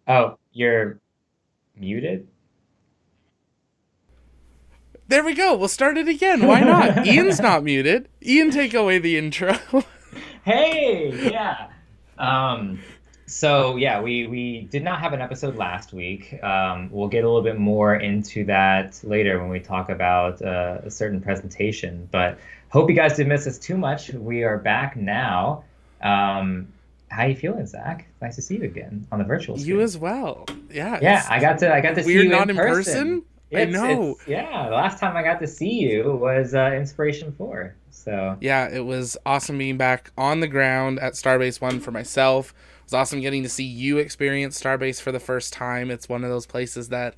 Oh, you're muted? There we go. We'll start it again. Why not? Ian's not muted. Ian, take away the intro. Hey, yeah. Um, so yeah, we did not have an episode last week. We'll get a little bit more into that later when we talk about a certain presentation. But hope you guys didn't miss us too much. We are back now. How you feeling, Zach? Nice to see you again on the virtual You screen. as well. Yeah, Yeah, it's I got to see weird you in not in person. person. I know. The last time I got to see you was Inspiration 4. So Yeah, it was awesome being back on the ground at Starbase 1 for myself. It was awesome getting to see you experience Starbase for the first time. It's one of those places that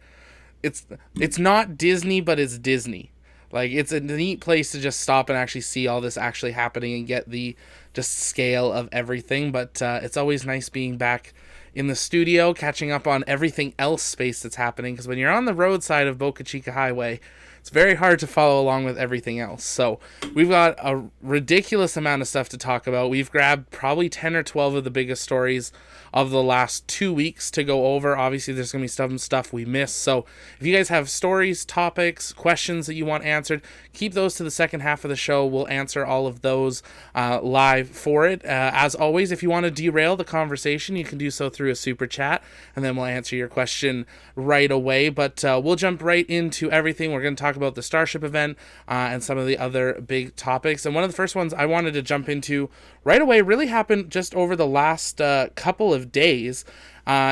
it's it's not Disney, but it's Disney. Like it's a neat place to just stop and actually see all this actually happening and get the just scale of everything. But it's always nice being back in the studio, catching up on everything else space that's happening. Because when you're on the roadside of Boca Chica Highway, it's very hard to follow along with everything else. So we've got a ridiculous amount of stuff to talk about. We've grabbed probably 10 or 12 of the biggest stories of the last 2 weeks to go over. Obviously, there's going to be some stuff we missed. So if you guys have stories, topics, questions that you want answered, keep those to the second half of the show. We'll answer all of those live for it. As always, if you want to derail the conversation, you can do so through a super chat, and then we'll answer your question right away. But we'll jump right into everything. We're going to talk about the Starship event and some of the other big topics. And one of the first ones I wanted to jump into right away really happened just over the last couple of days.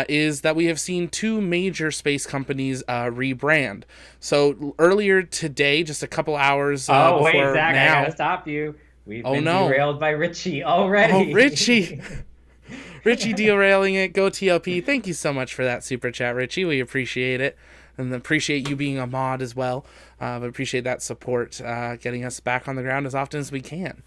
Is that we have seen two major space companies rebrand. So earlier today, just a couple hours oh wait, before Zach, I gotta now. stop you. We've Oh been no! derailed by Richie Oh, already. Richie! Richie derailing it. Go TLP. Thank you so much for that super chat, Richie. We appreciate it. And appreciate you being a mod as well. But appreciate that support, getting us back on the ground as often as we can.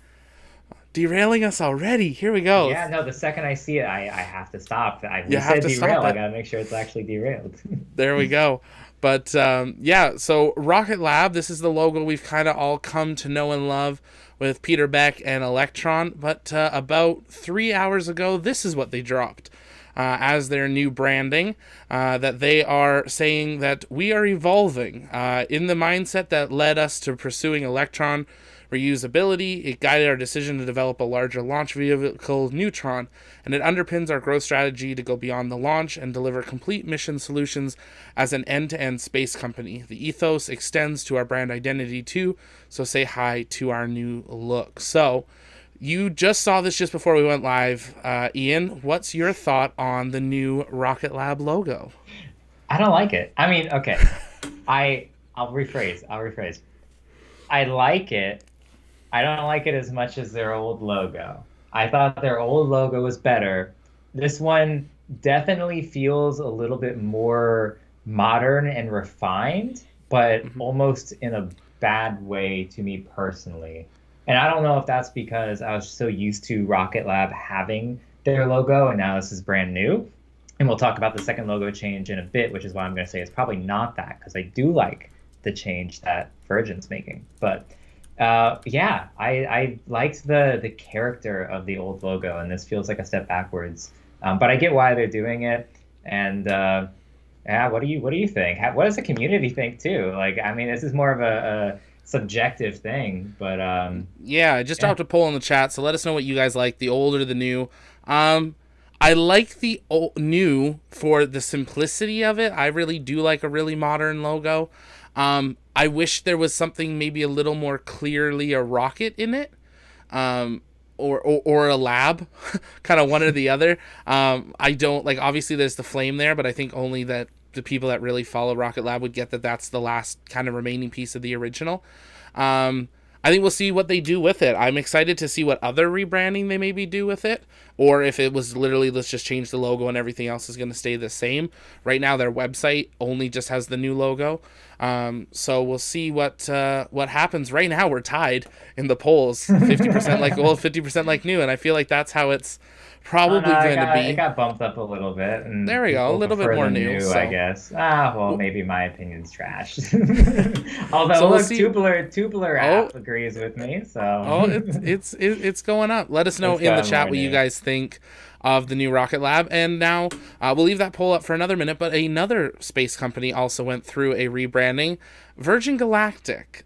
Derailing us already. Here we go. Yeah, no, the second I see it, I have to stop. You We have said to stop derail. I it. gotta make sure it's actually derailed. There we go. But yeah, so Rocket Lab, this is the logo we've kind of all come to know and love with Peter Beck and Electron. But about 3 hours ago, this is what they dropped as their new branding. That they are saying that we are evolving in the mindset that led us to pursuing Electron reusability. It guided our decision to develop a larger launch vehicle, Neutron, and it underpins our growth strategy to go beyond the launch and deliver complete mission solutions as an end-to-end space company. The ethos extends to our brand identity too, so say hi to our new look. So, you just saw this just before we went live. Ian, what's your thought on the new Rocket Lab logo? I don't like it. I mean, okay, I'll rephrase. I like it. I don't like it as much as their old logo. I thought their old logo was better. This one definitely feels a little bit more modern and refined, but Mm-hmm. almost in a bad way to me personally. And I don't know if that's because I was so used to Rocket Lab having their logo and now this is brand new. And we'll talk about the second logo change in a bit, which is why I'm going to say it's probably not that because I do like the change that Virgin's making. But yeah, I liked the character of the old logo, and this feels like a step backwards. But I get why they're doing it, and yeah, what do you think? What does the community think too? Like, I mean, this is more of a subjective thing, but Yeah, I just yeah. dropped a poll in the chat, so let us know what you guys like, the old or the new. Um, I like the new for the simplicity of it. I really do like a really modern logo. I wish there was something maybe a little more clearly a rocket in it. Or a lab, kind of one or the other. I don't like. Obviously, there's the flame there, but I think only that the people that really follow Rocket Lab would get that that's the last kind of remaining piece of the original. Um, I think we'll see what they do with it. I'm excited to see what other rebranding they maybe do with it, or if it was literally let's just change the logo and everything else is going to stay the same. Right now, their website only just has the new logo, so we'll see what happens. Right now, we're tied in the polls, 50% like old, 50% like new, and I feel like that's how it's Oh no, probably going to it be. got bumped up a little bit, and There we go, a people little bit prefer more the new. new, I So, guess. Ah, well, maybe my opinion's trash. Although, so we'll look, see. Tubular Oh, app agrees with me, so Oh, it's going up. Let us know it's in the got chat more what you new. guys think. of the new Rocket Lab. And now we'll leave that poll up for another minute, but another space company also went through a rebranding, Virgin Galactic.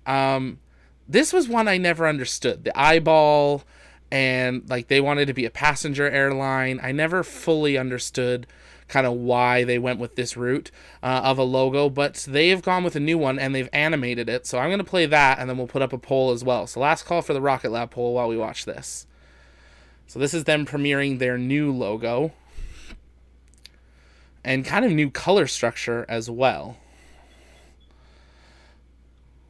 This was one I never understood. The eyeball, and like they wanted to be a passenger airline. I never fully understood kind of why they went with this route of a logo, but they have gone with a new one and they've animated it. So I'm going to play that and then we'll put up a poll as well. So last call for the Rocket Lab poll while we watch this. So this is them premiering their new logo and kind of new color structure as well.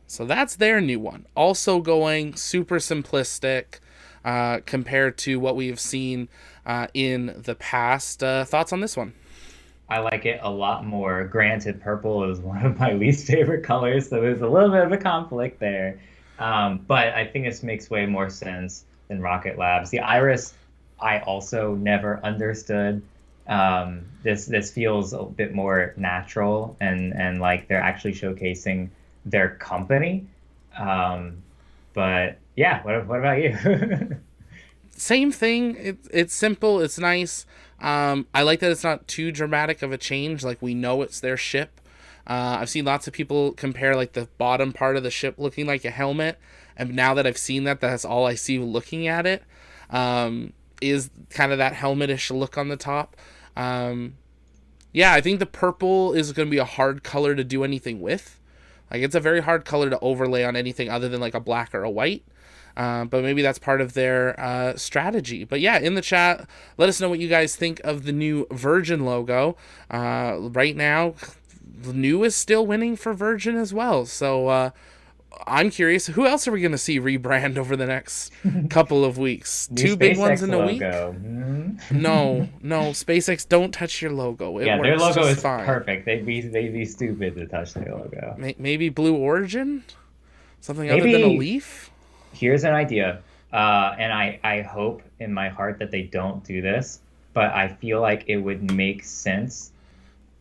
So that's their new one. Also going super simplistic compared to what we've seen in the past. Thoughts on this one? I like it a lot more. Granted, purple is one of my least favorite colors, so there's a little bit of a conflict there. But I think this makes way more sense than Rocket Labs. The iris, I also never understood. This feels a bit more natural and like they're actually showcasing their company. But yeah, what about you? Same thing. It's simple. It's nice. I like that it's not too dramatic of a change. Like we know it's their ship. I've seen lots of people compare like the bottom part of the ship looking like a helmet, and now that I've seen that, that's all I see looking at it. Is kind of that helmetish look on the top. Yeah, I think the purple is going to be a hard color to do anything with. Like it's a very hard color to overlay on anything other than like a black or a white. But maybe that's part of their strategy. But yeah, in the chat, let us know what you guys think of the new Virgin logo. Right now, new is still winning for Virgin as well. So I'm curious, who else are we going to see rebrand over the next couple of weeks? Two big ones in a week? No, SpaceX, don't touch your logo. Yeah, their logo is fine. Perfect. They'd be stupid to touch their logo. Maybe Blue Origin? Something other than a leaf? Here's an idea, and I hope in my heart that they don't do this, but I feel like it would make sense.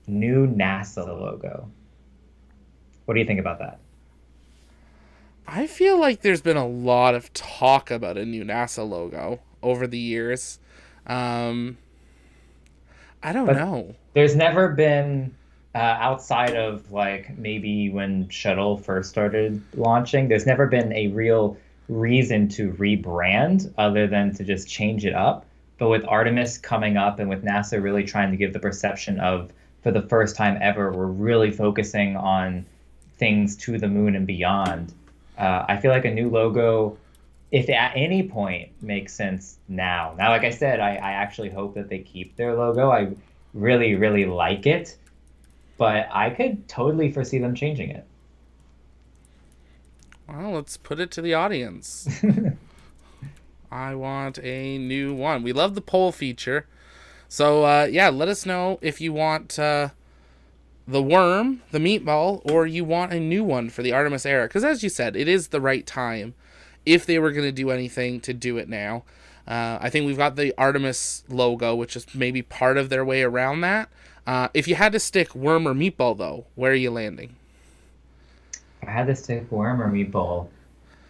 New NASA logo. What do you think about that? I feel like there's been a lot of talk about a new NASA logo over the years. I don't know. There's never been, outside of like maybe when Shuttle first started launching, there's never been a real reason to rebrand other than to just change it up. But with Artemis coming up and with NASA really trying to give the perception of, for the first time ever, we're really focusing on things to the moon and beyond. I feel like a new logo, if at any point, makes sense now. Now, like I said, I actually hope that they keep their logo. I really, really like it, but I could totally foresee them changing it. Well, let's put it to the audience. I want a new one. We love the poll feature. So, yeah, let us know if you want the worm, the meatball, or you want a new one for the Artemis era. Because as you said, it is the right time, if they were going to do anything, to do it now. I think we've got the Artemis logo, which is maybe part of their way around that. If you had to stick worm or meatball, though, where are you landing? If I had to stick worm or meatball,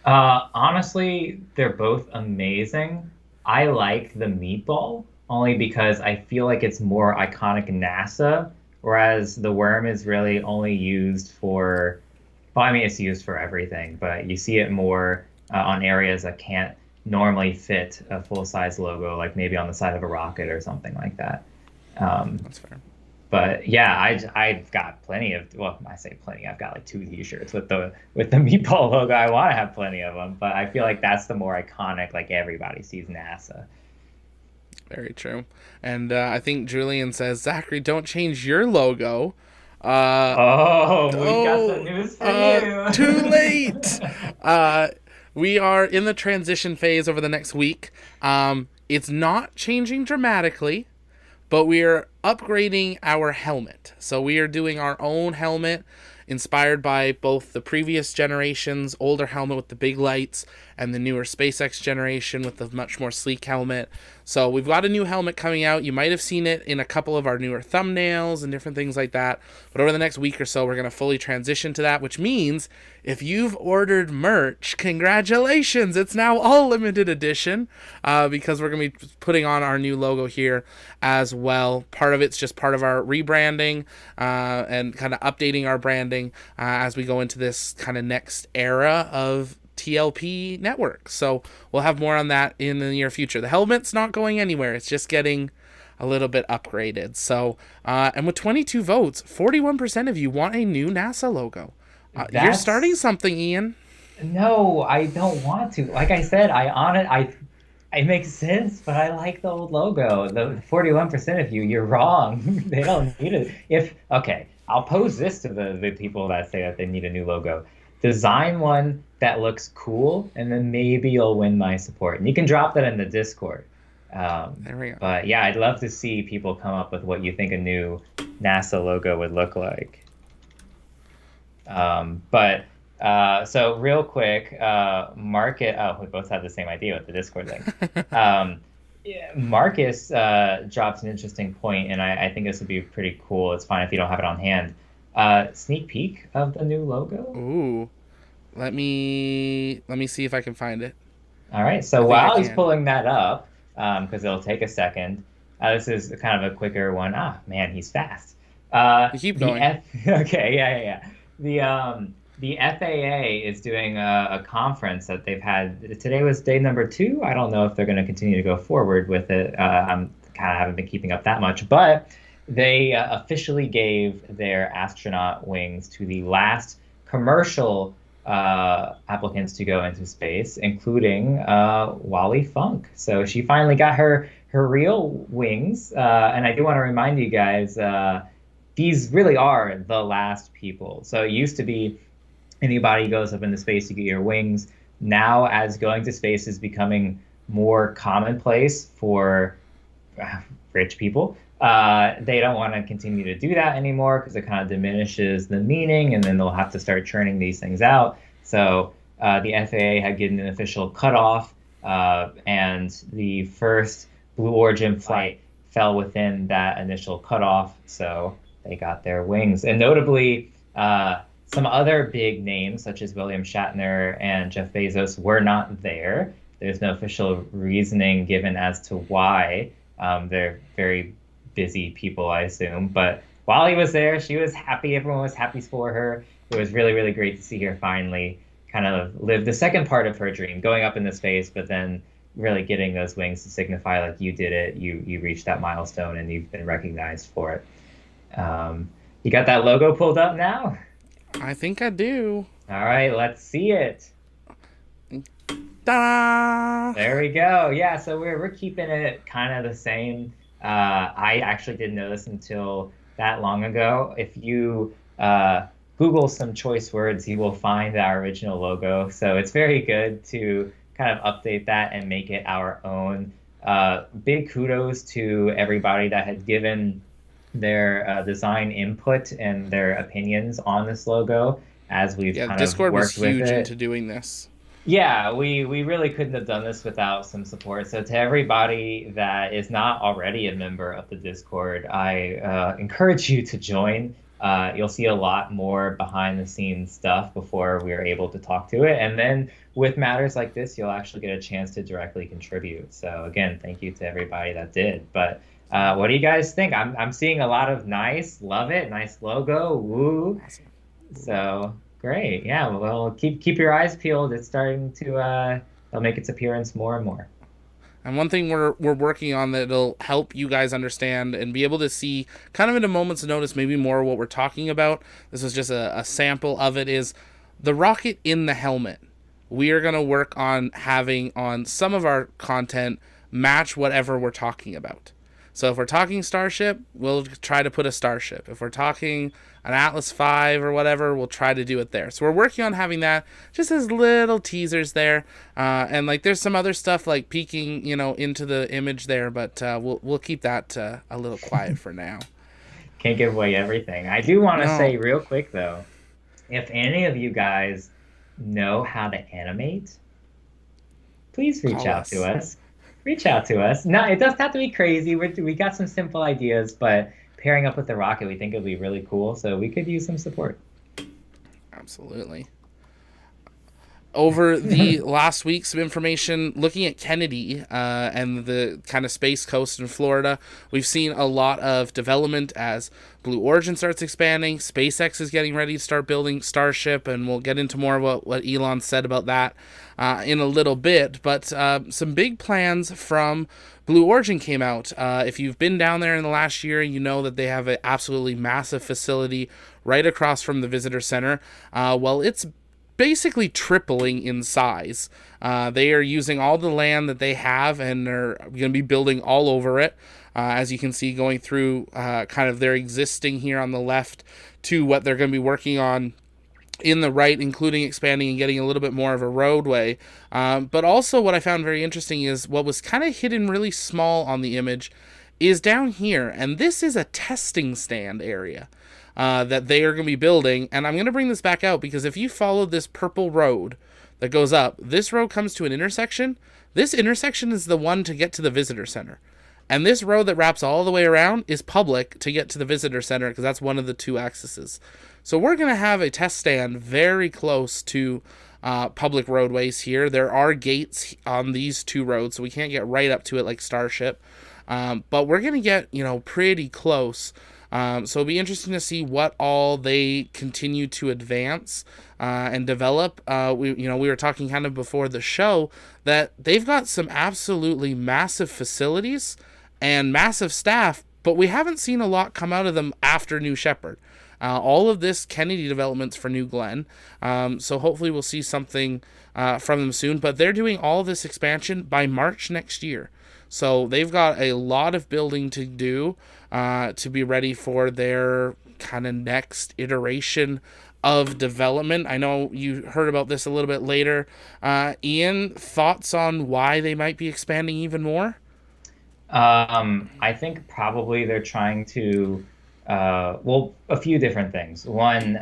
honestly, they're both amazing. I like the meatball only because I feel like it's more iconic NASA. Whereas the worm is really only used for, well, I mean, it's used for everything, but you see it more on areas that can't normally fit a full-size logo, like maybe on the side of a rocket or something like that. That's fair. But yeah, I've got plenty of, well, I say plenty, I've got like 2 t-shirts with the meatball logo. I want to have plenty of them, but I feel like that's the more iconic, like everybody sees NASA. Very true. And I think Julian says, Zachary, don't change your logo. We got the news for you. Too late. We are in the transition phase over the next week. It's not changing dramatically, but we are upgrading our helmet. So we are doing our own helmet inspired by both the previous generation's older helmet with the big lights and the newer SpaceX generation with the much more sleek helmet. So we've got a new helmet coming out. You might have seen it in a couple of our newer thumbnails and different things like that. But over the next week or so, we're going to fully transition to that, which means if you've ordered merch, congratulations. It's now all limited edition because we're going to be putting on our new logo here as well. Part of it's just part of our rebranding and kind of updating our branding as we go into this kind of next era of TLP network. So we'll have more on that in the near future. The helmet's not going anywhere. It's just getting a little bit upgraded. So, and with 22 votes, 41% of you want a new NASA logo. You're starting something, Ian. No, I don't want to. Like I said, it makes sense, but I like the old logo. The 41% of you, you're wrong. They don't need it. Okay, I'll pose this to the people that say that they need a new logo. Design one that looks cool, and then maybe you'll win my support. And you can drop that in the Discord. There we go. But yeah, I'd love to see people come up with what you think a new NASA logo would look like. So real quick, we both have the same idea with the Discord link. Marcus drops an interesting point, and I think this would be pretty cool. It's fine if you don't have it on hand. Sneak peek of the new logo. Ooh, let me see if I can find it. All right. So while he's pulling that up, because it'll take a second, this is kind of a quicker one. Ah, man, he's fast. You keep going. Okay. Yeah. The FAA is doing a conference that they've had. Today was day number 2. I don't know if they're going to continue to go forward with it. I'm kind of haven't been keeping up that much, but they officially gave their astronaut wings to the last commercial applicants to go into space, including Wally Funk. So she finally got her real wings. And I do want to remind you guys, these really are the last people. So it used to be anybody goes up into space, you get your wings. Now, as going to space is becoming more commonplace for rich people, they don't want to continue to do that anymore because it kind of diminishes the meaning, and then they'll have to start churning these things out. So the FAA had given an official cutoff, and the first Blue Origin flight fell within that initial cutoff, so they got their wings. And notably, some other big names, such as William Shatner and Jeff Bezos, were not there. There's no official reasoning given as to why. They're very busy people, I assume. But while he was there, she was happy. Everyone was happy for her. It was really, really great to see her finally kind of live the second part of her dream, going up into space, but then really getting those wings to signify like you did it, you reached that milestone, and you've been recognized for it. You got that logo pulled up now? I think I do. All right, let's see it. Ta-da! There we go. Yeah, so we're keeping it kind of the same. I actually didn't know this until that long ago. If you Google some choice words, you will find our original logo. So it's very good to kind of update that and make it our own. Big kudos to everybody that had given their design input and their opinions on this logo as we've kind Discord of worked with it. Discord was huge into doing this. Yeah, we really couldn't have done this without some support. So to everybody that is not already a member of the Discord, I encourage you to join. You'll see a lot more behind the scenes stuff before we're able to talk to it. And then with matters like this, you'll actually get a chance to directly contribute. So again, thank you to everybody that did. But what do you guys think? I'm seeing a lot of nice, love it, nice logo, woo. So great, yeah. Well, keep your eyes peeled. It's starting to it'll make its appearance more and more. And one thing we're working on that'll help you guys understand and be able to see kind of in a moment's notice maybe more what we're talking about. This is just a sample of it, is the rocket in the helmet. We are going to work on having on some of our content match whatever we're talking about. So if we're talking Starship, we'll try to put a Starship. If we're talking an Atlas V or whatever, we'll try to do it there. So we're working on having that just as little teasers there. And like there's some other stuff like peeking, into the image there, but we'll keep that a little quiet for now. Can't give away everything. I do want to say real quick though, if any of you guys know how to animate, please reach out to us. reach out to us. No, it doesn't have to be crazy. We got some simple ideas, but pairing up with the rocket, we think it'll be really cool. So we could use some support. Absolutely. Over the last week, some information looking at Kennedy and the kind of Space Coast in Florida. We've seen a lot of development as Blue Origin starts expanding. SpaceX is getting ready to start building Starship, and we'll get into more about what Elon said about that in a little bit. But some big plans from Blue Origin came out. If you've been down there in the last year, you know that they have an absolutely massive facility right across from the visitor center. Well, it's basically tripling in size. They are using all the land that they have and are going to be building all over it. As you can see, going through kind of their existing here on the left to what they're going to be working on in the right, including expanding and getting a little bit more of a roadway. But also what I found very interesting is what was kind of hidden really small on the image is down here. And this is a testing stand area. That they are going to be building. And I'm going to bring this back out because if you follow this purple road that goes up, this road comes to an intersection. This intersection is the one to get to the visitor center. And this road that wraps all the way around is public to get to the visitor center because that's one of the two accesses. So we're going to have a test stand very close to public roadways here. There are gates on these two roads, so we can't get right up to it like Starship. But we're going to get, pretty close. So it'll be interesting to see what all they continue to advance and develop. We were talking kind of before the show that they've got some absolutely massive facilities and massive staff, but we haven't seen a lot come out of them after New Shepard. All of this Kennedy development's for New Glenn, so hopefully we'll see something from them soon. But they're doing all this expansion by March next year. So they've got a lot of building to do to be ready for their kind of next iteration of development. I know you heard about this a little bit later. Ian, thoughts on why they might be expanding even more? I think probably they're trying to, a few different things. One,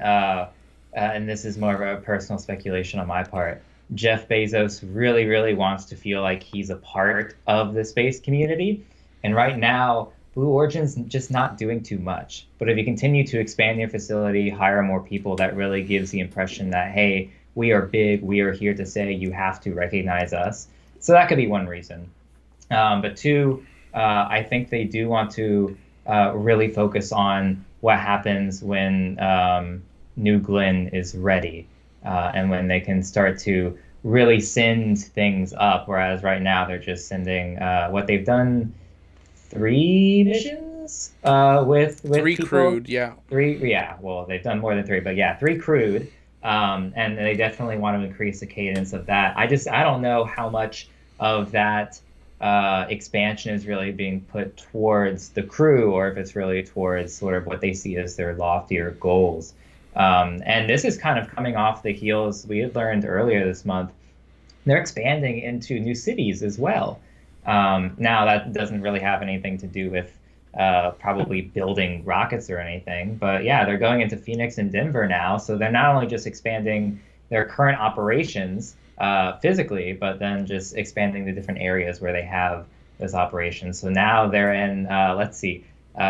and this is more of a personal speculation on my part, Jeff Bezos really, really wants to feel like he's a part of the space community. And right now, Blue Origin's just not doing too much. But if you continue to expand your facility, hire more people, that really gives the impression that, hey, we are big, we are here to say you have to recognize us. So that could be one reason. But two, I think they do want to really focus on what happens when New Glenn is ready. And when they can start to really send things up, whereas right now they're just sending what they've done 3 missions with three people. Crewed, yeah. 3, yeah. Well, they've done more than 3, but yeah, 3 crewed, and they definitely want to increase the cadence of that. I don't know how much of that expansion is really being put towards the crew, or if it's really towards sort of what they see as their loftier goals. And this is kind of coming off the heels we had learned earlier this month. They're expanding into new cities as well. Now, that doesn't really have anything to do with probably building rockets or anything. But yeah, they're going into Phoenix and Denver now. So they're not only just expanding their current operations physically, but then just expanding the different areas where they have those operations. So now they're in,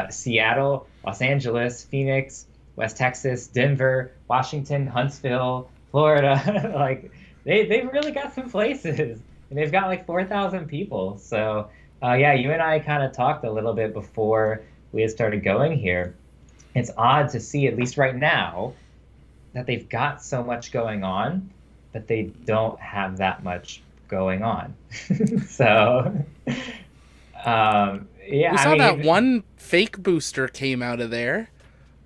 Seattle, Los Angeles, Phoenix, West Texas, Denver, Washington, Huntsville, Florida. Like they've really got some places, and they've got like 4,000 people. So yeah, you and I kind of talked a little bit before we had started going here. It's odd to see, at least right now, that they've got so much going on, but they don't have that much going on. So yeah, we saw that one fake booster came out of there.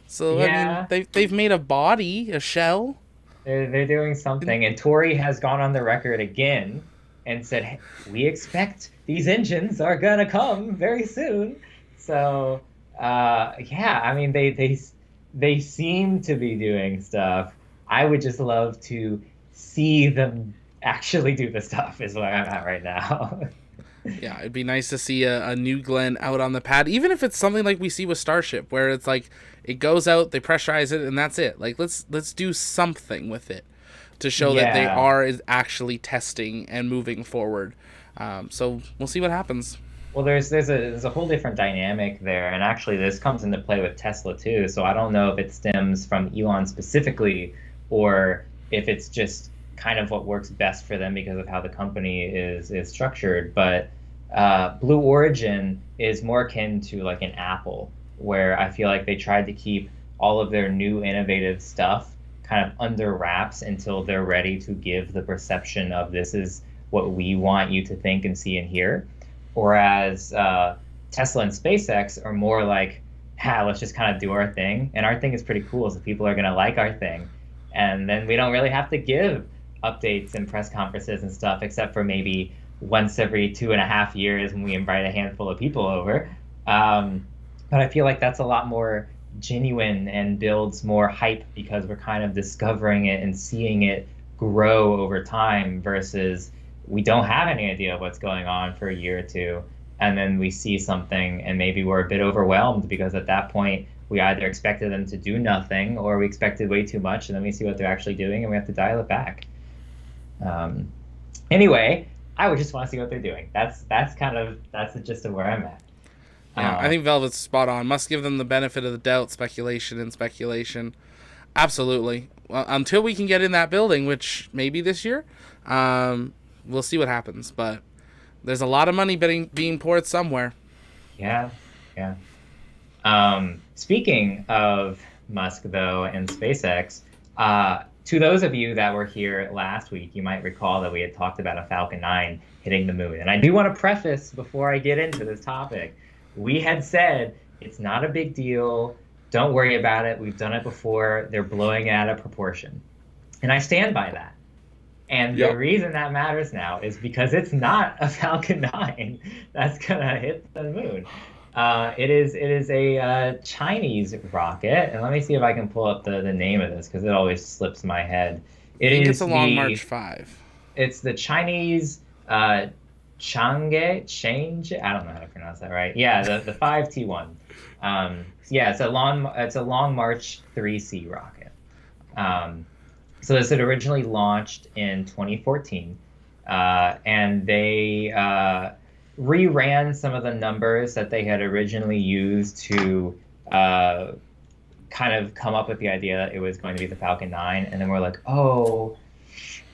So yeah. I mean, they've made a body, a shell. They're doing something, and THEROY has gone on the record again and said, hey, we expect these engines are gonna come very soon. So yeah, I mean they seem to be doing stuff. I would just love to see them actually do the stuff is where I'm at right now. Yeah, it'd be nice to see a New Glenn out on the pad, even if it's something like we see with Starship, where it's like it goes out, they pressurize it, and that's it. Like let's do something with it to show that they are actually testing and moving forward. So we'll see what happens. Well, there's a whole different dynamic there, and actually this comes into play with Tesla too. So I don't know if it stems from Elon specifically, or if it's just kind of what works best for them because of how the company is structured. But Blue Origin is more akin to like an Apple, where I feel like they tried to keep all of their new innovative stuff kind of under wraps until they're ready to give the perception of this is what we want you to think and see and hear. Whereas Tesla and SpaceX are more like, let's just kind of do our thing. And our thing is pretty cool, so people are going to like our thing. And then we don't really have to give updates and press conferences and stuff, except for maybe once every 2.5 years when we invite a handful of people over. But I feel like that's a lot more genuine and builds more hype because we're kind of discovering it and seeing it grow over time versus we don't have any idea of what's going on for a year or two. And then we see something and maybe we're a bit overwhelmed because at that point we either expected them to do nothing or we expected way too much. And then we see what they're actually doing and we have to dial it back. Anyway, I would just want to see what they're doing. That's the gist of where I'm at. Yeah, I think Velvet's spot on. Must give them the benefit of the doubt, speculation and speculation. Absolutely. Well, until we can get in that building, which maybe this year, we'll see what happens. But there's a lot of money being poured somewhere. Yeah. Speaking of Musk, though, and SpaceX, to those of you that were here last week, you might recall that we had talked about a Falcon 9 hitting the moon. And I do want to preface before I get into this topic, we had said it's not a big deal. Don't worry about it. We've done it before. They're blowing it out of proportion. And I stand by that. And the reason that matters now is because it's not a Falcon 9 that's going to hit the moon. It is a Chinese rocket. And let me see if I can pull up the name of this because it always slips my head. It's a Long March 5. It's the Chinese Chang'e. I don't know how to pronounce that right. Yeah, the 5T1. It's a Long March 3C rocket. So this had originally launched in 2014, and they reran some of the numbers that they had originally used to kind of come up with the idea that it was going to be the Falcon 9, and then we're like, oh,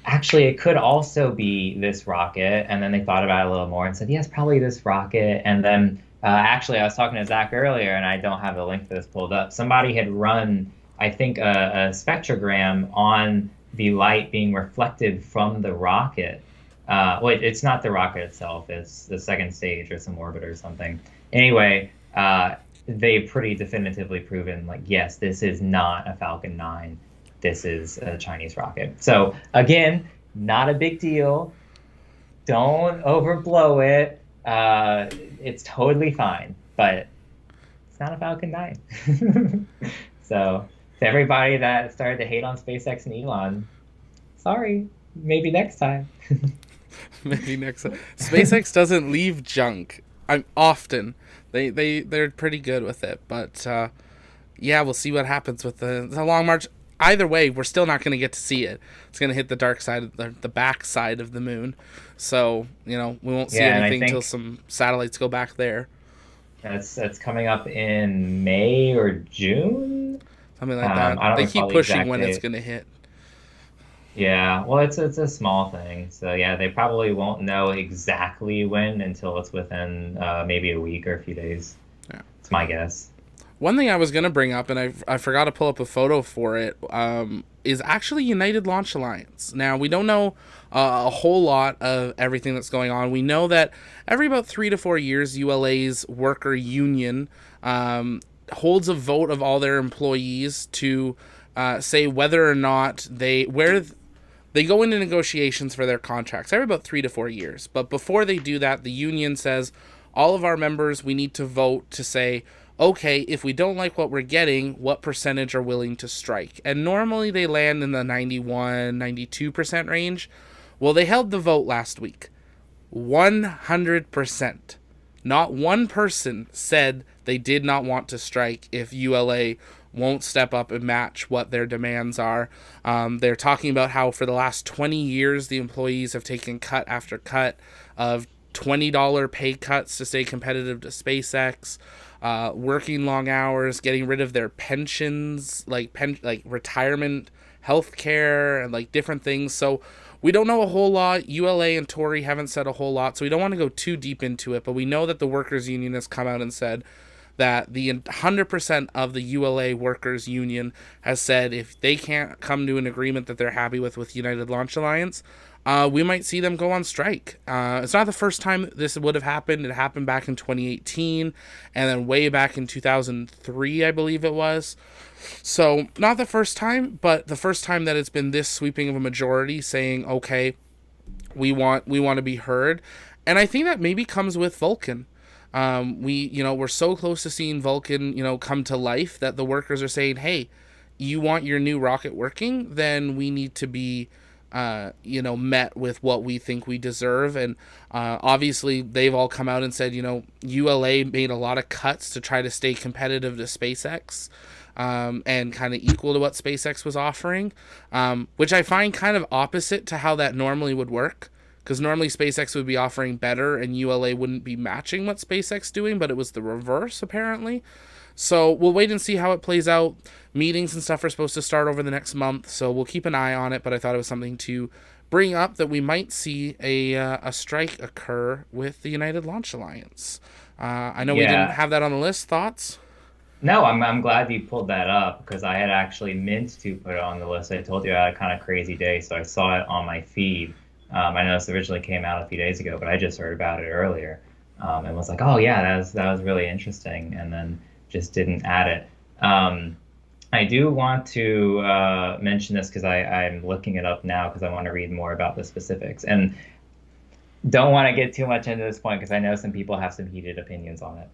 actually, it could also be this rocket. And then they thought about it a little more and said, yes, probably this rocket. And then actually, I was talking to Zach earlier, and I don't have the link for this pulled up. Somebody had run, I think, a spectrogram on the light being reflected from the rocket. It's not the rocket itself. It's the second stage or some orbit or something. Anyway, they've pretty definitively proven, like, yes, this is not a Falcon 9. This is a Chinese rocket. So again, not a big deal. Don't overblow it. It's totally fine, but it's not a Falcon 9. So to everybody that started to hate on SpaceX and Elon, sorry, maybe next time. Maybe next time. SpaceX doesn't leave junk. Often. They're pretty good with it, but we'll see what happens with the Long March. Either way, we're still not going to get to see it. It's going to hit the dark side of the back side of the moon. So, we won't see anything until some satellites go back there. That's coming up in May or June? Something like that. They keep pushing when it's going to hit. Yeah, well, it's a small thing. So, yeah, they probably won't know exactly when until it's within maybe a week or a few days. Yeah. It's my guess. One thing I was going to bring up, and I forgot to pull up a photo for it, is actually United Launch Alliance. Now, we don't know a whole lot of everything that's going on. We know that every about 3 to 4 years, ULA's worker union holds a vote of all their employees to say whether or not they go into negotiations for their contracts every about 3 to 4 years. But before they do that, the union says, all of our members, we need to vote to say, okay, if we don't like what we're getting, what percentage are willing to strike? And normally they land in the 91, 92% range. Well, they held the vote last week. 100%. Not one person said They did not want to strike if ULA won't step up and match what their demands are. They're talking about how for the last 20 years, the employees have taken cut after cut of $20 pay cuts to stay competitive to SpaceX, working long hours, getting rid of their pensions, like retirement health care and like different things. So we don't know a whole lot. ULA and THEROY haven't said a whole lot, so we don't want to go too deep into it, but we know that the workers union has come out and said that the 100% of the ULA workers union has said if they can't come to an agreement that they're happy with United Launch Alliance, we might see them go on strike. It's not the first time this would have happened. It happened back in 2018 and then way back in 2003, I believe it was. So not the first time, but the first time that it's been this sweeping of a majority saying, okay, we want to be heard. And I think that maybe comes with Vulcan. We're so close to seeing Vulcan, come to life that the workers are saying, hey, you want your new rocket working? Then we need to be, met with what we think we deserve. And obviously they've all come out and said, ULA made a lot of cuts to try to stay competitive to SpaceX. And kind of equal to what SpaceX was offering, which I find kind of opposite to how that normally would work. Because normally SpaceX would be offering better and ULA wouldn't be matching what SpaceX doing, but it was the reverse apparently. So we'll wait and see how it plays out. Meetings and stuff are supposed to start over the next month, so we'll keep an eye on it. But I thought it was something to bring up that we might see a strike occur with the United Launch Alliance. I know we didn't have that on the list. Thoughts? No, I'm glad you pulled that up because I had actually meant to put it on the list. I told you I had a kind of crazy day, so I saw it on my feed. I know this originally came out a few days ago, but I just heard about it earlier, and was like, oh yeah, that was really interesting, and then just didn't add it. I do want to mention this because I'm looking it up now because I want to read more about the specifics, and don't want to get too much into this point because I know some people have some heated opinions on it.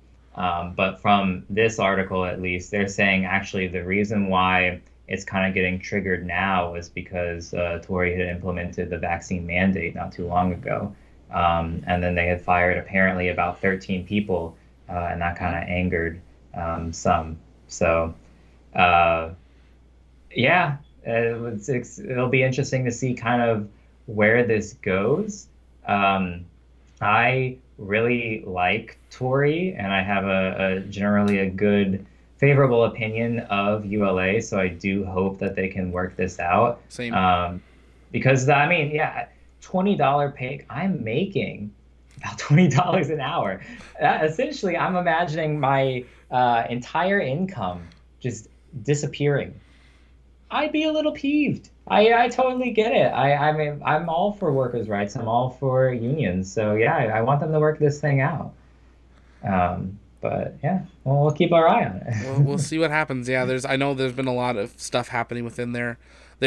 But from this article, at least, they're saying actually the reason why it's kind of getting triggered now is because THEROY had implemented the vaccine mandate not too long ago. And then they had fired apparently about 13 people, and that kind of angered some. So, it'll be interesting to see kind of where this goes. I really like THEROY, and I have a generally a good favorable opinion of ULA, so I do hope that they can work this out. Same. Because $20 pay, I'm making about $20 an hour. Essentially, I'm imagining my entire income just disappearing. I'd be a little peeved. I totally get it. I mean, I'm all for workers' rights. I'm all for unions. So yeah, I want them to work this thing out. But yeah, well, we'll keep our eye on it. We'll see what happens. Yeah, I know there's been a lot of stuff happening within their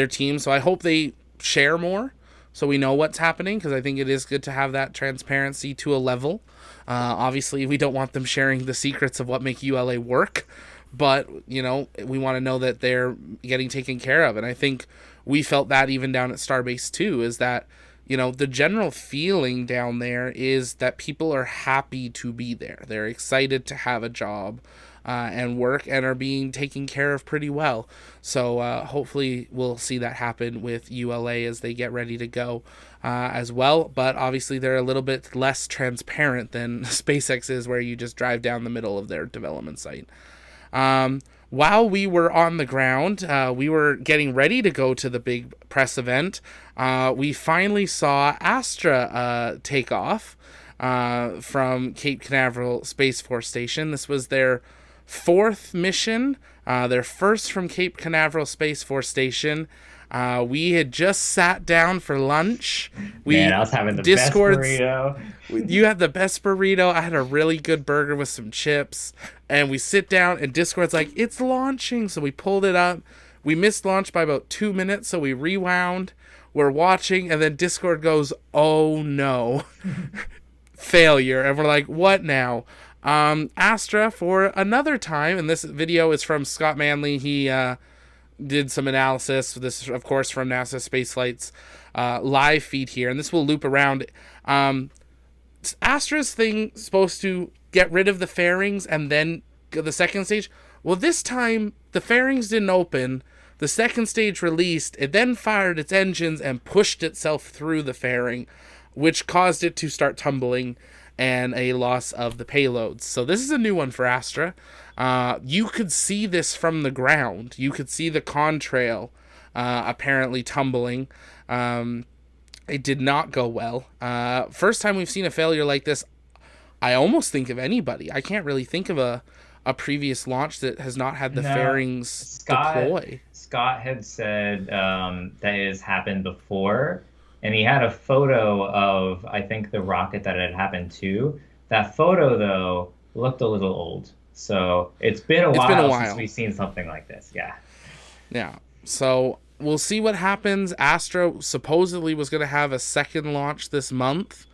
team, so I hope they share more so we know what's happening, because I think it is good to have that transparency to a level. Obviously, we don't want them sharing the secrets of what make ULA work, but we want to know that they're getting taken care of. And I think we felt that even down at Starbase 2 is that the general feeling down there is that people are happy to be there. They're excited to have a job and work and are being taken care of pretty well. So hopefully we'll see that happen with ULA as they get ready to go as well. But obviously they're a little bit less transparent than SpaceX is, where you just drive down the middle of their development site. While we were on the ground, we were getting ready to go to the big press event. We finally saw ASTRA take off from Cape Canaveral Space Force Station. This was their fourth mission, their first from Cape Canaveral Space Force Station. We had just sat down for lunch. Man, I was having the best burrito. You had the best burrito. I had a really good burger with some chips. And we sit down, and Discord's like, it's launching. So we pulled it up. We missed launch by about 2 minutes, so we rewound. We're watching, and then Discord goes, oh no. Failure. And we're like, what now? ASTRA for another time, and this video is from Scott Manley. He did some analysis. This is, of course, from NASA Spaceflight's live feed here, and this will loop around. ASTRA's thing supposed to get rid of the fairings and then the second stage. Well, this time the fairings didn't open. The second stage released. It then fired its engines and pushed itself through the fairing, which caused it to start tumbling and a loss of the payloads. So this is a new one for Astra. You could see this from the ground. You could see the contrail apparently tumbling. It did not go well. First time we've seen a failure like this, I almost think of anybody. I can't really think of a previous launch that has not had the fairings deploy. Scott had said that it has happened before, and he had a photo of, I think, the rocket that it had happened to. That photo, though, looked a little old. So it's been a while since we've seen something like this. Yeah. Yeah. So we'll see what happens. Astra supposedly was going to have a second launch this month.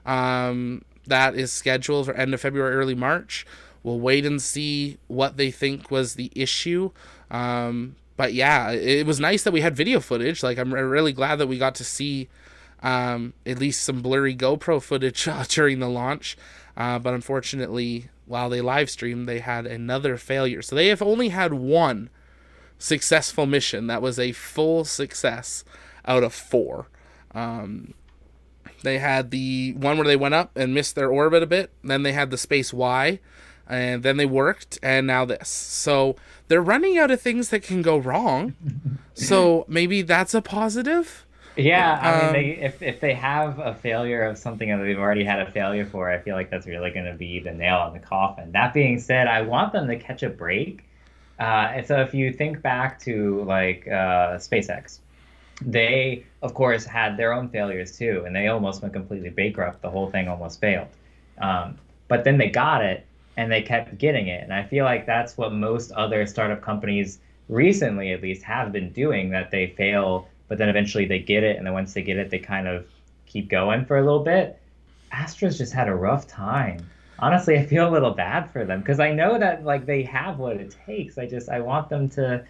That is scheduled for end of February, early March. We'll wait and see what they think was the issue. But yeah, it was nice that we had video footage. Like, I'm really glad that we got to see at least some blurry GoPro footage during the launch. But unfortunately, while they live streamed, they had another failure. So they have only had one successful mission. That was a full success out of 4. They had the one where they went up and missed their orbit a bit. Then they had the Space Y. And then they worked, and now this. So they're running out of things that can go wrong. So maybe that's a positive. Yeah, I mean, if they have a failure of something that they've already had a failure for, I feel like that's really going to be the nail in the coffin. That being said, I want them to catch a break. And so if you think back to like SpaceX, they of course had their own failures too, and they almost went completely bankrupt. The whole thing almost failed. But then they got it. And they kept getting it. And I feel like that's what most other startup companies recently, at least, have been doing, that they fail, but then eventually they get it. And then once they get it, they kind of keep going for a little bit. Astra's just had a rough time. Honestly, I feel a little bad for them because I know that like they have what it takes. I want them to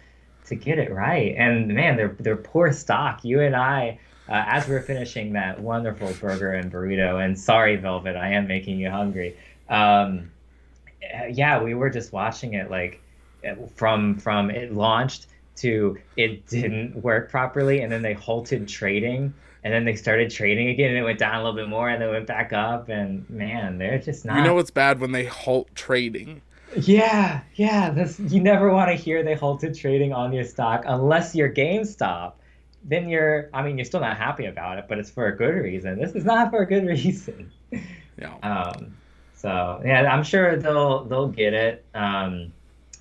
get it right. And man, they're poor stock. You and I, as we're finishing that wonderful burger and burrito, and sorry, Velvet, I am making you hungry. Yeah, we were just watching it like from it launched to it didn't work properly, and then they halted trading, and then they started trading again, and it went down a little bit more, and then went back up, and man, they're just not. You know what's bad when they halt trading? Yeah, you never want to hear they halted trading on your stock unless you're GameStop. Then you're still not happy about it, but it's for a good reason. This is not for a good reason. Yeah. So yeah, I'm sure they'll get it. I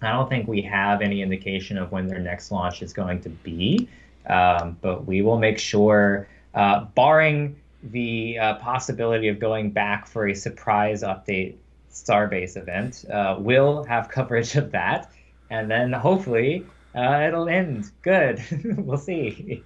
don't think we have any indication of when their next launch is going to be, but we will make sure, barring the possibility of going back for a surprise update Starbase event, we'll have coverage of that, and then hopefully it'll end good. We'll see.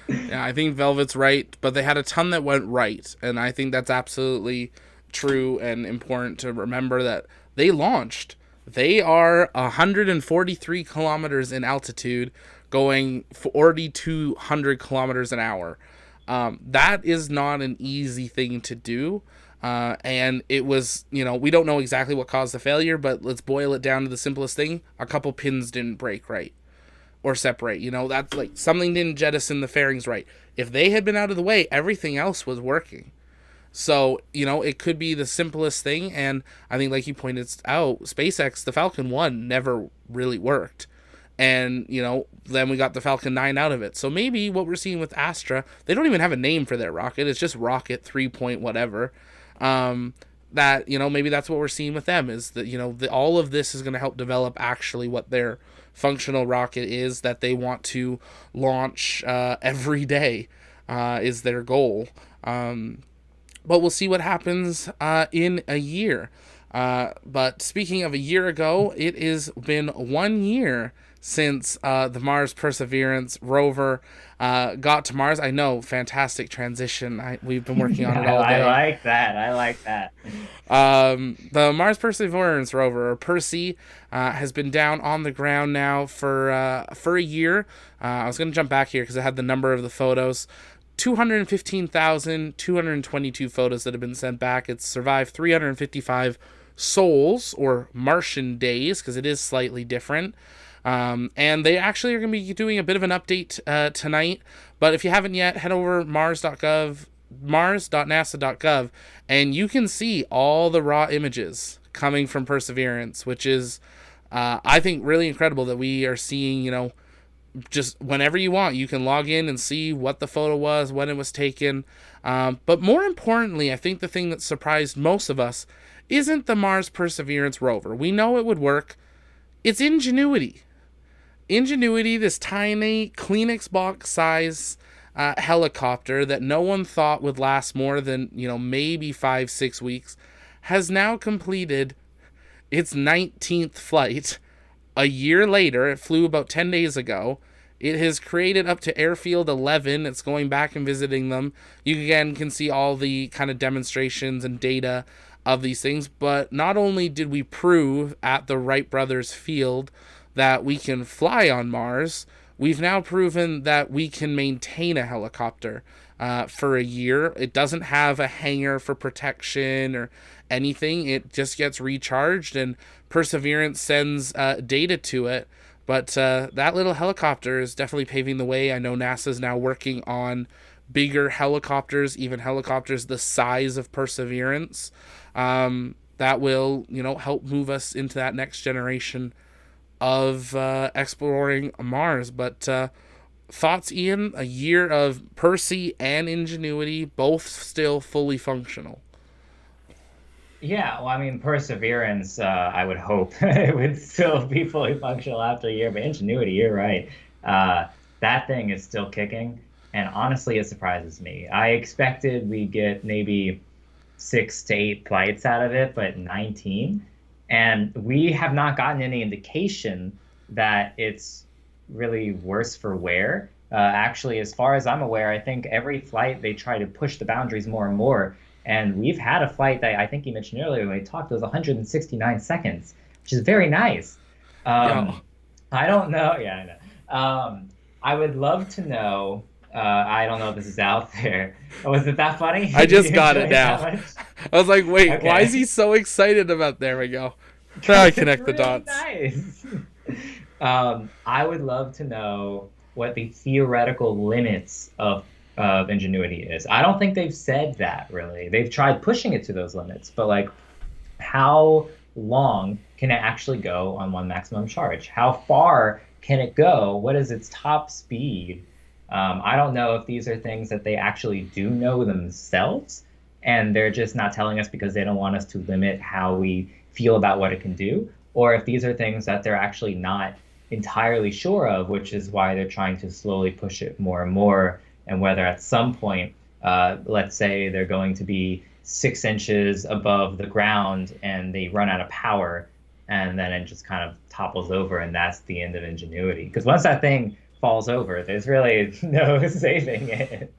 Yeah, I think Velvet's right, but they had a ton that went right, and I think that's absolutely true and important to remember that they launched. They are 143 kilometers in altitude, going 4,200 kilometers an hour. That is not an easy thing to do. And it was, we don't know exactly what caused the failure, but let's boil it down to the simplest thing. A couple pins didn't break right or separate. That's like something didn't jettison the fairings right. If they had been out of the way, everything else was working. So, it could be the simplest thing. And I think, like you pointed out, SpaceX, the Falcon 1 never really worked. And, then we got the Falcon 9 out of it. So maybe what we're seeing with Astra, they don't even have a name for their rocket. It's just Rocket 3 point whatever. That, maybe that's what we're seeing with them is that, all of this is going to help develop actually what their functional rocket is that they want to launch every day is their goal. But we'll see what happens in a year. But speaking of a year ago, it has been 1 year since the Mars Perseverance rover got to Mars. I know, fantastic transition. We've been working on it all day. I like that. The Mars Perseverance rover, or Percy, has been down on the ground now for a year. I was going to jump back here because I had the number of the photos. 215,222 photos that have been sent back. It's survived 355 sols, or Martian days, because it is slightly different. And they actually are going to be doing a bit of an update tonight. But if you haven't yet, head over mars.nasa.gov, and you can see all the raw images coming from Perseverance, which is, I think, really incredible that we are seeing, just whenever you want, you can log in and see what the photo was, when it was taken. But more importantly, I think the thing that surprised most of us isn't the Mars Perseverance rover. We know it would work. It's Ingenuity. Ingenuity, this tiny Kleenex box size helicopter that no one thought would last more than, maybe 5-6 weeks, has now completed its 19th flight. A year later, it flew about 10 days ago. It has created up to Airfield 11. It's going back and visiting them. You again can see all the kind of demonstrations and data of these things. But not only did we prove at the Wright brothers field that we can fly on Mars, we've now proven that we can maintain a helicopter for a year. It doesn't have a hangar for protection or anything. It just gets recharged, and Perseverance sends data to it. But that little helicopter is definitely paving the way. I know NASA's now working on bigger helicopters, even helicopters the size of Perseverance, that will, help move us into that next generation of exploring Mars. But thoughts, Ian? A year of Percy and Ingenuity, both still fully functional. Yeah, well, I mean, Perseverance, I would hope it would still be fully functional after a year, but Ingenuity, you're right. That thing is still kicking, and honestly, it surprises me. I expected we get maybe 6 to 8 flights out of it, but 19. And we have not gotten any indication that it's really worse for wear. Actually, as far as I'm aware, I think every flight they try to push the boundaries more and more. And we've had a flight that I think you mentioned earlier when we talked, it was 169 seconds, which is very nice. Yeah. I don't know. Yeah, I know. I would love to know. I don't know if this is out there. Was it that funny? I Did just you got enjoy it it that now. much? I was like, wait, Okay. why is he so excited about? There we go. Now I connect the It's really dots. nice. I would love to know what the theoretical limits of Ingenuity is. I don't think they've said that really. They've tried pushing it to those limits, but like, how long can it actually go on one maximum charge? How far can it go? What is its top speed? I don't know if these are things that they actually do know themselves, and they're just not telling us because they don't want us to limit how we feel about what it can do, or if these are things that they're actually not entirely sure of, which is why they're trying to slowly push it more and more, and whether at some point, let's say they're going to be 6 inches above the ground and they run out of power, and then it just kind of topples over, and that's the end of Ingenuity. Because once that thing falls over, there's really no saving it.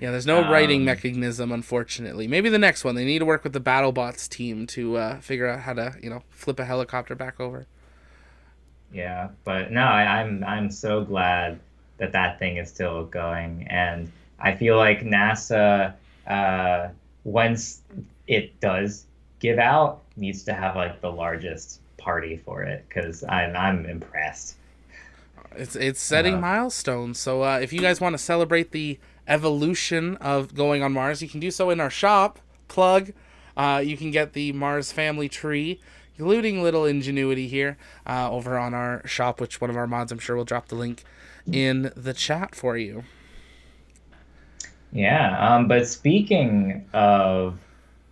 Yeah, there's no writing mechanism, unfortunately. Maybe the next one. They need to work with the BattleBots team to figure out how to, flip a helicopter back over. Yeah, but no, I'm so glad that that thing is still going, and I feel like NASA, once it does give out, needs to have like the largest party for it, because I'm impressed. It's setting Uh, milestones. So if you guys want to celebrate the evolution of going on Mars, you can do so in our shop. Plug. You can get the Mars family tree, including little Ingenuity here, over on our shop, which one of our mods, I'm sure, will drop the link in the chat for you. Yeah, but speaking of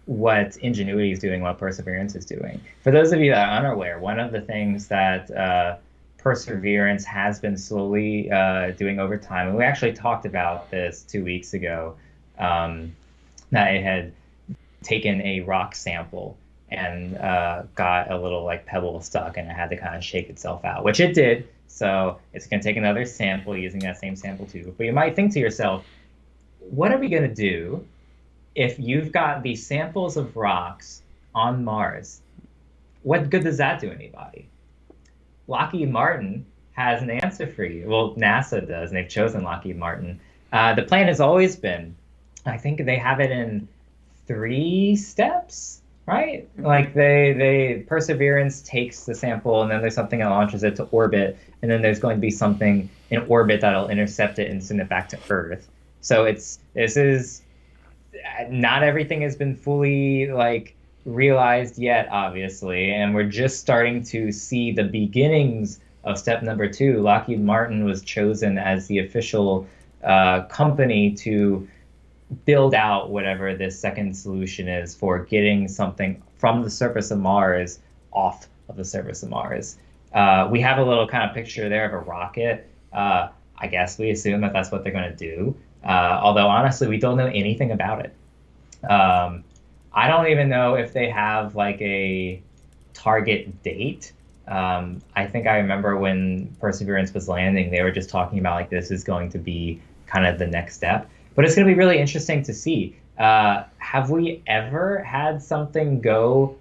what Ingenuity is doing, what Perseverance is doing, for those of you that are unaware, one of the things that Perseverance has been slowly doing over time, and we actually talked about this 2 weeks ago, that it had taken a rock sample and got a little like pebble stuck, and it had to kind of shake itself out, which it did. So it's going to take another sample using that same sample tube. But you might think to yourself, what are we going to do if you've got these samples of rocks on Mars? What good does that do anybody? Lockheed Martin has an answer for you. Well, NASA does, and they've chosen Lockheed Martin. The plan has always been, I think they have it in 3 steps. right? Mm-hmm. Like they Perseverance takes the sample, and then there's something that launches it to orbit, and then there's going to be something in orbit that'll intercept it and send it back to Earth. So this is not everything has been fully like realized yet, obviously, and we're just starting to see the beginnings of step number two. Lockheed Martin was chosen as the official company to build out whatever this second solution is for getting something from the surface of Mars off of the surface of Mars. We have a little kind of picture there of a rocket. I guess we assume that that's what they're going to do. Although honestly, we don't know anything about it. Um, I don't even know if they have like a target date. I think I remember when Perseverance was landing, they were just talking about like this is going to be kind of the next step. But it's going to be really interesting to see. Have we ever had something go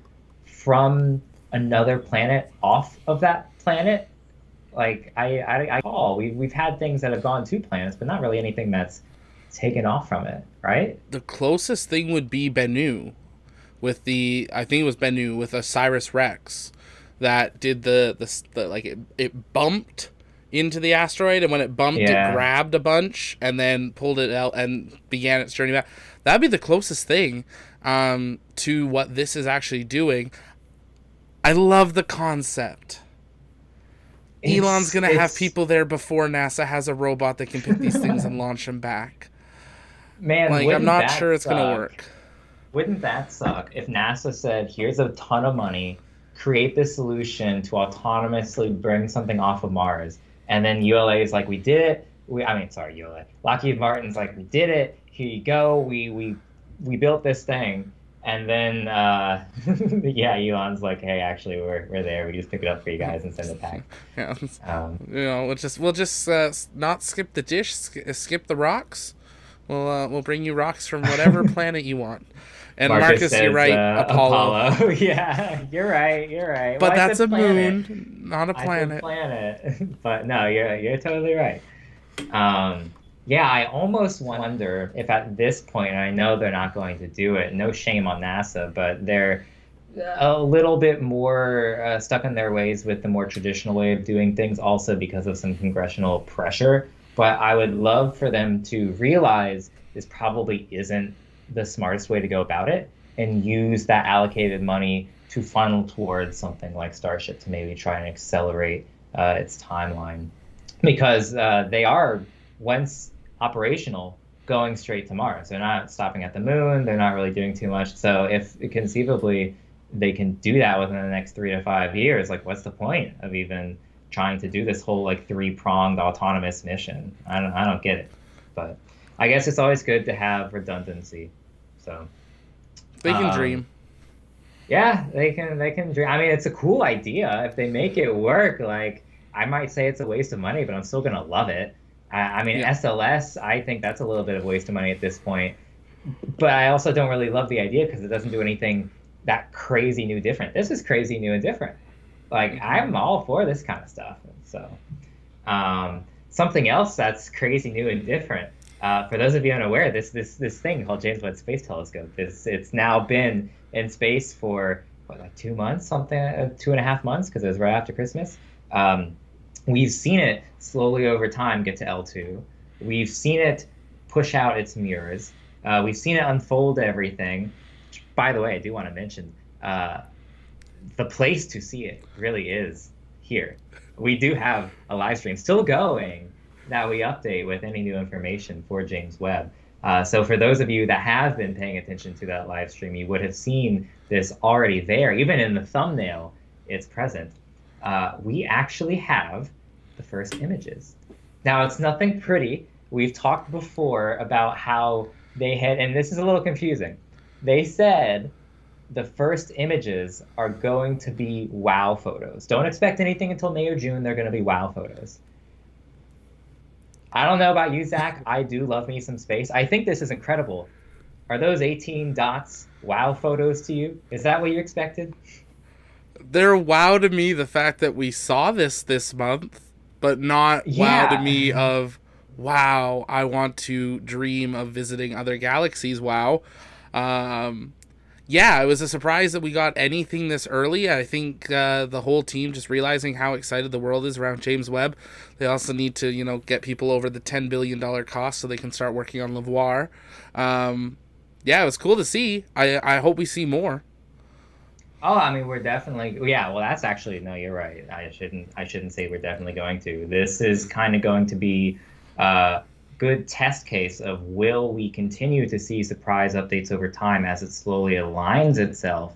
from another planet off of that planet? Like I recall we've had things that have gone to planets, but not really anything that's taken off from it, right? The closest thing would be Bennu with the, I think it was Bennu with Osiris Rex that did the like it bumped into the asteroid, and when it bumped it Yeah. grabbed a bunch and then pulled it out and began its journey back. That'd be the closest thing to what this is actually doing. I love the concept. Elon's gonna have It's people there before NASA has a robot that can pick these things and launch them back. man, Like, I'm wouldn't not that sure it's gonna suck? work. Wouldn't that suck if NASA said, here's a ton of money, create this solution to autonomously bring something off of Mars, and then ULA is like, we did it. I mean, sorry, ULA. Lockheed Martin's like, we did it. Here you go. We built this thing. And then yeah, Elon's like, hey, actually, we're there. We just pick it up for you guys and send it back. Yeah, Um, we'll just not skip the dish, skip the rocks. We'll bring you rocks from whatever planet you want. And Marcus Marcus, you're says right, Apollo. Apollo. Yeah, you're right. You're right. Well, But I that's said a planet. moon, not a I said planet. planet. But no, you're totally right. Yeah, I almost wonder if at this point, and I know they're not going to do it, no shame on NASA, but they're a little bit more stuck in their ways with the more traditional way of doing things, also because of some congressional pressure. But I would love for them to realize this probably isn't the smartest way to go about it and use that allocated money to funnel towards something like Starship to maybe try and accelerate its timeline. Because they are, once operational, going straight to Mars. They're not stopping at the moon. They're not really doing too much. So if conceivably they can do that within the next 3 to 5 years, like what's the point of even trying to do this whole like three-pronged autonomous mission? I don't get it. But I guess it's always good to have redundancy. So They can um, dream. yeah, they can dream. I mean, it's a cool idea if they make it work. Like I might say it's a waste of money, but I'm still gonna love it. I mean, Yeah. SLS, I think that's a little bit of a waste of money at this point. But I also don't really love the idea because it doesn't do anything that crazy new different. This is crazy new and different. Like Hmm. I'm all for this kind of stuff. So something else that's crazy new and different. For those of you unaware, this thing called James Webb Space Telescope, it's now been in space for what, like 2 months, something, 2.5 months, because it was right after Christmas. Um, we've seen it slowly over time get to L2. We've seen it push out its mirrors. We've seen it unfold everything. By the way, I do want to mention the place to see it really is here. We do have a live stream still going that we update with any new information for James Webb. So for those of you that have been paying attention to that live stream, you would have seen this already there. Even in the thumbnail, it's present. We actually have the first images. Now, it's nothing pretty. We've talked before about how they had, and this is a little confusing. They said the first images are going to be wow photos. Don't expect anything until May or June. They're going to be wow photos. I don't know about you, Zach. I do love me some space. I think this is incredible. Are those 18 dots wow photos to you? Is that what you expected? They're wow to me the fact that we saw this month, but not wow to me Yeah. of wow, I want to dream of visiting other galaxies. Wow. Um, Yeah, it was a surprise that we got anything this early. I think the whole team just realizing how excited the world is around James Webb. They also need to, get people over the $10 billion cost so they can start working on LaVoir. Yeah, it was cool to see. I hope we see more. Oh, I mean, we're definitely, yeah, well, that's actually, no, you're right. I shouldn't say we're definitely going to. This is kind of going to be a good test case of will we continue to see surprise updates over time as it slowly aligns itself?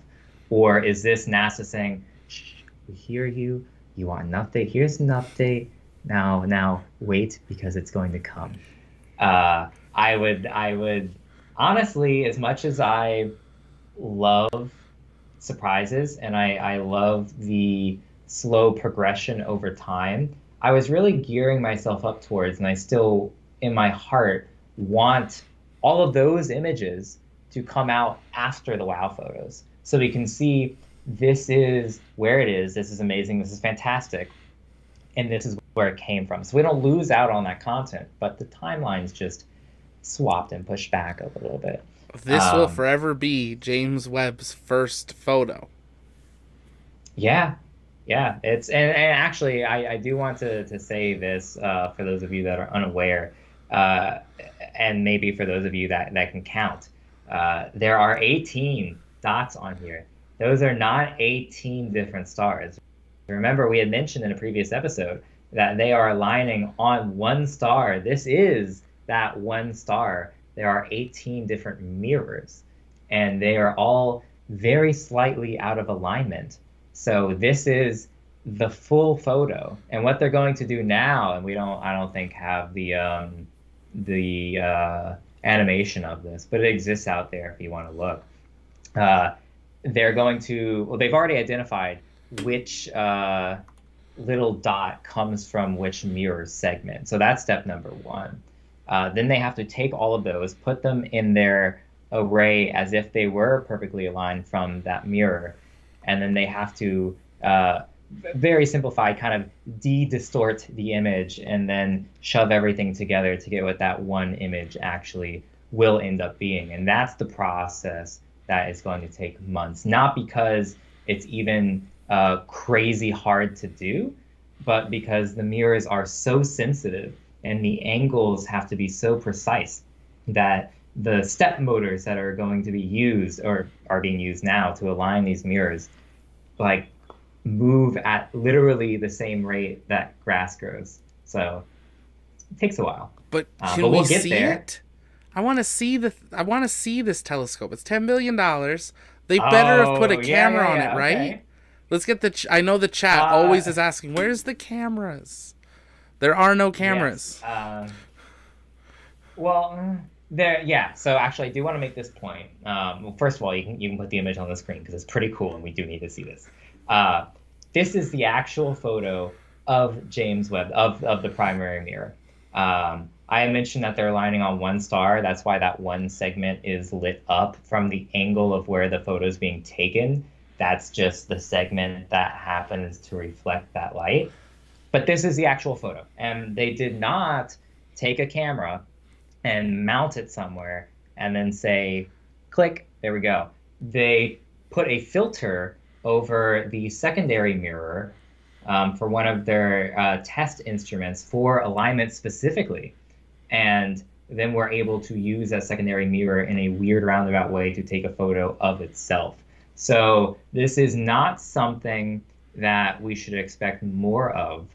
Or is this NASA saying, shh, we hear you, you want an update, here's an update. Now wait because it's going to come. I would honestly, as much as I love surprises and I love the slow progression over time. I was really gearing myself up towards, and I still, in my heart, want all of those images to come out after the wow photos. So we can see this is where it is, this is amazing, this is fantastic, and this is where it came from. So we don't lose out on that content, but the timeline's just swapped and pushed back a little bit. This will forever be James Webb's first photo. Yeah, yeah. And actually, I do want to say this for those of you that are unaware, uh, and maybe for those of you that can count. There are 18 dots on here. Those are not 18 different stars. Remember, we had mentioned in a previous episode that they are aligning on one star. This is that one star. There are 18 different mirrors, and they are all very slightly out of alignment. So this is the full photo. And what they're going to do now, and I don't think have the animation of this, but it exists out there if you want to look. They're going to, well, they've already identified which little dot comes from which mirror segment. So that's step number one. Then they have to take all of those, put them in their array as if they were perfectly aligned from that mirror. And then they have to, very simplified, kind of de-distort the image and then shove everything together to get what that one image actually will end up being. And that's the process that is going to take months. Not because it's even crazy hard to do, but because the mirrors are so sensitive and the angles have to be so precise that the step motors that are going to be used or are being used now to align these mirrors like move at literally the same rate that grass grows. So it takes a while. But can but we'll we get see there. it? I want to see this telescope. It's $10 billion. They better have put a Oh, camera on it, right? okay. Let's get I know the chat always is asking, where's the cameras? There are no cameras. Yes. Well, there, yeah. So actually, I do want to make this point. Well, first of all, you can put the image on the screen because it's pretty cool, and we do need to see this. This is the actual photo of James Webb of the primary mirror. I mentioned that they're aligning on one star. That's why that one segment is lit up from the angle of where the photo is being taken. That's just the segment that happens to reflect that light. But this is the actual photo. And they did not take a camera and mount it somewhere and then say, click, there we go. They put a filter over the secondary mirror for one of their test instruments for alignment specifically. And then we're able to use that secondary mirror in a weird roundabout way to take a photo of itself. So this is not something that we should expect more of,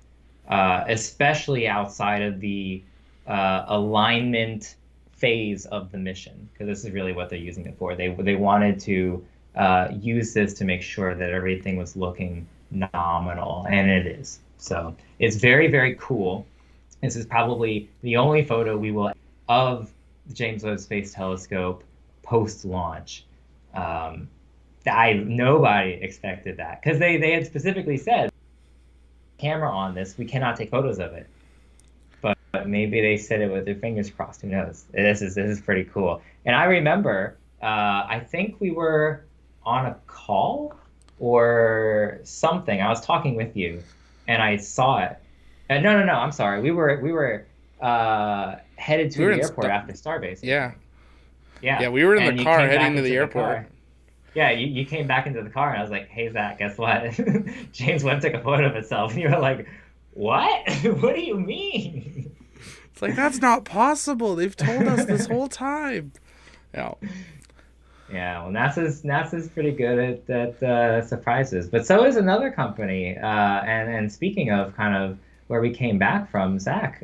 especially outside of the alignment phase of the mission, because this is really what they're using it for. They wanted to use this to make sure that everything was looking nominal, and it is. So it's very, very cool. This is probably the only photo we will of the James Webb Space Telescope post-launch. Nobody expected that because they had specifically said, camera on this, we cannot take photos of it. But maybe they said it with their fingers crossed. Who knows? This is pretty cool. And I remember, I think we were on a call or something. I was talking with you, and I saw it. No, I'm sorry. We were headed to the airport after Starbase. Yeah. Yeah. Yeah, we were in and the you car came back heading to into the airport. car. Yeah, you came back into the car and I was like, hey, Zach, guess what? James Webb took a photo of itself. And you were like, what? What do you mean? It's like, that's not possible. They've told us this whole time. Yeah. Yeah, well, NASA's pretty good at surprises, but so is another company. And speaking of kind of where we came back from, Zach,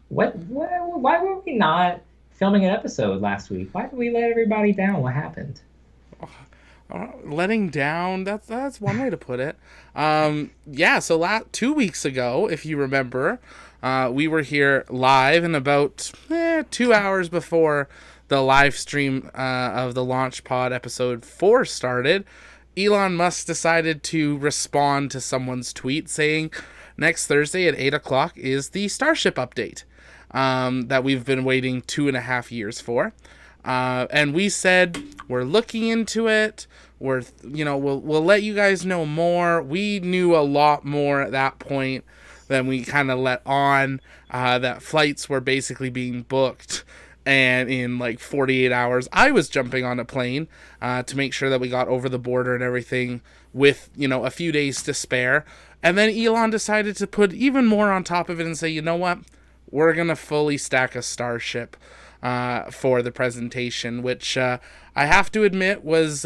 why were we not filming an episode last week? Why did we let everybody down? What happened? Letting down, that's one way to put it. Yeah, so 2 weeks ago, if you remember, we were here live, and about 2 hours before the live stream of the Launch Pod episode 4 started, Elon Musk decided to respond to someone's tweet saying next Thursday at 8 o'clock is the Starship update that we've been waiting 2.5 years for. And we said, we're looking into it. We'll let you guys know more. We knew a lot more at that point than we kind of let on, that flights were basically being booked. And in like 48 hours, I was jumping on a plane to make sure that we got over the border and everything with, a few days to spare. And then Elon decided to put even more on top of it and say, you know what? We're going to fully stack a Starship for the presentation, which I have to admit was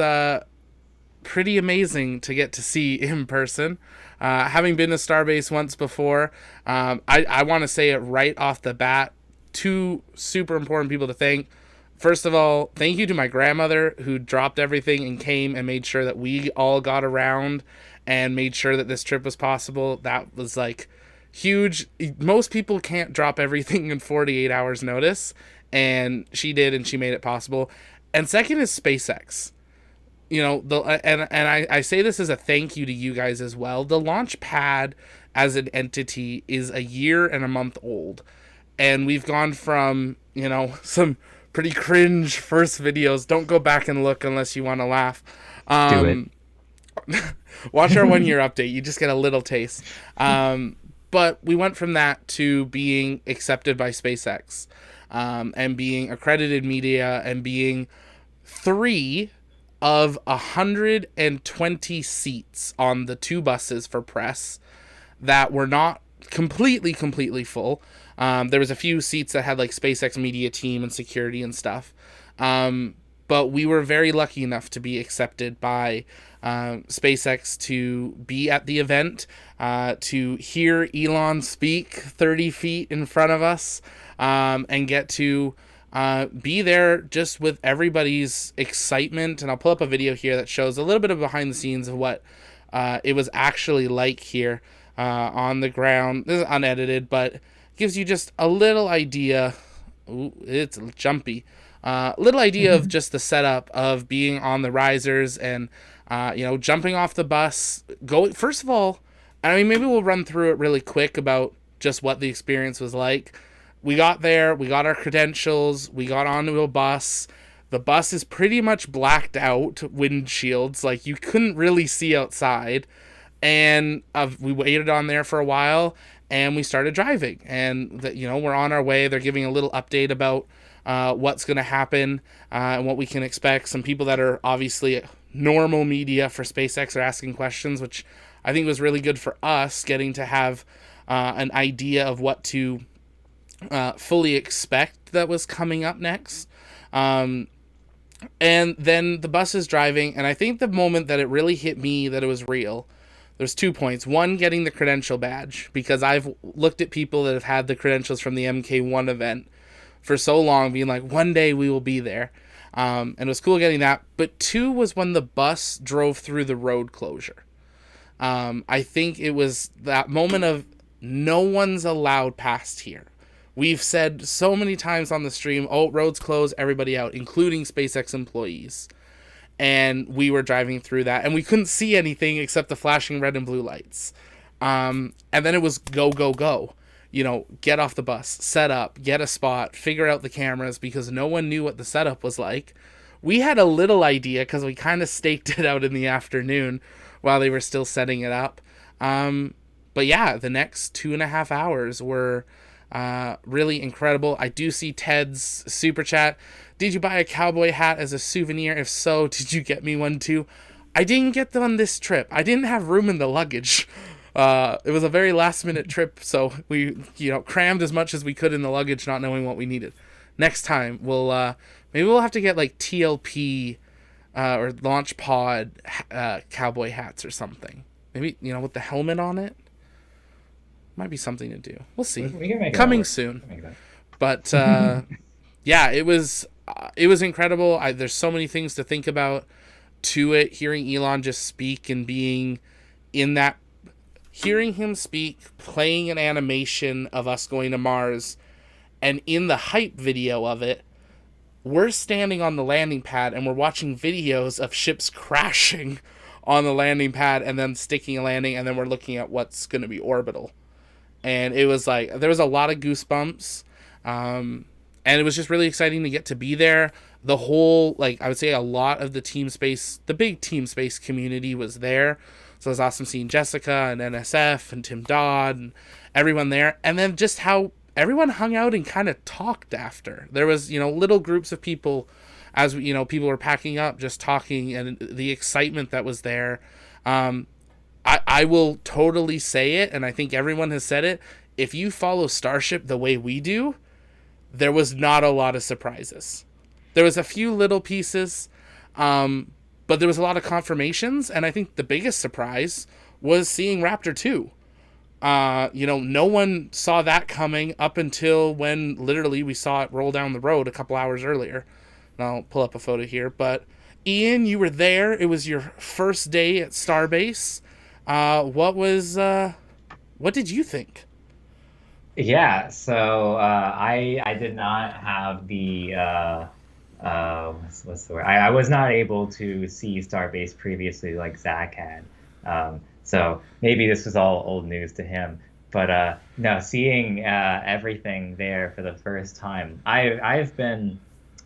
pretty amazing to get to see in person. Having been to Starbase once before, I want to say it right off the bat. Two super important people to thank. First of all, thank you to my grandmother who dropped everything and came and made sure that we all got around and made sure that this trip was possible. That was like huge. Most people can't drop everything in 48 hours notice, and she did, and she made it possible. And second is SpaceX. I say this as a thank you to you guys as well. The launch pad as an entity is a year and a month old. And we've gone from, some pretty cringe first videos. Don't go back and look unless you want to laugh. Do it. Watch our 1 year update. You just get a little taste. But we went from that to being accepted by SpaceX, and being accredited media, and being 3 of 120 seats on the 2 buses for press that were not completely full. There was a few seats that had like SpaceX media team and security and stuff. But we were very lucky enough to be accepted by SpaceX to be at the event, to hear Elon speak 30 feet in front of us, and get to be there just with everybody's excitement. And I'll pull up a video here that shows a little bit of behind the scenes of what it was actually like here on the ground. This is unedited, but gives you just a little idea. Ooh, it's jumpy. Little idea of just the setup of being on the risers and, jumping off the bus. First of all, maybe we'll run through it really quick about just what the experience was like. We got there, we got our credentials, we got onto a bus. The bus is pretty much blacked out, windshields, like you couldn't really see outside. And we waited on there for a while, and we started driving. And we're on our way. They're giving a little update about what's going to happen and what we can expect. Some people that are obviously normal media for SpaceX are asking questions, which I think was really good for us, getting to have an idea of what to fully expect that was coming up next. And then the bus is driving, and I think the moment that it really hit me that it was real, there's 2 points. One, getting the credential badge, because I've looked at people that have had the credentials from the MK1 event for so long, being like, one day we will be there. And it was cool getting that. But 2 was when the bus drove through the road closure. I think it was that moment of no one's allowed past here. We've said so many times on the stream, roads closed, everybody out, including SpaceX employees. And we were driving through that, and we couldn't see anything except the flashing red and blue lights. And then it was go, go, go. Get off the bus, set up, get a spot, figure out the cameras, because no one knew what the setup was like. We had a little idea because we kind of staked it out in the afternoon while they were still setting it up. But yeah, the next 2.5 hours were Really incredible. I do see Ted's super chat. Did you buy a cowboy hat as a souvenir? If so, did you get me one too? I didn't get them this trip. I didn't have room in the luggage. It was a very last minute trip, so we crammed as much as we could in the luggage, not knowing what we needed. Next time maybe we'll have to get like TLP or Launch Pod cowboy hats or something. Maybe with the helmet on it. Might be something to do. We'll see. We can make it Coming work. soon. But yeah, it was incredible. There's so many things to think about to it. Hearing Elon just speak and being in that, hearing him speak, playing an animation of us going to Mars, and in the hype video of it, we're standing on the landing pad and we're watching videos of ships crashing on the landing pad and then sticking a landing, and then we're looking at what's going to be orbital. And it was like, there was a lot of goosebumps. And it was just really exciting to get to be there. The whole, I would say a lot of the big Team Space community was there. So it was awesome seeing Jessica and NSF and Tim Dodd and everyone there. And then just how everyone hung out and kind of talked after. There was, little groups of people as, people were packing up, just talking, and the excitement that was there. I will totally say it, and I think everyone has said it. If you follow Starship the way we do, there was not a lot of surprises. There was a few little pieces, but there was a lot of confirmations, and I think the biggest surprise was seeing Raptor 2. No one saw that coming up until when literally we saw it roll down the road a couple hours earlier. And I'll pull up a photo here, but Ian, you were there. It was your first day at Starbase. What did you think? Yeah, so I did not have the what's the word? I was not able to see Starbase previously like Zac had. So maybe this was all old news to him. But no, seeing everything there for the first time, I've been,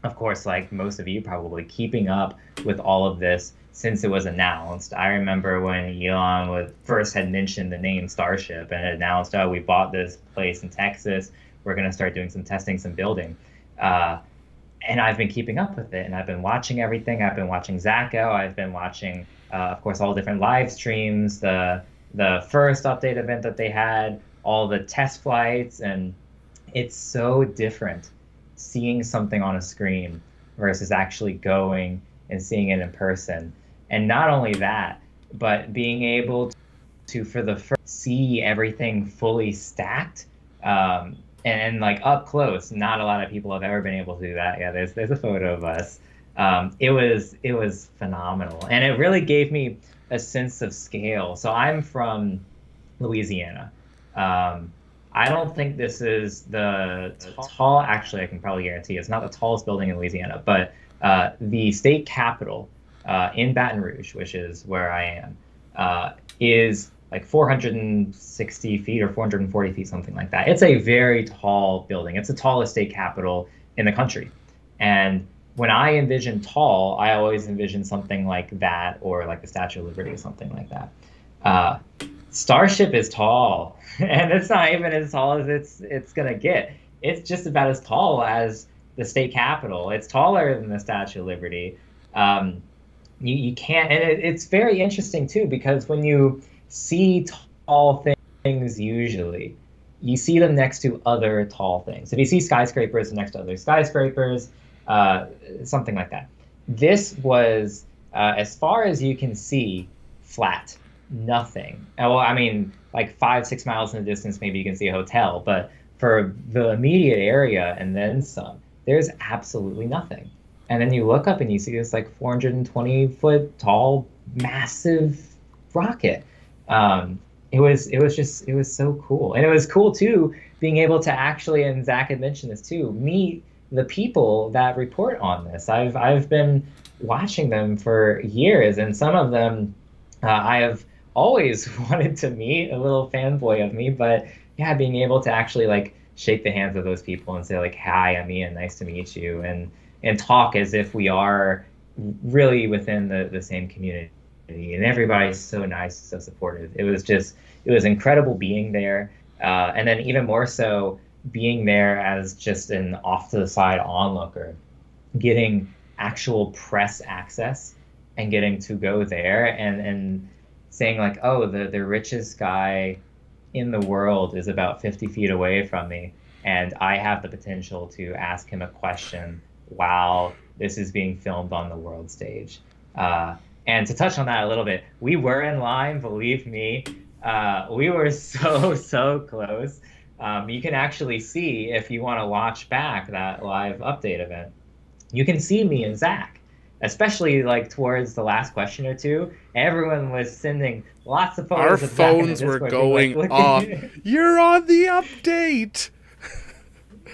of course, like most of you probably, keeping up with all of this since it was announced. I remember when Elon first had mentioned the name Starship and had announced, oh, we bought this place in Texas. We're going to start doing some testing, some building. And I've been keeping up with it, and I've been watching everything. I've been watching Zacco. I've been watching, of course, all different live streams, the first update event that they had, all the test flights, and it's so different seeing something on a screen versus actually going and seeing it in person. And not only that, but being able to for the first see everything fully stacked, and like up close. Not a lot of people have ever been able to do that. Yeah, there's a photo of us. It was phenomenal, and it really gave me a sense of scale. So I'm from Louisiana. I don't think this is the tall. Actually, I can probably guarantee it's not the tallest building in Louisiana, but the state capitol in Baton Rouge, which is where I am, is like 460 feet or 440 feet, something like that. It's a very tall building. It's the tallest state capitol in the country. And when I envision tall, I always envision something like that, or like the Statue of Liberty or something like that. Starship is tall, and it's not even as tall as it's gonna get. It's just about as tall as the state capitol. It's taller than the Statue of Liberty. You can't, and it's very interesting too, because when you see tall things, usually you see them next to other tall things. If you see skyscrapers next to other skyscrapers, something like that. This was, as far as you can see, flat, nothing. Well, I mean, like 5-6 miles in the distance, maybe you can see a hotel, but for the immediate area and then some, there's absolutely nothing. And then you look up and you see this like 420-foot tall, massive rocket. It was so cool. And it was cool too, being able to actually, and Zac had mentioned this too, meet the people that report on this. I've been watching them for years, and some of them I have always wanted to meet, a little fanboy of me, but yeah, being able to actually like shake the hands of those people and say like, hi, I'm Ian, nice to meet you, and talk as if we are really within the same community. And everybody's so nice, so supportive. It was incredible being there. And then even more so, being there as just an off to the side onlooker, getting actual press access and getting to go there and saying like, oh, the richest guy in the world is about 50 feet away from me, and I have the potential to ask him a question while this is being filmed on the world stage. And to touch on that a little bit, we were in line, believe me. We were so close. You can actually see, if you want to watch back that live update event, you can see me and Zach, especially like towards the last question or two. Everyone was sending lots of Our photos of Zach in the phones were Discord, being like, going "Look off. at You're on the update.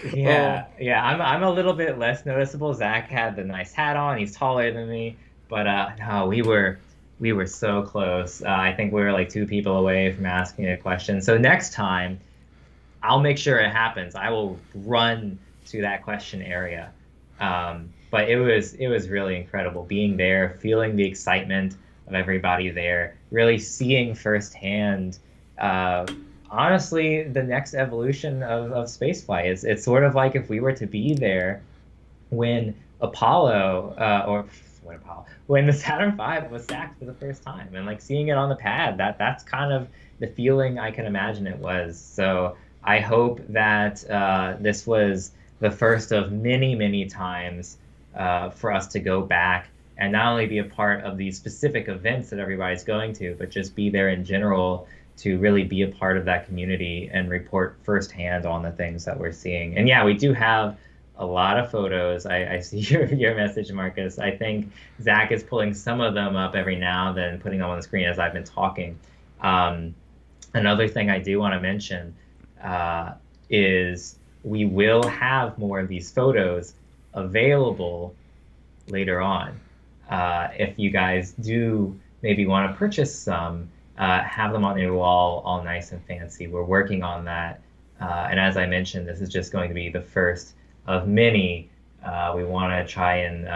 Oh, yeah. I'm a little bit less noticeable. Zach had the nice hat on. He's taller than me, but no, we were so close. I think we were like two people away from asking a question. So next time, I'll make sure it happens. I will run to that question area. But it was really incredible being there, feeling the excitement of everybody there, really seeing firsthand. Uh, Honestly, the next evolution of spaceflight is it's sort of like if we were to be there when Apollo or when Apollo when the Saturn V was stacked for the first time, and like seeing it on the pad, that's kind of the feeling I can imagine it was. So I hope that this was the first of many times for us to go back and not only be a part of these specific events that everybody's going to, but just be there in general to really be a part of that community and report firsthand on the things that we're seeing. And yeah, we do have a lot of photos. I see your message, Marcus. I think Zach is pulling some of them up every now and then, putting them on the screen as I've been talking. Another thing I do want to mention is we will have more of these photos available later on. If you guys do maybe want to purchase some, have them on your wall all nice and fancy. We're working on that. And as I mentioned, this is just going to be the first of many. We want to try and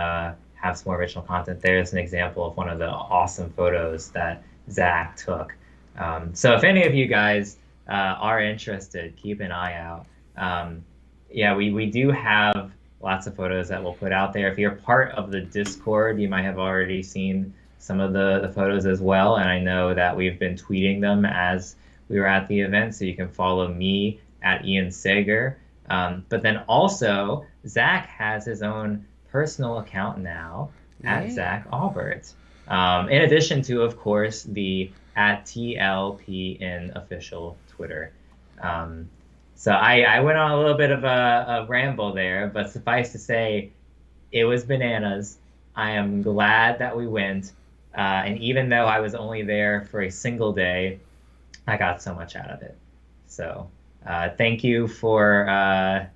have some more original content. There's an example of one of the awesome photos that Zach took. So if any of you guys are interested, keep an eye out. Yeah, we do have lots of photos that we'll put out there. If you're part of the Discord, you might have already seen some of the photos as well. And I know that we've been tweeting them as we were at the event, so you can follow me at Ian Sager. But then also, Zach has his own personal account now at Zach Albert. In addition to, of course, the at TLPN official Twitter. So I went on a little bit of a ramble there, but suffice to say, it was bananas. I am glad that we went. And even though I was only there for a single day, I got so much out of it. So thank you for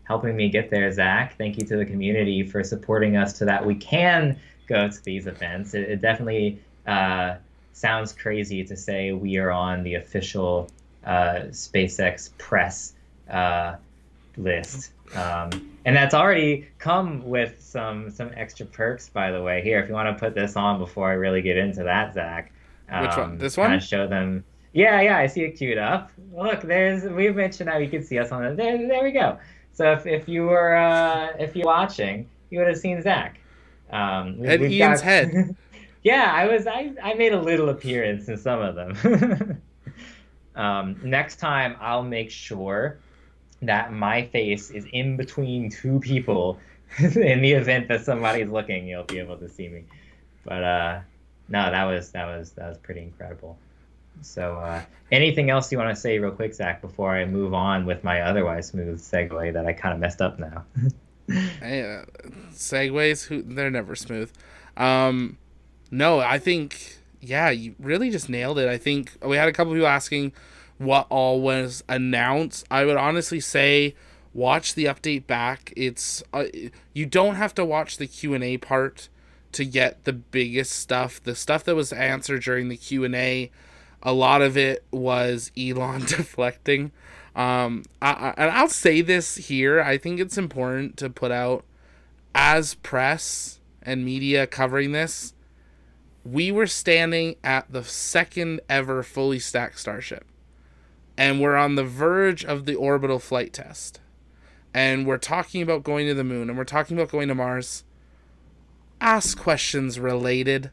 helping me get there, Zach. Thank you to the community for supporting us so that we can go to these events. It definitely sounds crazy to say we are on the official SpaceX press list. And that's already come with some extra perks, by the way. Here, if you want to put this on before I really get into that, Zach. Which one? This one? Kind of show them. Yeah, I see it queued up. Look, we mentioned how you can see us on the. There we go. So if you were watching, you would have seen Zach. And Ian's head. Yeah, I made a little appearance in some of them. Next time, I'll make sure that my face is in between two people. In the event that somebody's looking, you'll be able to see me. But no, that was pretty incredible. So anything else you want to say real quick, Zach, before I move on with my otherwise smooth segue that I kind of messed up now? Hey, segues, they're never smooth. No, I think, yeah, you really just nailed it. I think we had a couple people asking what all was announced. I would honestly say watch the update back. It's you don't have to watch the Q&A part to get the biggest stuff. The stuff that was answered during the Q&A, a lot of it was Elon deflecting. And I'll say this here. I think it's important to put out, as press and media covering this, we were standing at the second ever fully stacked Starship. and we're on the verge of the orbital flight test, and we're talking about going to the moon, and we're talking about going to Mars, ask questions related.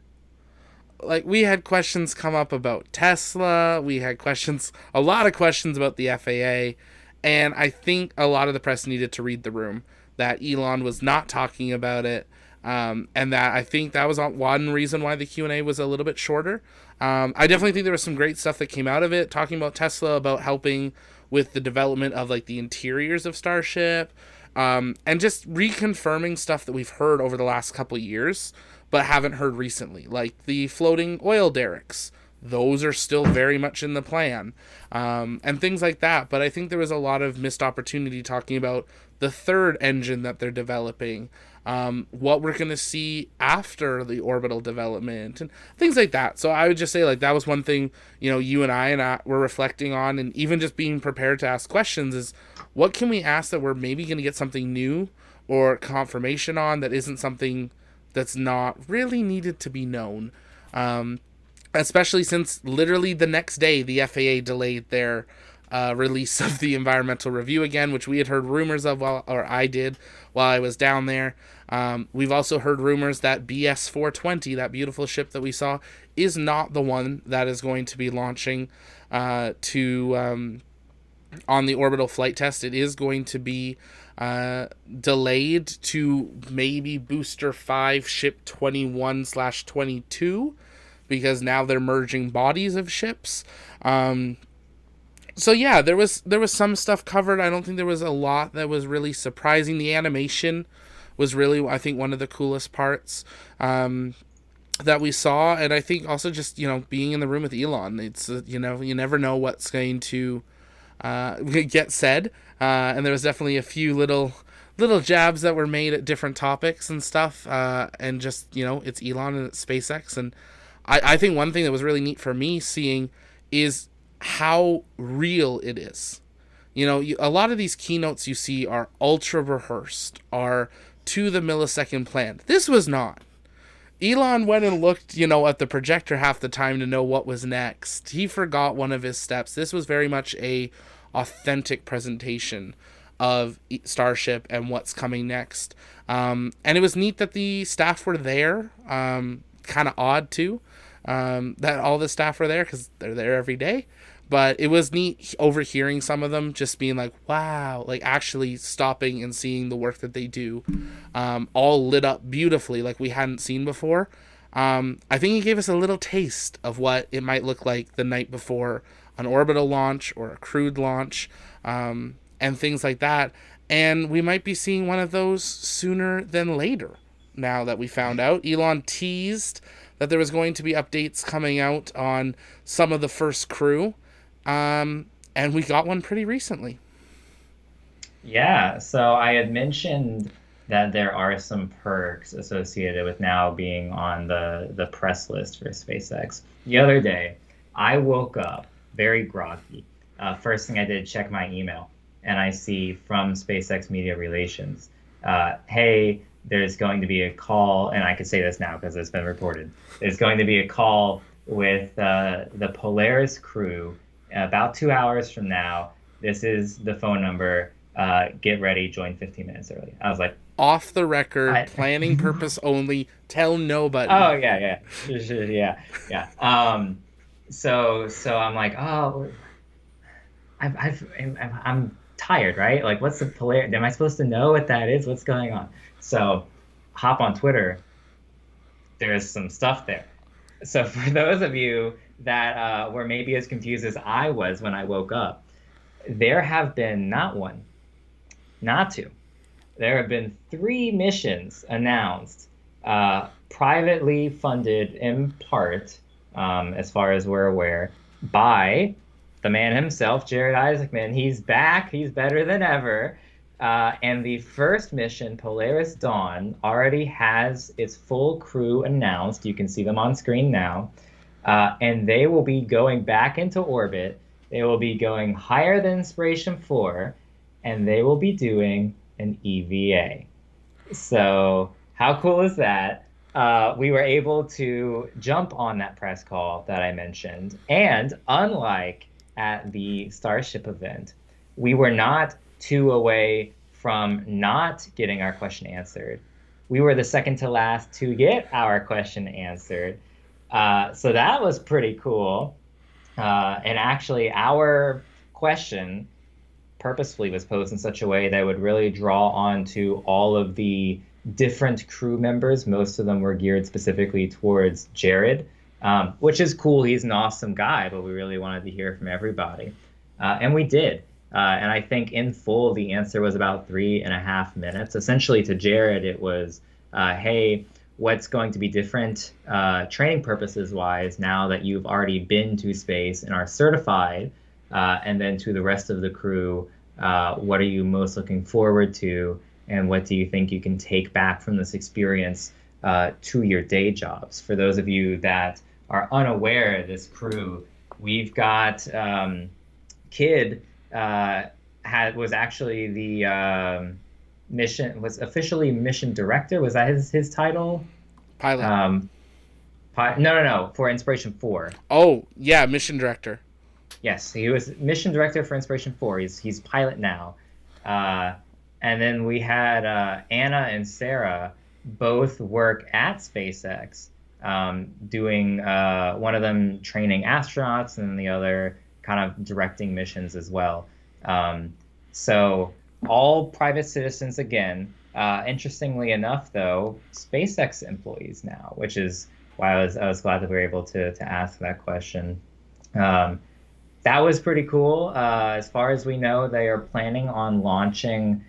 Like, we had questions come up about Tesla, we had questions, a lot of questions about the FAA, and I think a lot of the press needed to read the room that Elon was not talking about it, and that I think that was one reason why the Q&A was a little bit shorter. I definitely think there was some great stuff that came out of it, talking about Tesla, about helping with the development of like the interiors of Starship, and just reconfirming stuff that we've heard over the last couple years but haven't heard recently, like the floating oil derricks. Those are still very much in the plan, and things like that. But I think there was a lot of missed opportunity talking about the third engine that they're developing, what we're going to see after the orbital development, and things like that. So I would just say, like, that was one thing, you and I were reflecting on, and even just being prepared to ask questions is, what can we ask that we're maybe going to get something new or confirmation on that isn't something that's not really needed to be known. Especially since literally the next day the FAA delayed their release of the environmental review again, which we had heard rumors of I did while I was down there. We've also heard rumors that BS 420, that beautiful ship that we saw, is not the one that is going to be launching on the orbital flight test. It is going to be delayed to maybe Booster 5 Ship 21/22, because now they're merging bodies of ships. So yeah, there was some stuff covered. I don't think there was a lot that was really surprising. The animation was really, I think, one of the coolest parts that we saw, and I think also just being in the room with Elon. It's you never know what's going to get said, and there was definitely a few little jabs that were made at different topics and stuff, and just it's Elon and it's SpaceX, and I think one thing that was really neat for me seeing is how real it is. A lot of these keynotes you see are ultra rehearsed, are to the millisecond planned. This was not. Elon went and looked, at the projector half the time to know what was next. He forgot one of his steps. This was very much a authentic presentation of Starship and what's coming next. And it was neat that the staff were there. Kind of odd too, that all the staff were there because they're there every day. But it was neat overhearing some of them just being like, wow, like actually stopping and seeing the work that they do, all lit up beautifully like we hadn't seen before. I think it gave us a little taste of what it might look like the night before an orbital launch or a crewed launch, and things like that. And we might be seeing one of those sooner than later now that we found out. Elon teased that there was going to be updates coming out on some of the first crew. And we got one pretty recently. Yeah, so I had mentioned that there are some perks associated with now being on the press list for SpaceX. The other day, I woke up very groggy. First thing I did, check my email, and I see from SpaceX Media Relations, hey, there's going to be a call, and I can say this now because it's been reported. There's going to be a call with the Polaris crew about 2 hours from now. This is the phone number. Get ready, join 15 minutes early. I was like, off the record, planning purpose only, tell nobody. Oh, yeah. So I'm like, oh, I'm tired, right? Like, what's the Polaris? Am I supposed to know what that is? What's going on? So hop on Twitter. There's some stuff there. So for those of you that were maybe as confused as I was when I woke up, there have been not one, not two. There have been 3 missions announced, privately funded in part, as far as we're aware, by the man himself, Jared Isaacman. He's back. He's better than ever. And the first mission, Polaris Dawn, already has its full crew announced. You can see them on screen now. And they will be going back into orbit. They will be going higher than Inspiration 4, and they will be doing an EVA. So how cool is that? We were able to jump on that press call that I mentioned. And unlike at the Starship event. We were not two away from not getting our question answered. We were the second to last to get our question answered. So that was pretty cool. And actually, our question purposefully was posed in such a way that would really draw on to all of the different crew members. Most of them were geared specifically towards Jared, which is cool. He's an awesome guy, but we really wanted to hear from everybody. And we did. And I think in full, the answer was about 3.5 minutes. Essentially, to Jared, it was, hey, what's going to be different training purposes wise now that you've already been to space and are certified? And then to the rest of the crew, what are you most looking forward to? And what do you think you can take back from this experience to your day jobs? For those of you that are unaware, this crew, we've got Kid was actually the was officially mission director. Was that his title? Pilot. No, for Inspiration 4. Oh, yeah, mission director. Yes, he was mission director for Inspiration 4. He's pilot now. And then we had Anna and Sarah both work at SpaceX, doing one of them training astronauts and the other kind of directing missions as well. So all private citizens again. Interestingly enough, though, SpaceX employees now, which is why I was glad that we were able to ask that question. That was pretty cool. As far as we know, they are planning on launching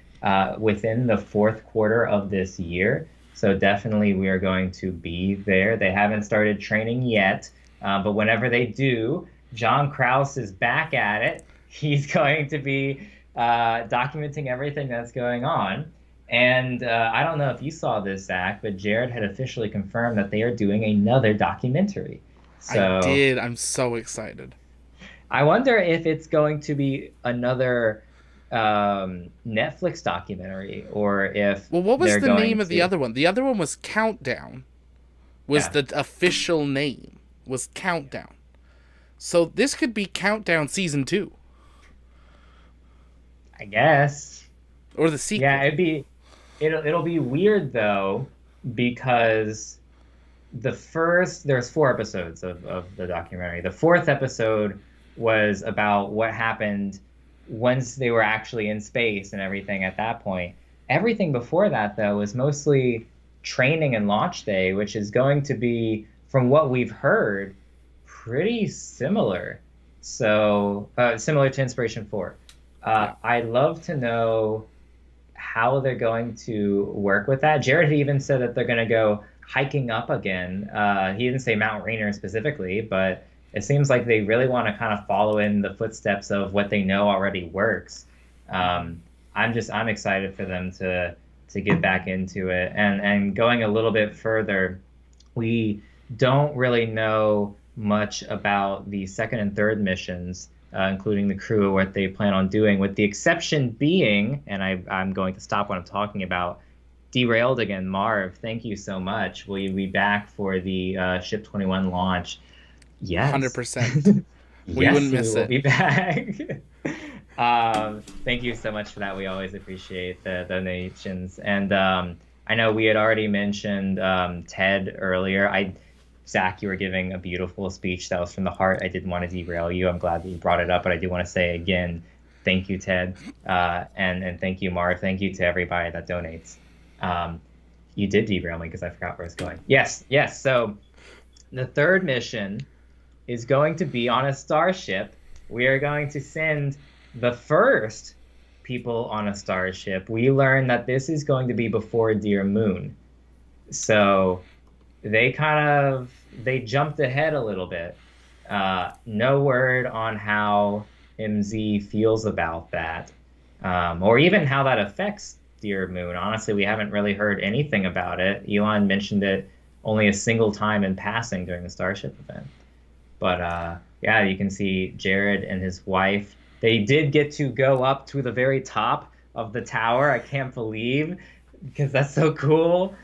within the fourth quarter of this year. So definitely we are going to be there. They haven't started training yet, but whenever they do, John Krause is back at it. He's going to be documenting everything that's going on. And I don't know if you saw this, Zach, but Jared had officially confirmed that they are doing another documentary. So I did. I'm so excited. I wonder if it's going to be another Netflix documentary, or if Well, what was they're the going name of the to- other one? The other one was Countdown. Was Yeah. the official name was Countdown. So this could be Countdown season 2 I guess. or the sequel. Yeah, it'll be weird though, because there's 4 episodes of the documentary. The 4th episode was about what happened once they were actually in space and everything at that point. Everything before that, though, was mostly training and launch day, which is going to be, from what we've heard, pretty similar. So, similar to Inspiration 4. I'd love to know how they're going to work with that. Jared had even said that they're going to go hiking up again. He didn't say Mount Rainier specifically, but it seems like they really want to kind of follow in the footsteps of what they know already works. I'm excited for them to get back into it. And going a little bit further, we don't really know much about the second and third missions, including the crew, what they plan on doing, with the exception being, and I'm going to stop what I'm talking about, derailed again. Marv, thank you so much. Will you be back for the Ship 21 launch? Yes. 100%. We Yes, wouldn't miss we will it. be back. Thank you so much for that. We always appreciate the donations. And I know we had already mentioned Ted earlier. Zach, you were giving a beautiful speech that was from the heart. I didn't want to derail you. I'm glad that you brought it up, but I do want to say again, thank you, Ted, and thank you, Marv. Thank you to everybody that donates. You did derail me because I forgot where I was going. Yes. So the third mission is going to be on a Starship. We are going to send the first people on a Starship. We learned that this is going to be before Dear Moon. So they jumped ahead a little bit. No word on how MZ feels about that, or even how that affects Dear Moon. Honestly, we haven't really heard anything about it. Elon mentioned it only a single time in passing during the Starship event. But yeah, you can see Jared and his wife. They did get to go up to the very top of the tower. I can't believe, because that's so cool.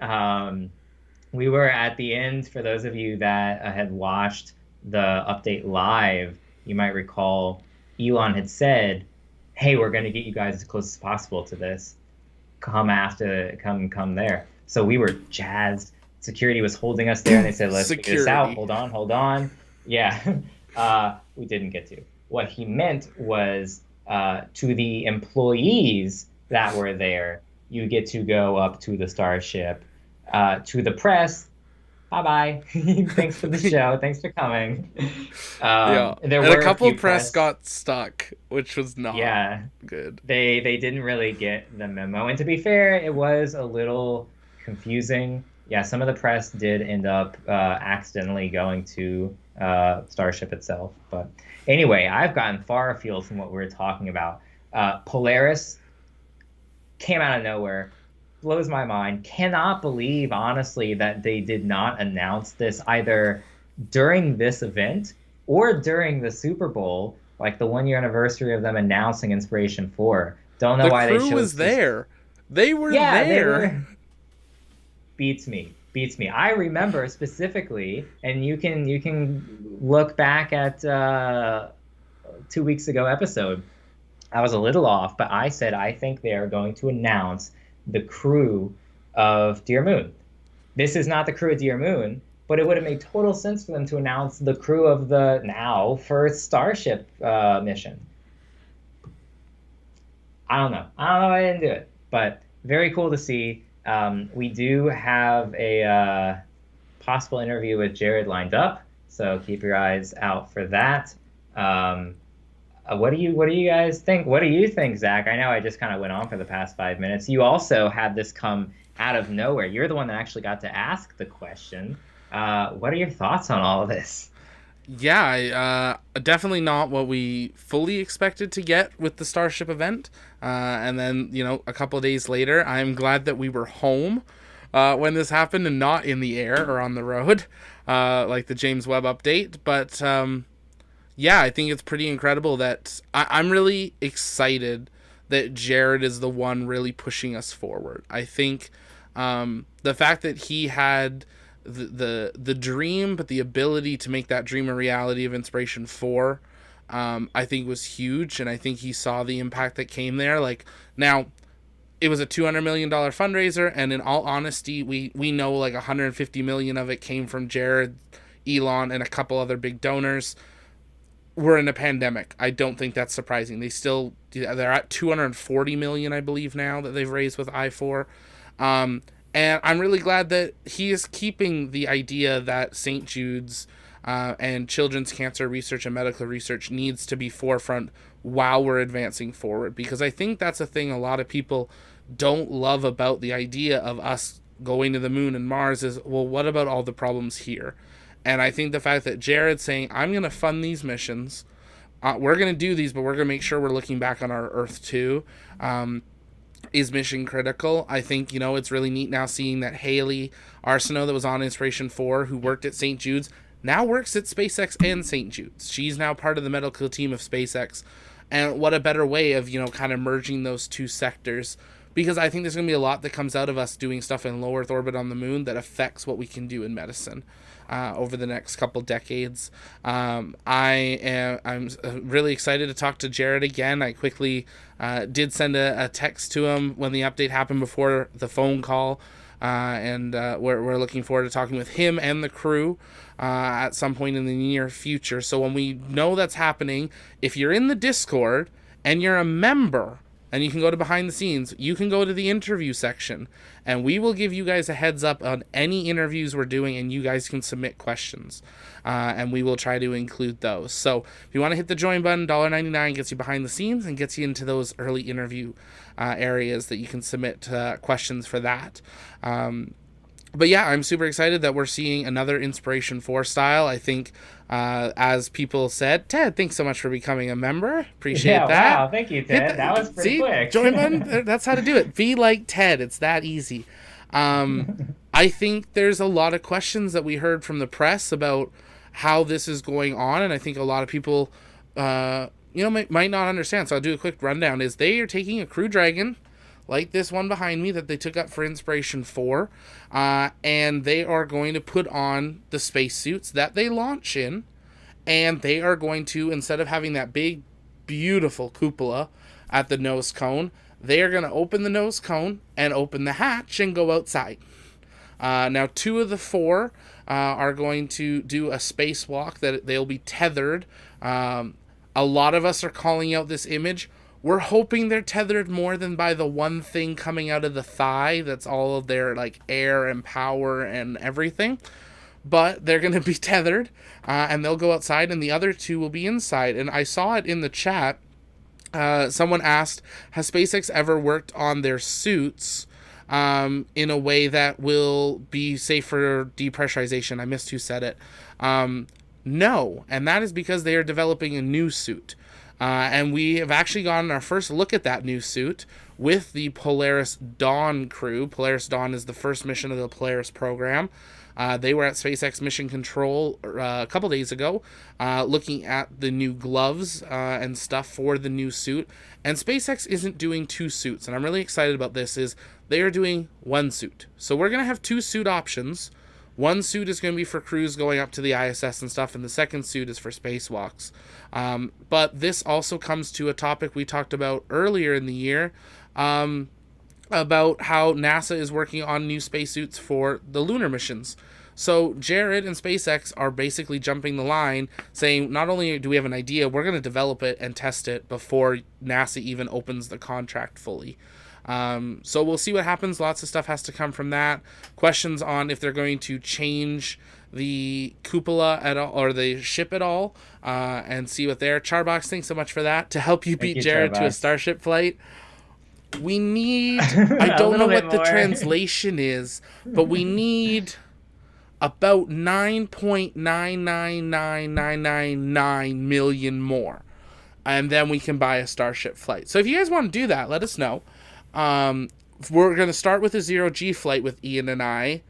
We were at the end, for those of you that had watched the update live, you might recall Elon had said, "Hey, we're going to get you guys as close as possible to this. Come there." So we were jazzed. Security was holding us there, and they said, "Let's figure this out. Security. Hold on." Yeah, we didn't get to. What he meant was to the employees that were there, you get to go up to the Starship. To the press, bye bye. Thanks for the show. Thanks for coming. Yeah, There and a were a couple few press press. got stuck, which was not Yeah, good. they didn't really get the memo. And to be fair, it was a little confusing. Yeah, some of the press did end up accidentally going to Starship itself. But anyway, I've gotten far afield from what we were talking about. Polaris came out of nowhere, blows my mind. Cannot believe, honestly, that they did not announce this either during this event or during the Super Bowl, like the 1 year anniversary of them announcing Inspiration 4. Don't know The why they crew chose was to. there. They were Yeah, they there. were. Beats me. Beats me. I remember specifically, and you can look back at 2 weeks ago episode. I was a little off, but I said I think they are going to announce the crew of Dear Moon. This is not the crew of Dear Moon, but it would have made total sense for them to announce the crew of the now first Starship mission. I don't know. I don't know why I didn't do it, but very cool to see. We do have a possible interview with Jared lined up, so keep your eyes out for that. Um, what do you guys think? What do you think, Zach? I know I just kind of went on for the past 5 minutes. You also had this come out of nowhere. You're the one that actually got to ask the question. What are your thoughts on all of this? Yeah, definitely not what we fully expected to get with the Starship event. And then, a couple of days later, I'm glad that we were home when this happened and not in the air or on the road, like the James Webb update. But yeah, I think it's pretty incredible that I'm really excited that Jared is the one really pushing us forward. I think the fact that he had the dream, but the ability to make that dream a reality of Inspiration 4, I think was huge, and I think he saw the impact that came there. Like, now, it was a $200 million fundraiser, and in all honesty, we know like $150 million of it came from Jared, Elon, and a couple other big donors. We're in a pandemic. I don't think that's surprising. They're at 240 million, I believe, now that they've raised with I4. And I'm really glad that he is keeping the idea that St. Jude's and children's cancer research and medical research needs to be forefront while we're advancing forward. Because I think that's a thing a lot of people don't love about the idea of us going to the moon and Mars is, well, what about all the problems here? And I think the fact that Jared's saying, I'm going to fund these missions, we're going to do these, but we're going to make sure we're looking back on our Earth too, is mission critical. I think, it's really neat now seeing that Haley Arsenault, that was on Inspiration 4, who worked at St. Jude's, now works at SpaceX and St. Jude's. She's now part of the medical team of SpaceX. And what a better way of, kind of merging those two sectors. Because I think there's going to be a lot that comes out of us doing stuff in low Earth orbit on the moon that affects what we can do in medicine over the next couple decades. I'm really excited to talk to Jared again. I quickly did send a text to him when the update happened before the phone call. And we're looking forward to talking with him and the crew at some point in the near future. So when we know that's happening, if you're in the Discord and you're a member, and you can go to behind the scenes, you can go to the interview section, and we will give you guys a heads up on any interviews we're doing, and you guys can submit questions, and we will try to include those. So if you want to hit the join button, $1.99 gets you behind the scenes and gets you into those early interview areas that you can submit questions for that. But yeah, I'm super excited that we're seeing another Inspiration 4 style. I think, as people said, Ted, thanks so much for becoming a member. Appreciate that. Wow, thank you, Ted. That was pretty quick. Join button. That's how to do it. Be like Ted. It's that easy. I think there's a lot of questions that we heard from the press about how this is going on, and I think a lot of people, might not understand. So I'll do a quick rundown. Is they are taking a Crew Dragon, like this one behind me that they took up for Inspiration 4, and they are going to put on the spacesuits that they launch in, And they are going to, instead of having that big, beautiful cupola at the nose cone, they are going to open the nose cone and open the hatch and go outside. Now, 2 of the 4 are going to do a spacewalk that they'll be tethered. A lot of us are calling out this image. We're hoping they're tethered more than by the one thing coming out of the thigh. That's all of their like air and power and everything. But they're going to be tethered, and they'll go outside, and the other 2 will be inside. And I saw it in the chat. Someone asked, has SpaceX ever worked on their suits in a way that will be safe for depressurization? I missed who said it. No, and that is because they are developing a new suit. And we have actually gotten our first look at that new suit with the Polaris Dawn crew. Polaris Dawn is the first mission of the Polaris program. They were at SpaceX Mission Control a couple days ago, looking at the new gloves and stuff for the new suit. And SpaceX isn't doing 2 suits, and I'm really excited about this, is they are doing 1 suit. So we're going to have 2 suit options. 1 suit is going to be for crews going up to the ISS and stuff, and the second suit is for spacewalks. But this also comes to a topic we talked about earlier in the year, about how NASA is working on new spacesuits for the lunar missions. So Jared and SpaceX are basically jumping the line, saying not only do we have an idea, we're going to develop it and test it before NASA even opens the contract fully. So we'll see what happens. Lots of stuff has to come from that. Questions on if they're going to change the cupola at all, or the ship at all, and see what they're. Charbox, thanks so much for that. To help you beat Jared to a Starship flight. We need, I don't know what the translation is, but we need about 9.999999 million more. And then we can buy a Starship flight. So if you guys want to do that, let us know. We're going to start with a 0G flight with Ian and I.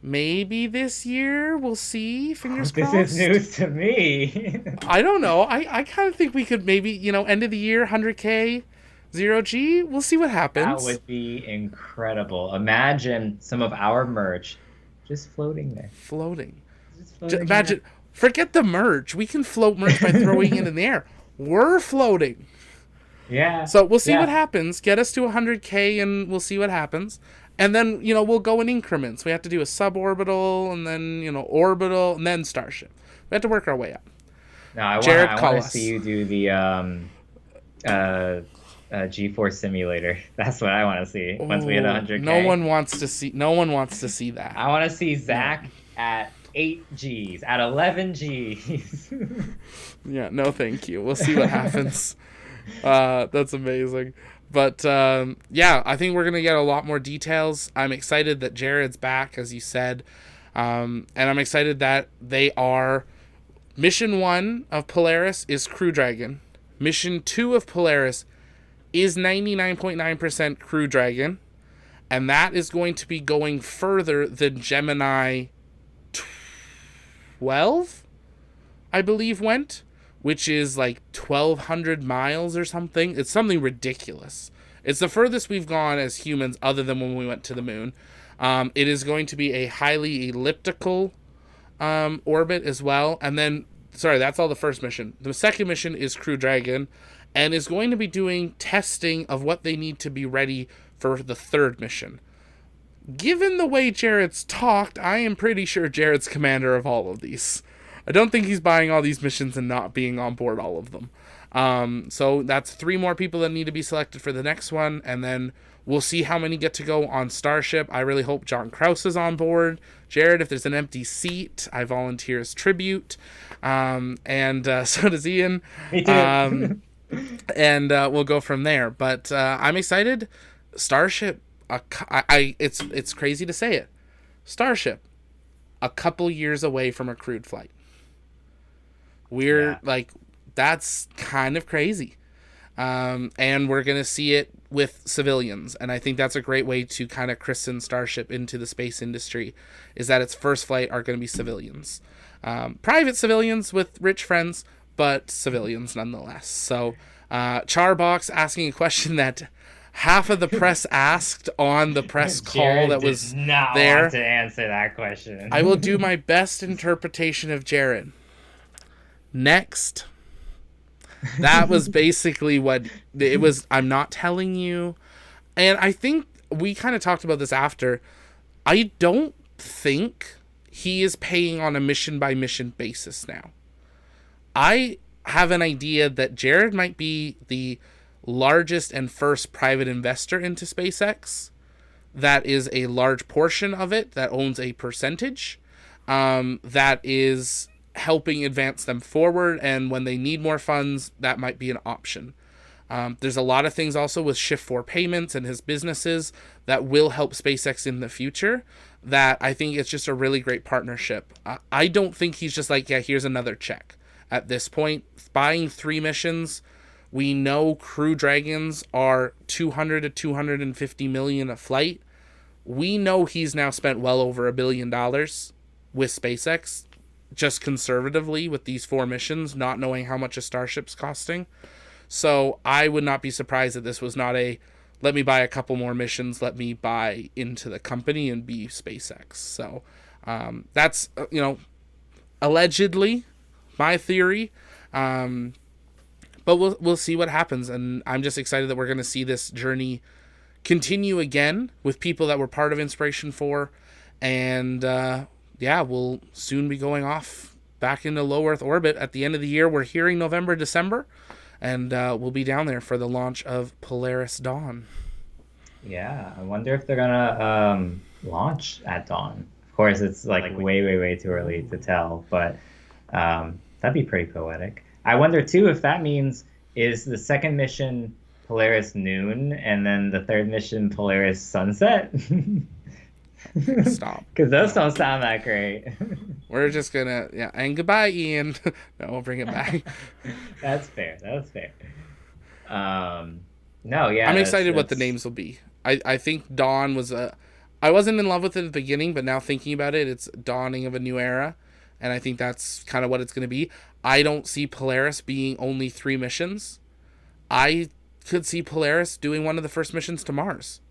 Maybe this year. We'll see. Fingers crossed. This is news to me. I don't know. I kind of think we could maybe, end of the year, 100K. 0G, we'll see what happens. That would be incredible. Imagine some of our merch just floating there. Imagine, forget the merch. We can float merch by throwing it in the air. We're floating. Yeah. So we'll see what happens. Get us to 100K and we'll see what happens. And then, we'll go in increments. We have to do a suborbital and then, orbital and then Starship. We have to work our way up. No, I want to see you do the G-Force simulator. That's what I want to see once we hit 100K. No one wants to see that. I want to see Zac at 8 Gs, at 11 Gs. Yeah, no thank you. We'll see what happens. That's amazing. But I think we're going to get a lot more details. I'm excited that Jared's back, as you said. And I'm excited that they are... Mission 1 of Polaris is Crew Dragon. Mission 2 of Polaris is 99.9% Crew Dragon, and that is going to be going further than Gemini 12, I believe, went, which is like 1,200 miles or something. It's something ridiculous. It's the furthest we've gone as humans other than when we went to the moon. It is going to be a highly elliptical orbit as well. And then, that's all the first mission. The second mission is Crew Dragon, and is going to be doing testing of what they need to be ready for the third mission. Given the way Jared's talked, I am pretty sure Jared's commander of all of these. I don't think he's buying all these missions and not being on board all of them. So that's 3 more people that need to be selected for the next one, and then we'll see how many get to go on Starship. I really hope John Krause is on board. Jared, if there's an empty seat, I volunteer as tribute. And so does Ian. Me too. And we'll go from there. But I'm excited. Starship, it's crazy to say it. Starship, a couple years away from a crewed flight. That's kind of crazy. And we're going to see it with civilians. And I think that's a great way to kind of christen Starship into the space industry, is that its first flight are going to be civilians. Private civilians with rich friends, but civilians nonetheless. So Charbox asking a question that half of the press asked on the press call Jared that was did not there. Want to answer that question. I will do my best interpretation of Jared. Next. That was basically what it was. I'm not telling you. And I think we kind of talked about this after. I don't think he is paying on a mission by mission basis now. I have an idea that Jared might be the largest and first private investor into SpaceX. That is a large portion of it, that owns a percentage, that is helping advance them forward. And when they need more funds, that might be an option. There's a lot of things also with Shift 4 payments and his businesses that will help SpaceX in the future, that I think it's just a really great partnership. I don't think he's just like, yeah, here's another check. At this point, buying 3 missions, we know Crew Dragons are 200 to 250 million a flight. We know he's now spent well over $1 billion with SpaceX, just conservatively with these 4 missions, not knowing how much a Starship's costing. So I would not be surprised that this was not a, let me buy a couple more missions, let me buy into the company and be SpaceX. So that's, allegedly my theory. But we'll see what happens. And I'm just excited that we're going to see this journey continue again with people that were part of Inspiration 4. And we'll soon be going off back into low Earth orbit at the end of the year. We're hearing November, December. And we'll be down there for the launch of Polaris Dawn. Yeah, I wonder if they're gonna launch at dawn. Of course, it's like way too early to tell, but that'd be pretty poetic. I wonder too if that means, is the second mission Polaris noon and then the third mission Polaris sunset? Stop. Because those don't sound that great. We're just gonna, and goodbye, Ian. No, we'll bring it back. That's fair. No, yeah. I'm excited what the names will be. I think Dawn was I wasn't in love with it at the beginning, but now thinking about it, it's dawning of a new era. And I think that's kind of what it's going to be. I don't see Polaris being only 3 missions. I could see Polaris doing one of the first missions to Mars.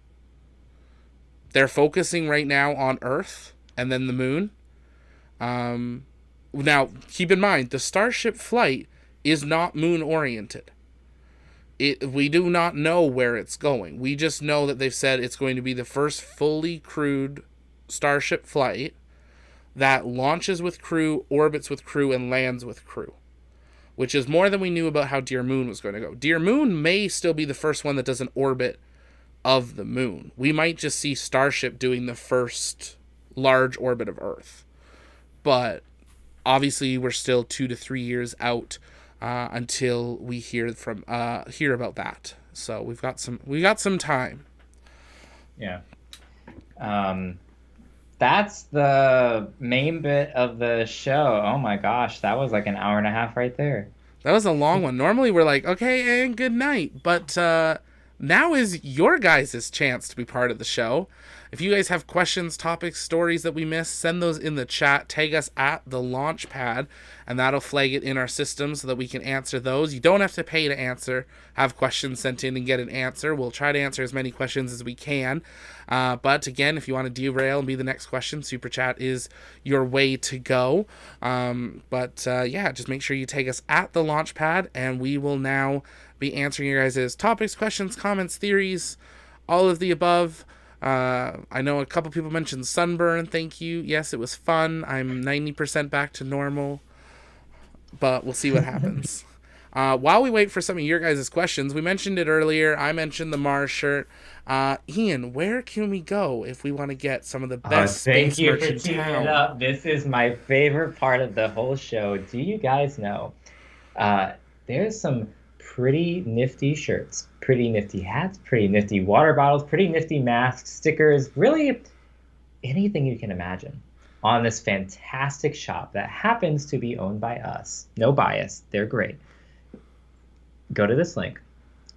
They're focusing right now on Earth and then the moon. Now, keep in mind, the Starship flight is not moon-oriented. We do not know where it's going. We just know that they've said it's going to be the first fully crewed Starship flight that launches with crew, orbits with crew, and lands with crew, which is more than we knew about how Dear Moon was going to go. Dear Moon may still be the first one that does an orbit of the moon. We might just see Starship doing the first large orbit of Earth. But obviously we're still 2 to 3 years out until we hear about that. So we got some time. Yeah. That's the main bit of the show. Oh my gosh, that was like an hour and a half right there. That was a long one. Normally we're like, okay, and good night. But now is your guys' chance to be part of the show. If you guys have questions, topics, stories that we missed, send those in the chat. Tag us at the Launchpad, and that'll flag it in our system so that we can answer those. You don't have to pay to answer. Have questions sent in and get an answer. We'll try to answer as many questions as we can. But again, if you want to derail and be the next question, Super Chat is your way to go. Just make sure you tag us at the Launchpad, and we will now be answering your guys' topics, questions, comments, theories, all of the above. I know a couple people mentioned sunburn. Thank you. Yes, it was fun. I'm 90% back to normal, but we'll see what happens. While we wait for some of your guys' questions, we mentioned it earlier. I mentioned the Mars shirt. Ian, where can we go if we want to get some of the best space merch in town? Thank you for teeing it up. This is my favorite part of the whole show. Do you guys know? There's some pretty nifty shirts, pretty nifty hats, pretty nifty water bottles, pretty nifty masks, stickers, really anything you can imagine on this fantastic shop that happens to be owned by us. No bias. They're great. Go to this link.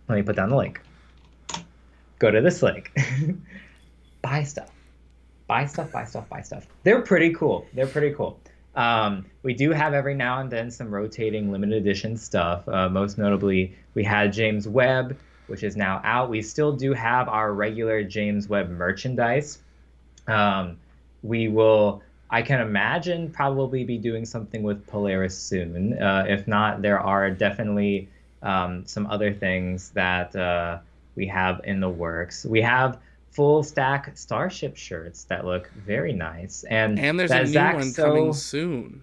Let me put down the link. Go to this link. Buy stuff. Buy stuff. They're pretty cool. We do have every now and then some rotating limited edition stuff. Most notably, we had James Webb, which is now out. We still do have our regular James Webb merchandise. We will I can imagine probably be doing something with Polaris soon. If not, there are definitely some other things that we have in the works. We have full stack Starship shirts that look very nice, and And there's a that new Zach one coming so soon.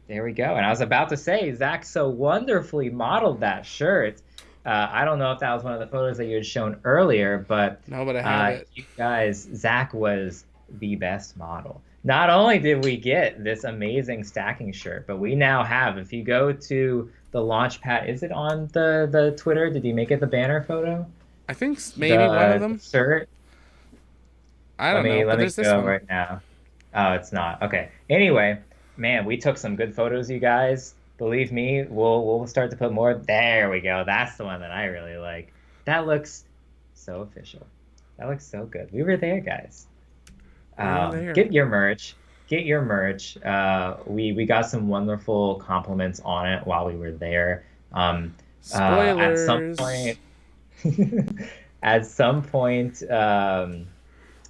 there we go. And I was about to say, Zach so wonderfully modeled that shirt. I don't know if that was one of the photos that you had shown earlier, but No, but I have it. you guys, Zach was the best model. Not only did we get this amazing stacking shirt, but we now have, if you go to the launch pad, is it on the Twitter? Did you make it the banner photo? I think maybe one of The them. shirt? I Let don't know, me but let me there's this go one. right now. Oh, it's not. Okay. Anyway, man, we took some good photos, you guys. Believe me, we'll start to put more. There we go. That's the one that I really like. That looks so official. That looks so good. We were there, guys. We were there. Get your merch. Get your merch. We got some wonderful compliments on it while we were there. At some Spoilers. point, at some point,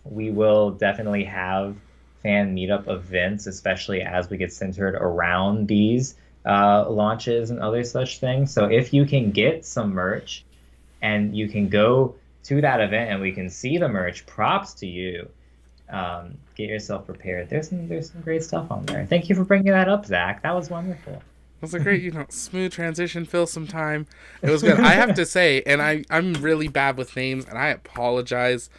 we will definitely have fan meetup events, especially as we get centered around these launches and other such things. So if you can get some merch and you can go to that event and we can see the merch, props to you. Get yourself prepared. There's some great stuff on there. Thank you for bringing that up, Zach. That was wonderful. That's a great, smooth transition. Fill some time. It was good. I have to say, and I'm really bad with names, and I apologize,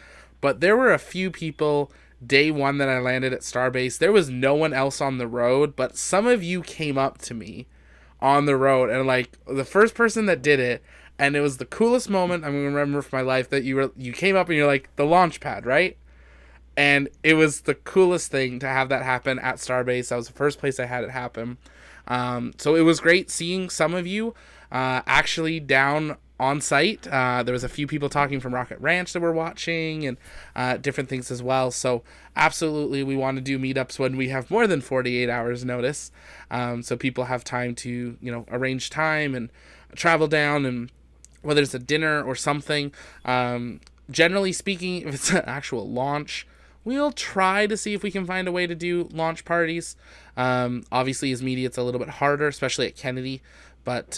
but there were a few people day one that I landed at Starbase. There was no one else on the road, but some of you came up to me on the road, and like the first person that did it, and it was the coolest moment I'm gonna remember for my life. That you came up and you're like, the launch pad, right? And it was the coolest thing to have that happen at Starbase. That was the first place I had it happen. So it was great seeing some of you actually down on site. There was a few people talking from Rocket Ranch that were watching, and different things as well. So absolutely, we want to do meetups when we have more than 48 hours notice, so people have time to arrange time and travel down, and whether it's a dinner or something. Generally speaking, if it's an actual launch, we'll try to see if we can find a way to do launch parties. Obviously, as media, it's a little bit harder, especially at Kennedy. But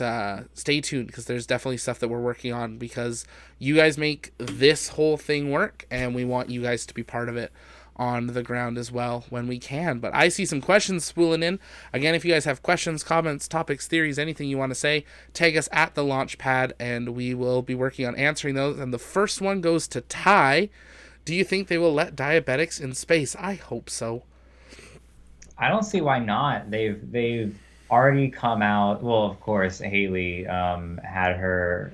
stay tuned, because there's definitely stuff that we're working on, because you guys make this whole thing work, and we want you guys to be part of it on the ground as well when we can. But I see some questions spooling in. Again, if you guys have questions, comments, topics, theories, anything you want to say, tag us at the launch pad, and we will be working on answering those. And the first one goes to Ty. Do you think they will let diabetics in space? I hope so. I don't see why not. They've already come out. Well, of course, Haley had her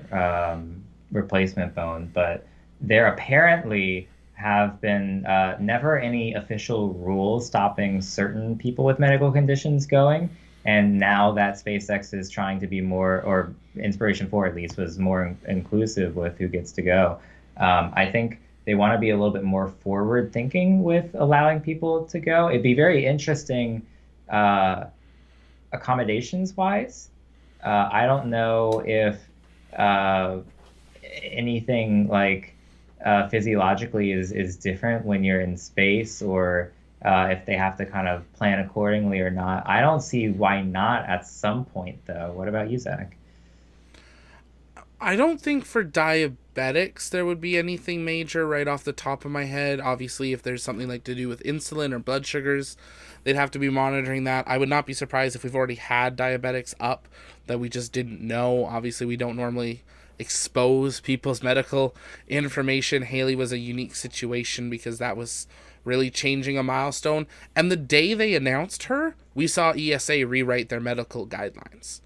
replacement phone, but there apparently have been never any official rules stopping certain people with medical conditions going. And now that SpaceX is trying to be more, or Inspiration 4 at least, was more inclusive with who gets to go. I think they want to be a little bit more forward thinking with allowing people to go. It'd be very interesting accommodations wise. I don't know if uh, anything like physiologically is different when you're in space, or if they have to kind of plan accordingly or not. I don't see why not at some point, though. What about you, Zach? I don't think for diabetics there would be anything major right off the top of my head. Obviously, if there's something like to do with insulin or blood sugars, they'd have to be monitoring that. I would not be surprised if we've already had diabetics up that we just didn't know. Obviously, we don't normally expose people's medical information. Haley was a unique situation because that was really changing a milestone. And the day they announced her, we saw ESA rewrite their medical guidelines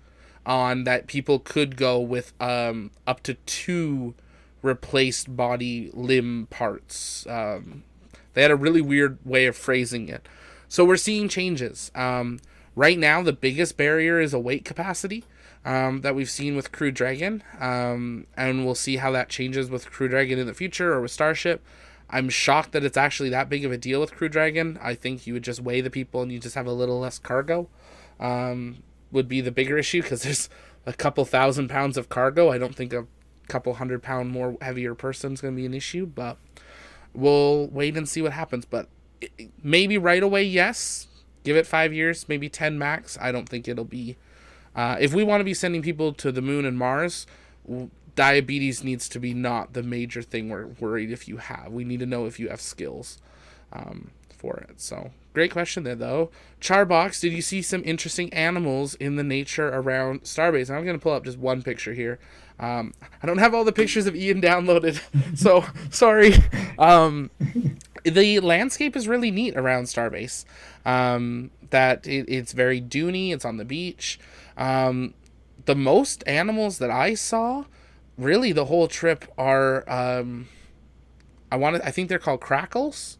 on that people could go with up to 2 replaced body limb parts. They had a really weird way of phrasing it. So we're seeing changes. Right now, the biggest barrier is a weight capacity that we've seen with Crew Dragon. And we'll see how that changes with Crew Dragon in the future, or with Starship. I'm shocked that it's actually that big of a deal with Crew Dragon. I think you would just weigh the people and you just have a little less cargo. Would be the bigger issue, because there's a couple 1,000 pounds of cargo. I don't think a couple 100-pound more heavier person is going to be an issue, but we'll wait and see what happens. But maybe right away, yes. Give it 5 years, maybe 10 max. I don't think it'll be. If we want to be sending people to the moon and Mars, diabetes needs to be not the major thing we're worried if you have. We need to know if you have skills for it. So, great question there, though. Charbox, did you see some interesting animals in the nature around Starbase? I'm going to pull up just one picture here. I don't have all the pictures of Ian downloaded, so sorry. The landscape is really neat around Starbase. It's very duny. It's on the beach. The most animals that I saw, really the whole trip, are I think they're called crackles.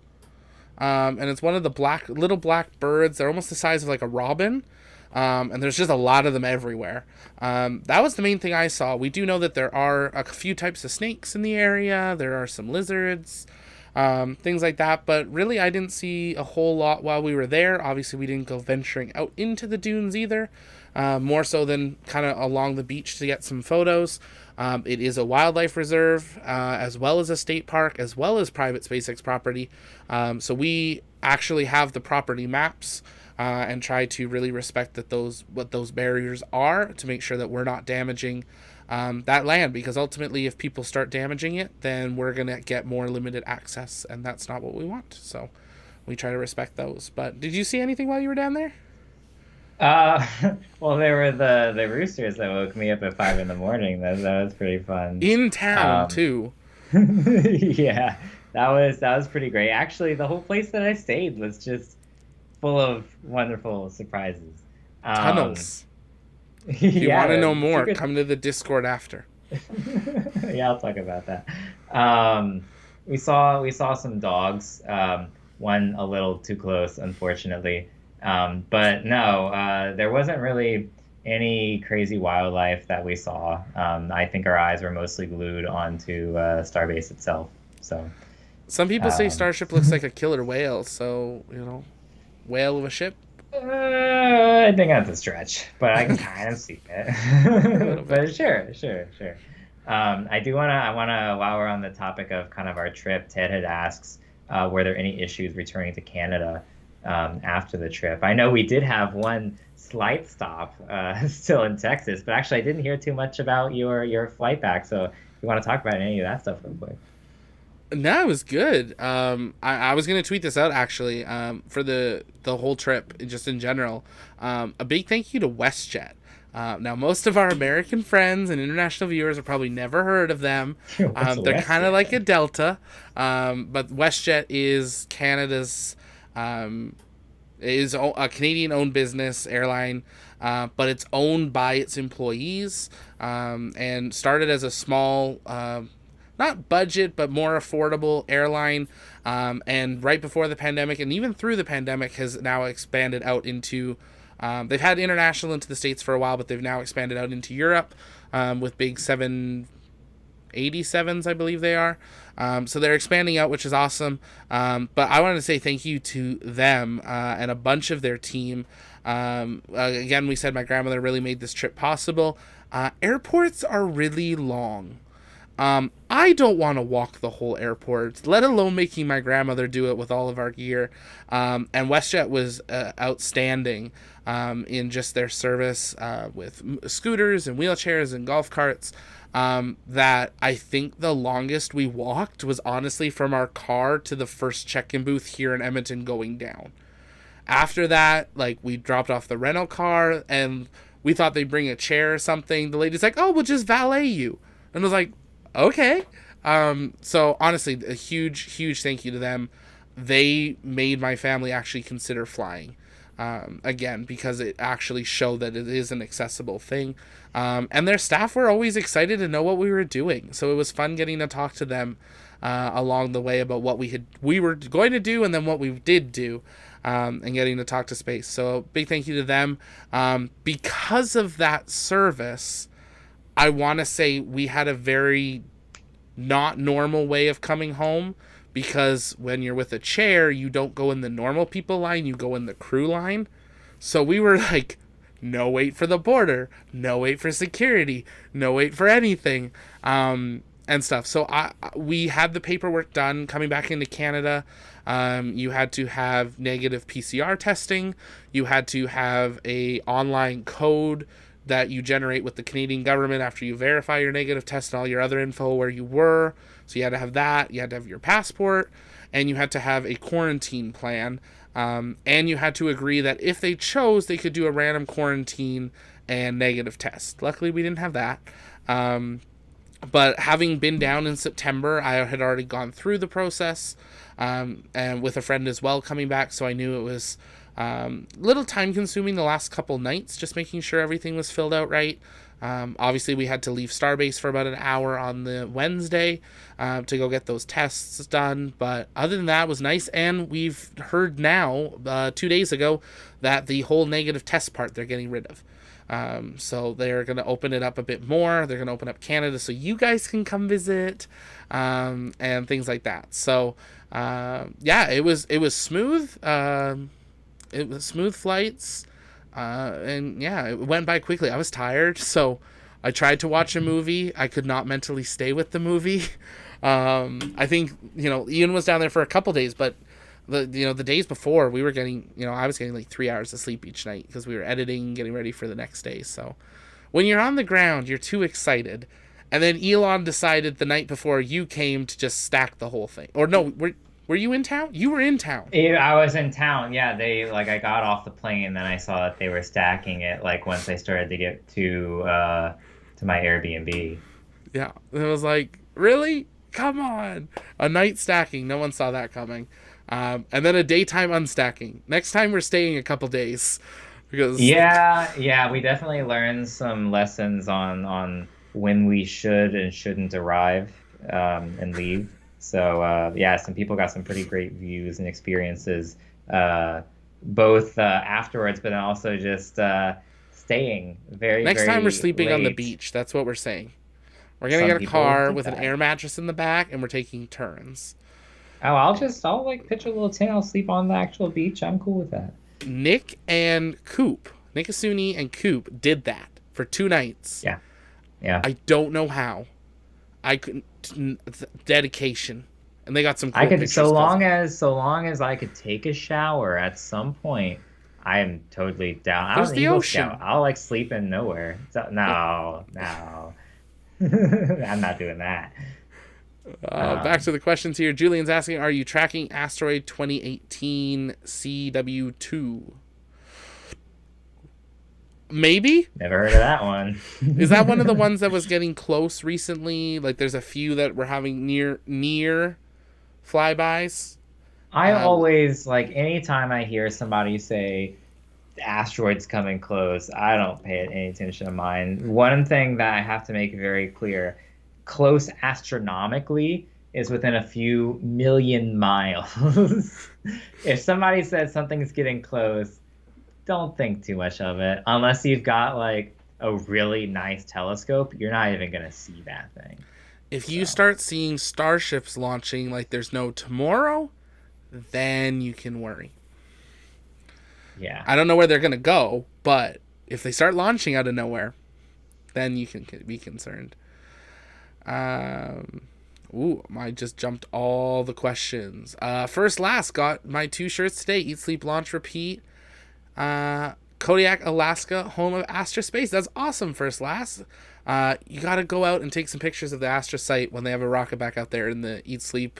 And it's one of the little black birds. They're almost the size of like a robin. And there's just a lot of them everywhere. That was the main thing I saw. We do know that there are a few types of snakes in the area. There are some lizards, things like that. But really, I didn't see a whole lot while we were there. Obviously, we didn't go venturing out into the dunes either. More so than kind of along the beach to get some photos. It is a wildlife reserve, as well as a state park, as well as private SpaceX property. So we actually have the property maps. And try to really respect what those barriers are to make sure that we're not damaging that land, because ultimately if people start damaging it, then we're going to get more limited access, and that's not what we want. So we try to respect those. But did you see anything while you were down there? Well, there were the roosters that woke me up at 5 in the morning. That was pretty fun. In town too. Yeah, that was pretty great. Actually, the whole place that I stayed was just full of wonderful surprises. Tunnels. If you want to know more, come to the Discord after. Yeah, I'll talk about that. We saw some dogs. One a little too close, unfortunately. But no, there wasn't really any crazy wildlife that we saw. I think our eyes were mostly glued onto Starbase itself. So some people say Starship looks like a killer whale. So whale of a ship. I think that's a stretch, but I can kind of see it. But sure. I wanna while we're on the topic of kind of our trip, Ted had asks, were there any issues returning to Canada after the trip? I know we did have one slight stop still in Texas, but actually I didn't hear too much about your flight back. So if you want to talk about any of that stuff real quick. No, it was good. I was gonna tweet this out actually. For the whole trip, just in general. A big thank you to WestJet. Now, most of our American friends and international viewers have probably never heard of them. They're kind of like a Delta, but WestJet is Canada's is a Canadian-owned business airline, but it's owned by its employees, and started as a small. Not budget, but more affordable airline. And right before the pandemic, and even through the pandemic, has now expanded out into... they've had international into the States for a while, but they've now expanded out into Europe with big 787s, I believe they are. So they're expanding out, which is awesome. But I wanted to say thank you to them and a bunch of their team. Again, we said my grandmother really made this trip possible. Airports are really long. I don't want to walk the whole airport, let alone making my grandmother do it with all of our gear. And WestJet was outstanding in just their service with scooters and wheelchairs and golf carts. That I think the longest we walked was honestly from our car to the first check-in booth here in Edmonton going down. After that, we dropped off the rental car and we thought they'd bring a chair or something. The lady's like, "Oh, we'll just valet you." And I was like, okay. So honestly, a huge thank you to them. They made my family actually consider flying again, because it actually showed that it is an accessible thing. And their staff were always excited to know what we were doing. So it was fun getting to talk to them along the way about what we were going to do and then what we did do, and getting to talk to space. So big thank you to them. Because of that service, I want to say we had a very not normal way of coming home, because when you're with a chair, you don't go in the normal people line, you go in the crew line. So we were like, no wait for the border, no wait for security, no wait for anything. and stuff. So we had the paperwork done coming back into Canada. You had to have negative PCR testing. You had to have a online code that you generate with the Canadian government after you verify your negative test and all your other info where you were. So you had to have that. You had to have your passport, and you had to have a quarantine plan. And you had to agree that if they chose, they could do a random quarantine and negative test. Luckily, we didn't have that. But having been down in September, I had already gone through the process, and with a friend as well coming back, so I knew it was little time consuming the last couple nights, just making sure everything was filled out right. Obviously, we had to leave Starbase for about an hour on the Wednesday to go get those tests done. But other than that, it was nice. And we've heard now, 2 days ago, that the whole negative test part they're getting rid of. So they're going to open it up a bit more. They're going to open up Canada so you guys can come visit, and things like that. So, yeah, it was smooth. It was smooth flights. And yeah, it went by quickly. I was tired, so I tried to watch a movie. I could not mentally stay with the movie. I think, Ian was down there for a couple days, but the days before we were getting, I was getting like 3 hours of sleep each night because we were editing, getting ready for the next day. So when you're on the ground, you're too excited. And then Elon decided the night before you came to just stack the whole thing. Or no, were you in town? You were in town. Yeah, I was in town. Yeah, I got off the plane, and then I saw that they were stacking it. Like once I started to get to my Airbnb. Yeah, it was like, really? Come on, a night stacking. No one saw that coming. And then a daytime unstacking. Next time we're staying a couple days, because yeah, we definitely learned some lessons on when we should and shouldn't arrive and leave. So yeah, some people got some pretty great views and experiences, both afterwards, but then also just staying very. Next very time we're sleeping late. on the beach. That's what we're saying. We're gonna get a car with an air mattress in the back, and we're taking turns. Oh, I'll like pitch a little tent. I'll sleep on the actual beach. I'm cool with that. Nick Asuni and Coop did that for 2 nights. Yeah. I don't know how. I couldn't. Dedication, and they got some. Cool I could pictures so long as I could take a shower at some point. I am totally down. There's the ocean. I'll like sleep in nowhere. So, no. I'm not doing that. Back to the questions here. Julian's asking, are you tracking Asteroid 2018 CW2? Maybe? Never heard of that one. Is that one of the ones that was getting close recently? Like there's a few that were having near flybys? I always, anytime I hear somebody say asteroids coming close, I don't pay any attention to mine. One thing that I have to make very clear, close astronomically is within a few million miles. If somebody says something's getting close, don't think too much of it. Unless you've got a really nice telescope, you're not even going to see that thing. If you start seeing starships launching like there's no tomorrow, then you can worry. Yeah. I don't know where they're going to go, but if they start launching out of nowhere, then you can be concerned. I just jumped all the questions. First Last got my 2 shirts today. Eat, Sleep, Launch, Repeat. Kodiak, Alaska, home of Astra Space. That's awesome, First Last. You got to go out and take some pictures of the Astra site when they have a rocket back out there in the Eat, Sleep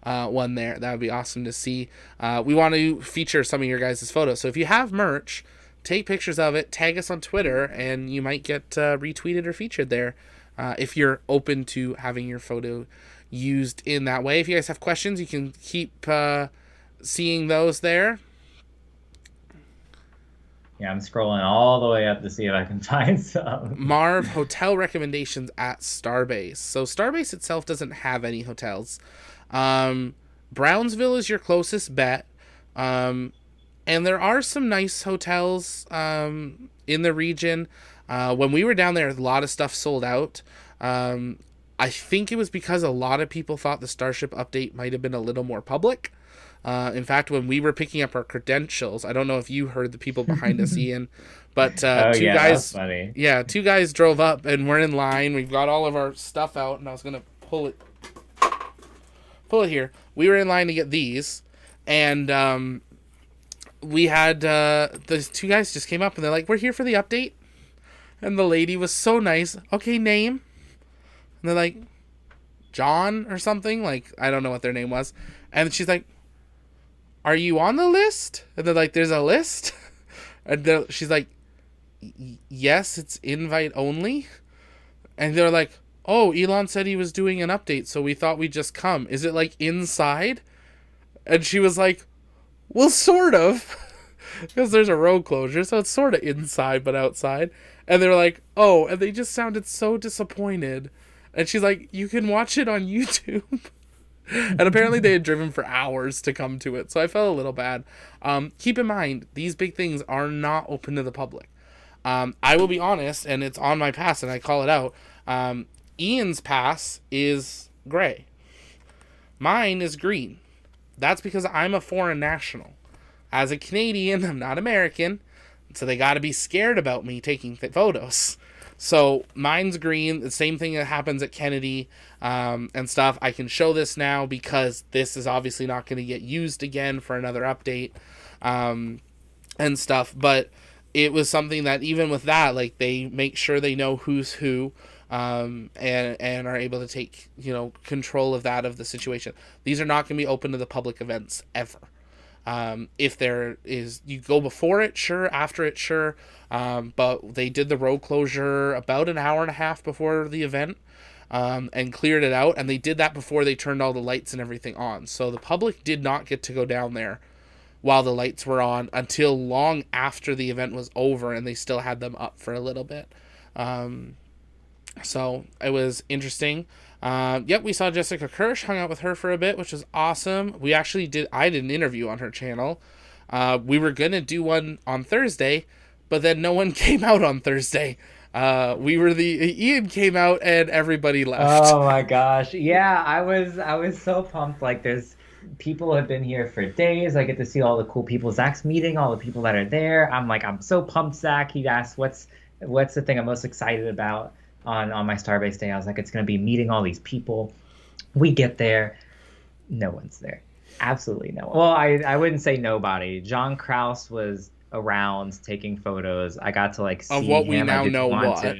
one there. That would be awesome to see. We want to feature some of your guys' photos. So if you have merch, take pictures of it, tag us on Twitter, and you might get retweeted or featured there if you're open to having your photo used in that way. If you guys have questions, you can keep seeing those there. Yeah, I'm scrolling all the way up to see if I can find some. Marv, hotel recommendations at Starbase. So Starbase itself doesn't have any hotels. Brownsville is your closest bet. And there are some nice hotels in the region. When we were down there, a lot of stuff sold out. I think it was because a lot of people thought the Starship update might have been a little more public. In fact, when we were picking up our credentials, I don't know if you heard the people behind us, Ian, but two guys, funny. Yeah, 2 guys drove up and we're in line. We've got all of our stuff out, and I was gonna pull it here. We were in line to get these, and we had those two guys just came up and they're like, "We're here for the update." And the lady was so nice. "Okay, name?" And they're like, "John" or something. Like, I don't know what their name was. And she's like, "Are you on the list?" And they're like, "There's a list?" And she's like, "Yes, it's invite only." And they're like, "Oh, Elon said he was doing an update, so we thought we'd just come. Is it like inside?" And she was like, "Well, sort of." Because there's a road closure, so it's sort of inside but outside. And they're like, "Oh," and they just sounded so disappointed. And she's like, "You can watch it on YouTube." And apparently they had driven for hours to come to it, so I felt a little bad. Keep in mind, these big things are not open to the public. I will be honest, and it's on my pass, and I call it out. Ian's pass is gray. Mine is green. That's because I'm a foreign national. As a Canadian, I'm not American, so they got to be scared about me taking photos. So mine's green. The same thing that happens at Kennedy and stuff. I can show this now because this is obviously not going to get used again for another update and stuff. But it was something that even with that, like, they make sure they know who's who and are able to take, control of the situation. These are not going to be open to the public events ever. If there is, you go before it, sure, after it, sure. But they did the road closure about an hour and a half before the event, and cleared it out. And they did that before they turned all the lights and everything on. So the public did not get to go down there while the lights were on until long after the event was over, and they still had them up for a little bit. So it was interesting. Yep, we saw Jessica Kirsch, hung out with her for a bit, which was awesome. I did an interview on her channel. We were going to do one on Thursday, but then no one came out on Thursday. Ian came out and everybody left. Oh my gosh. Yeah, I was so pumped. Like, there's people have been here for days. I get to see all the cool people. Zach's meeting all the people that are there. I'm so pumped, Zach. He asked what's the thing I'm most excited about on my Starbase day. I was like, it's gonna be meeting all these people. We get there, no one's there. Absolutely no one. Well, I wouldn't say nobody. John Kraus was around taking photos. I got to like see of what him. We now know what.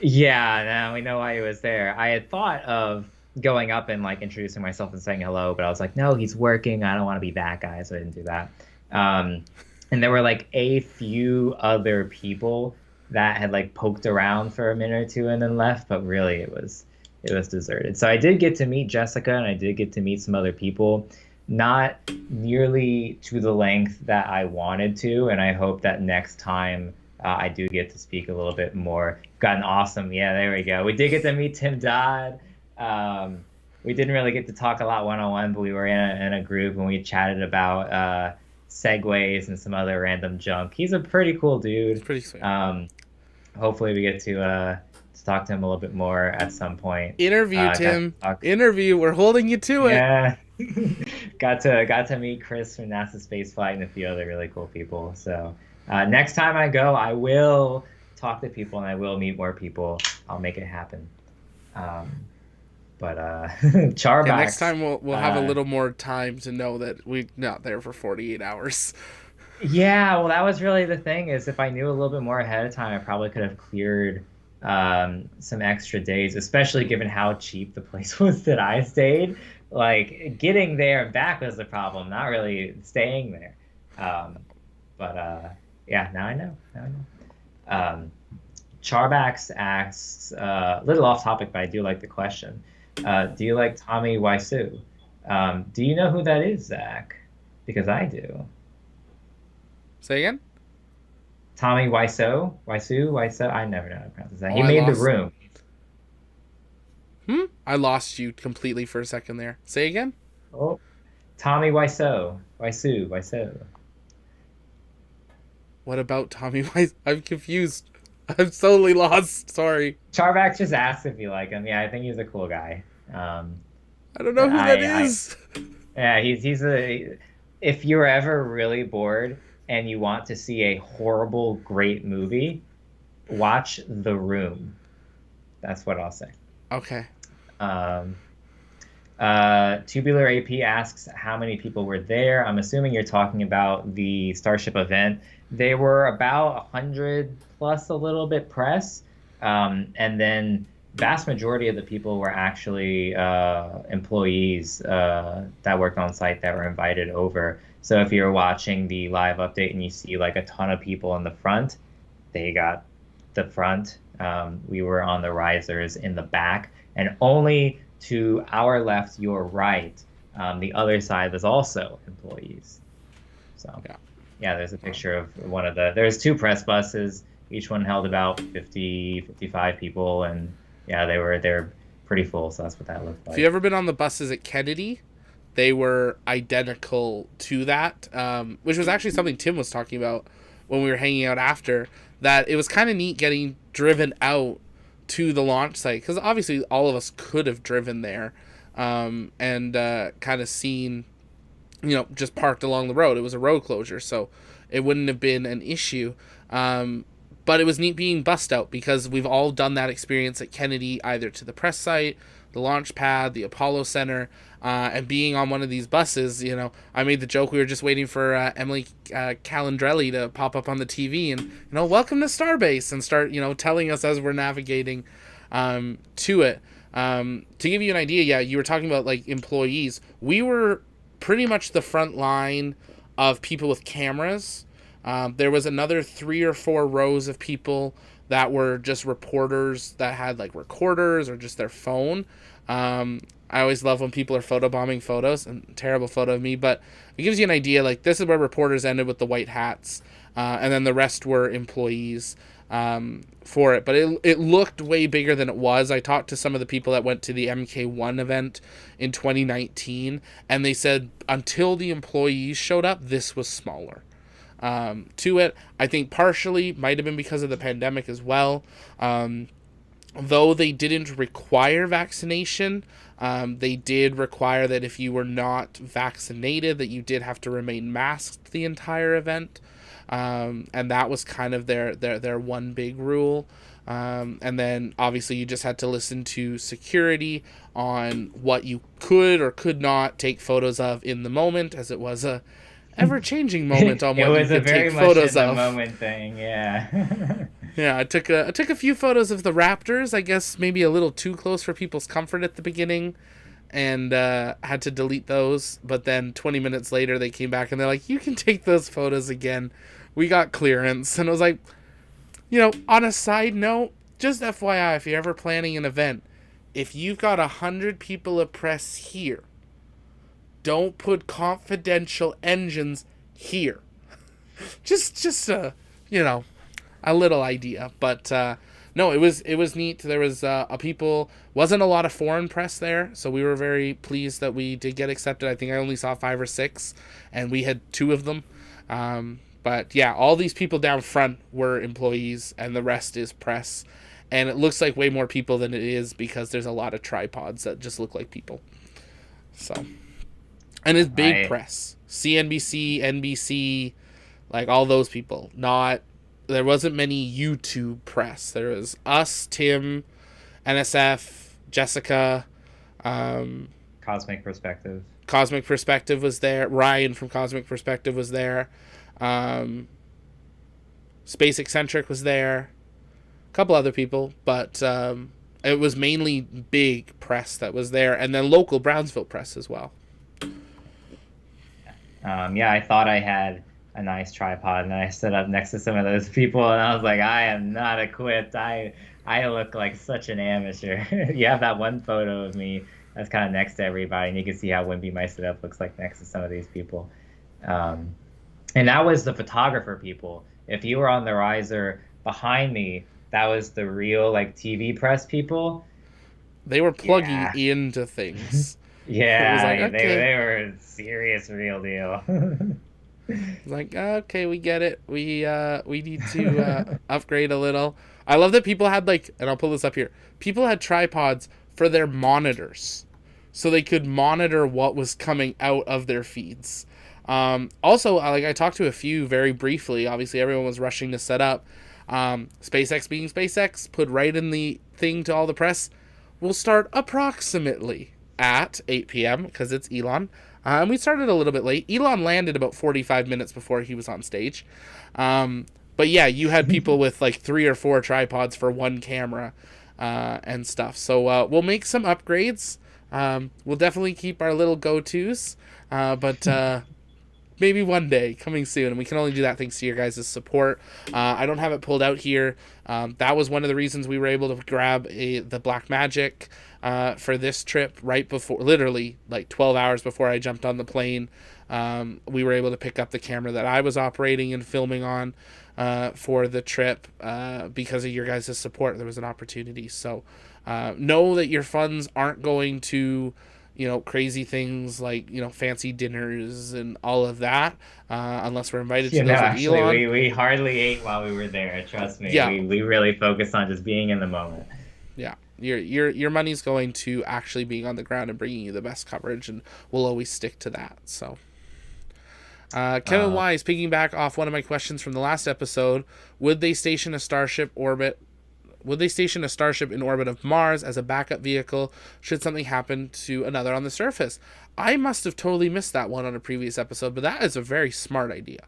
Yeah, now we know why he was there. I had thought of going up and like introducing myself and saying hello, but I was like, no, he's working. I don't want to be that guy, so I didn't do that. And there were like a few other people that had like poked around for a minute or two and then left, but really it was deserted. So I did get to meet Jessica and I did get to meet some other people, not nearly to the length that I wanted to, and I hope that next time I do get to speak a little bit more. Got an awesome, yeah, there we go. We did get to meet Tim Dodd. We didn't really get to talk a lot one-on-one, but we were in a group and we chatted about segways and some other random junk. He's a pretty cool dude. It's pretty sweet. Hopefully we get to talk to him a little bit more at some point. Interview, Tim. Interview. We're holding you to it. Yeah. got to meet Chris from NASA Spaceflight and a few other really cool people. So next time I go, I will talk to people and I will meet more people. I'll make it happen. But Charbacks. Yeah, next time we'll have a little more time to know that we're not there for 48 hours. Yeah, well, that was really the thing, is if I knew a little bit more ahead of time, I probably could have cleared some extra days, especially given how cheap the place was that I stayed. Like, getting there and back was the problem, not really staying there. Yeah, now I know. Charbacks asks, a little off topic, but I do like the question. Do you like Tommy Wiseau? Do you know who that is, Zach? Because I do. Say again? Tommy Wiseau? I never know how to pronounce that. He made The Room. I lost you completely for a second there. Say again? Oh, Tommy Wiseau. Wiseau. What about Tommy Wiseau? I'm confused. I'm totally lost. Sorry. Charvax just asked if you like him. Yeah, I think he's a cool guy. I don't know who that is. Yeah, he's if you're ever really bored and you want to see a horrible, great movie, watch The Room. That's what I'll say. Okay. Um, Tubular AP asks how many people were there. I'm assuming you're talking about the Starship event. They were about 100 plus a little bit press. And then vast majority of the people were actually employees that worked on site that were invited over. So if you're watching the live update and you see like a ton of people in the front, they got the front. We were on the risers in the back, and only to our left, your right, the other side was also employees. So yeah, there's a picture of there's two press buses. Each one held about 50, 55 people, and yeah, they're pretty full. So that's what that looked like. If you ever been on the buses at Kennedy, they were identical to that, which was actually something Tim was talking about when we were hanging out after, that it was kind of neat getting driven out to the launch site, because obviously all of us could have driven there and kind of seen, just parked along the road. It was a road closure, so it wouldn't have been an issue. But it was neat being bussed out, because we've all done that experience at Kennedy, either to the press site, the launch pad, the Apollo Center, and being on one of these buses. I made the joke, we were just waiting for Emily Calandrelli to pop up on the TV and, welcome to Starbase, and start, telling us as we're navigating to it. To give you an idea, yeah, you were talking about like employees. We were pretty much the front line of people with cameras. There was another 3 or 4 rows of people that were just reporters that had like recorders or just their phone. I always love when people are photobombing photos, and terrible photo of me, but it gives you an idea. Like, this is where reporters ended with the white hats, and then the rest were employees for it. But it looked way bigger than it was. I talked to some of the people that went to the MK1 event in 2019, and they said until the employees showed up, this was smaller. To it, I think partially might have been because of the pandemic as well. Though they didn't require vaccination, they did require that if you were not vaccinated, that you did have to remain masked the entire event. And that was kind of their one big rule. And then obviously you just had to listen to security on what you could or could not take photos of in the moment, as it was a ever-changing moment on what you could take photos of. Moment thing, yeah. Yeah, I took a few photos of the Raptors, I guess maybe a little too close for people's comfort at the beginning, and had to delete those. But then 20 minutes later, they came back and they're like, you can take those photos again. We got clearance. And I was like, on a side note, just FYI, if you're ever planning an event, if you've got 100 people of press here, don't put confidential engines here. just a little idea. But no, it was neat. There was wasn't a lot of foreign press there, so we were very pleased that we did get accepted. I think I only saw 5 or 6, and we had 2 of them. But yeah, all these people down front were employees, and the rest is press. And it looks like way more people than it is, because there's a lot of tripods that just look like people. So, and it's big press. CNBC, NBC, like all those people. There wasn't many YouTube press. There was us, Tim, NSF, Jessica. Cosmic Perspective. Cosmic Perspective was there. Ryan from Cosmic Perspective was there. Space Eccentric was there. A couple other people, but it was mainly big press that was there, and then local Brownsville press as well. Yeah, I thought I had a nice tripod, and then I stood up next to some of those people, and I was like, I am not equipped. I look like such an amateur. You have that one photo of me that's kind of next to everybody, and you can see how wimpy my setup looks like next to some of these people. And that was the photographer people. If you were on the riser behind me, that was the real like TV press people. They were plugging into things. Yeah, like, okay. they were a serious real deal. Like, okay, we get it. We need to upgrade a little. I love that people had and I'll pull this up here. People had tripods for their monitors, so they could monitor what was coming out of their feeds. Also, I talked to a few very briefly. Obviously, everyone was rushing to set up. SpaceX being SpaceX, put right in the thing to all the press. will start approximately at 8 p.m. because it's Elon. And we started a little bit late. Elon landed about 45 minutes before he was on stage. But yeah, you had people with like 3 or 4 tripods for one camera and stuff. So we'll make some upgrades. We'll definitely keep our little go-tos. But maybe one day coming soon. And we can only do that thanks to your guys' support. I don't have it pulled out here. That was one of the reasons we were able to grab the Black Magic for this trip right before, literally like 12 hours before I jumped on the plane. We were able to pick up the camera that I was operating and filming on for the trip because of your guys' support. There was an opportunity. So know that your funds aren't going to, crazy things like, fancy dinners and all of that, unless we're invited to those with actually, Elon. we hardly ate while we were there. Trust me. Yeah. We really focused on just being in the moment. Yeah. Your money's going to actually being on the ground and bringing you the best coverage, and we'll always stick to that. So, Kevin Wise, piggyback off one of my questions from the last episode, would they station a Starship in orbit of Mars as a backup vehicle should something happen to another on the surface? I must have totally missed that one on a previous episode, but that is a very smart idea.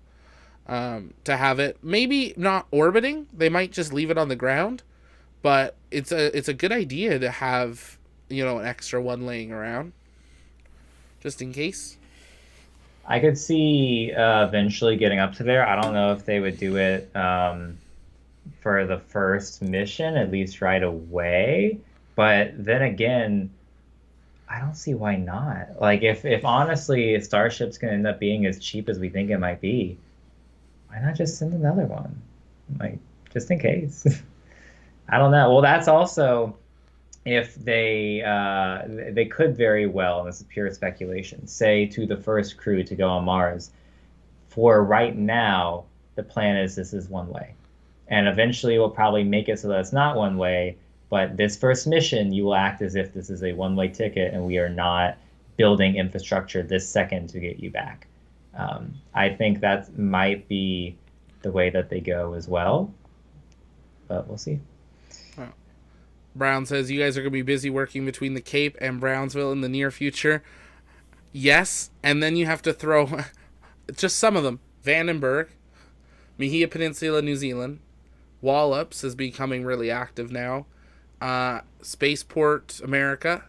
To have it, maybe not orbiting, they might just leave it on the ground, but it's a good idea to have, an extra one laying around, just in case. I could see eventually getting up to there. I don't know if they would do it for the first mission, at least right away. But then again, I don't see why not. Like, if honestly Starship's going to end up being as cheap as we think it might be, why not just send another one? Like, just in case. I don't know. Well, that's also if they could very well, and this is pure speculation, say to the first crew to go on Mars, for right now, the plan is this is one way. And eventually we'll probably make it so that it's not one way, but this first mission, you will act as if this is a one-way ticket and we are not building infrastructure this second to get you back. I think that might be the way that they go as well, but we'll see. Brown says, you guys are going to be busy working between the Cape and Brownsville in the near future. Yes, and then you have to throw just some of them. Vandenberg, Mejia Peninsula, New Zealand. Wallops is becoming really active now. Spaceport, America.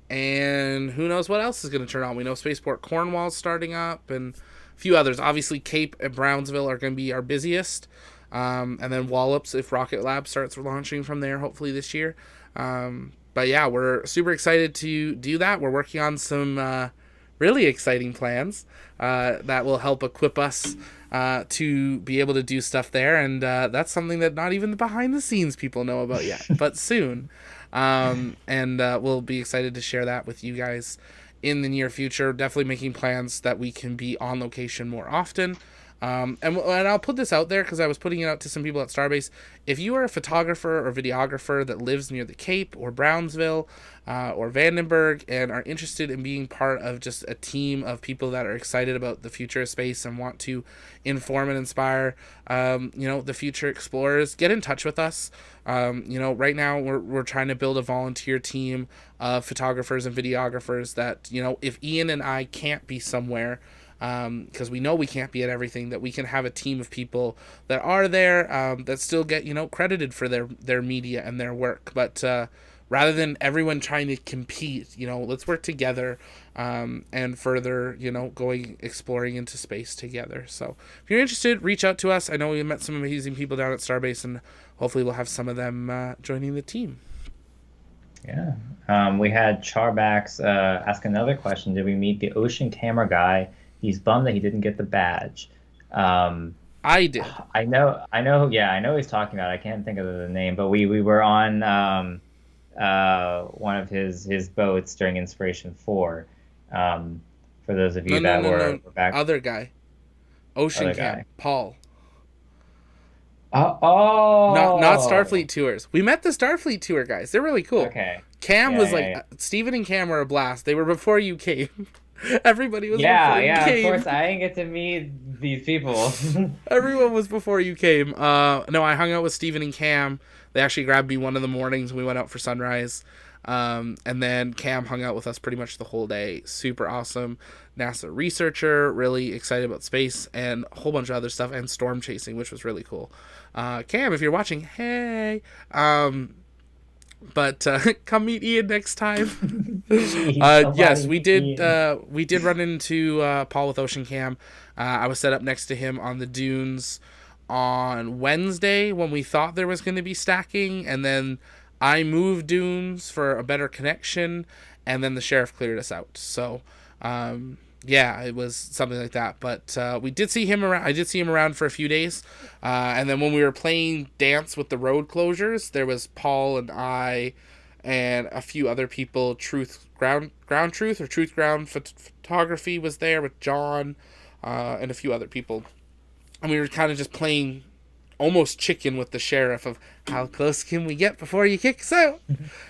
And who knows what else is going to turn on. We know Spaceport Cornwall's starting up and a few others. Obviously, Cape and Brownsville are going to be our busiest. And then Wallops if Rocket Lab starts launching from there, hopefully this year. But yeah, we're super excited to do that. We're working on some really exciting plans that will help equip us to be able to do stuff there. And that's something that not even the behind the scenes people know about yet, but soon. And we'll be excited to share that with you guys in the near future. Definitely making plans that we can be on location more often. And I'll put this out there because I was putting it out to some people at Starbase. If you are a photographer or videographer that lives near the Cape or Brownsville or Vandenberg and are interested in being part of just a team of people that are excited about the future of space and want to inform and inspire, the future explorers, get in touch with us. Right now we're trying to build a volunteer team of photographers and videographers that, if Ian and I can't be somewhere, because we know we can't be at everything, that we can have a team of people that are there that still get credited for their media and their work, but rather than everyone trying to compete, let's work together and further going exploring into space together. So if you're interested, reach out to us. I know we met some amazing people down at Starbase, and hopefully we'll have some of them joining the team. Yeah. We had Charbax ask another question. Did we meet the ocean camera guy? He's bummed that he didn't get the badge. I did. I know. Yeah, I know he's talking about. I can't think of the name, but we were on one of his boats during Inspiration 4. For those of you that were back. Other guy. Ocean Cam. Paul. Not Starfleet tours. We met the Starfleet tour guys. They're really cool. Okay. Cam was Steven and Cam were a blast. They were before you came. Everybody was before you came. Of course, I didn't get to meet these people. Everyone was before you came. No, I hung out with Steven and Cam. They actually grabbed me one of the mornings and we went out for sunrise. And then Cam hung out with us pretty much the whole day. Super awesome. NASA researcher, really excited about space and a whole bunch of other stuff, and storm chasing, which was really cool. Cam, if you're watching, hey. But come meet Ian next time. Yes, we did. We did run into Paul with Ocean Cam. I was set up next to him on the dunes on Wednesday when we thought there was going to be stacking, and then I moved dunes for a better connection, and then the sheriff cleared us out. So, yeah, it was something like that. But we did see him around. I did see him around for a few days, and then when we were playing dance with the road closures, there was Paul and I, and a few other people. Ground Truth or Truth Ground Photography was there with John, and a few other people, and we were kind of just playing almost chicken with the sheriff of how close can we get before you kick us out.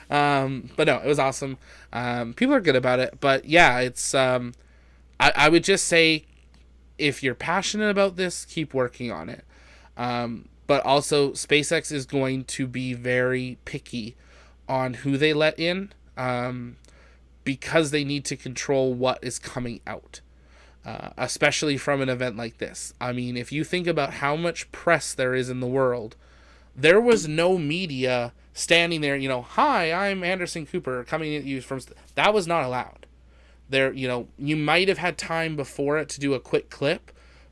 But no, it was awesome. People are good about it, but yeah, it's I would just say, if you're passionate about this, keep working on it. But also, SpaceX is going to be very picky on who they let in, because they need to control what is coming out. Especially from an event like this. I mean, if you think about how much press there is in the world, there was no media standing there, hi, I'm Anderson Cooper coming at you from... That was not allowed. There, you might have had time before it to do a quick clip,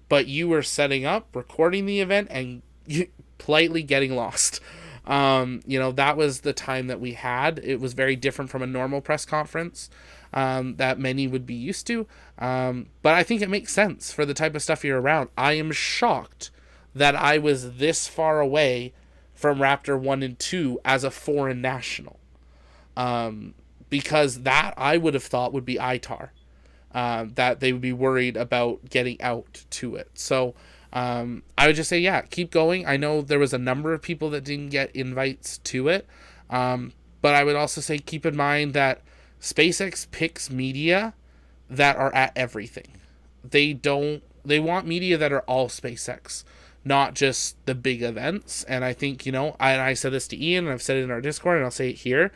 but you were setting up, recording the event, and politely getting lost. That was the time that we had. It was very different from a normal press conference that many would be used to. But I think it makes sense for the type of stuff you're around. I am shocked that I was this far away from Raptor 1 and 2 as a foreign national. Because that I would have thought would be ITAR. That they would be worried about getting out to it. So I would just say, yeah, keep going. I know there was a number of people that didn't get invites to it. But I would also say, keep in mind that SpaceX picks media that are at everything. They want media that are all SpaceX, not just the big events. And I think, I said this to Ian, and I've said it in our Discord, and I'll say it here.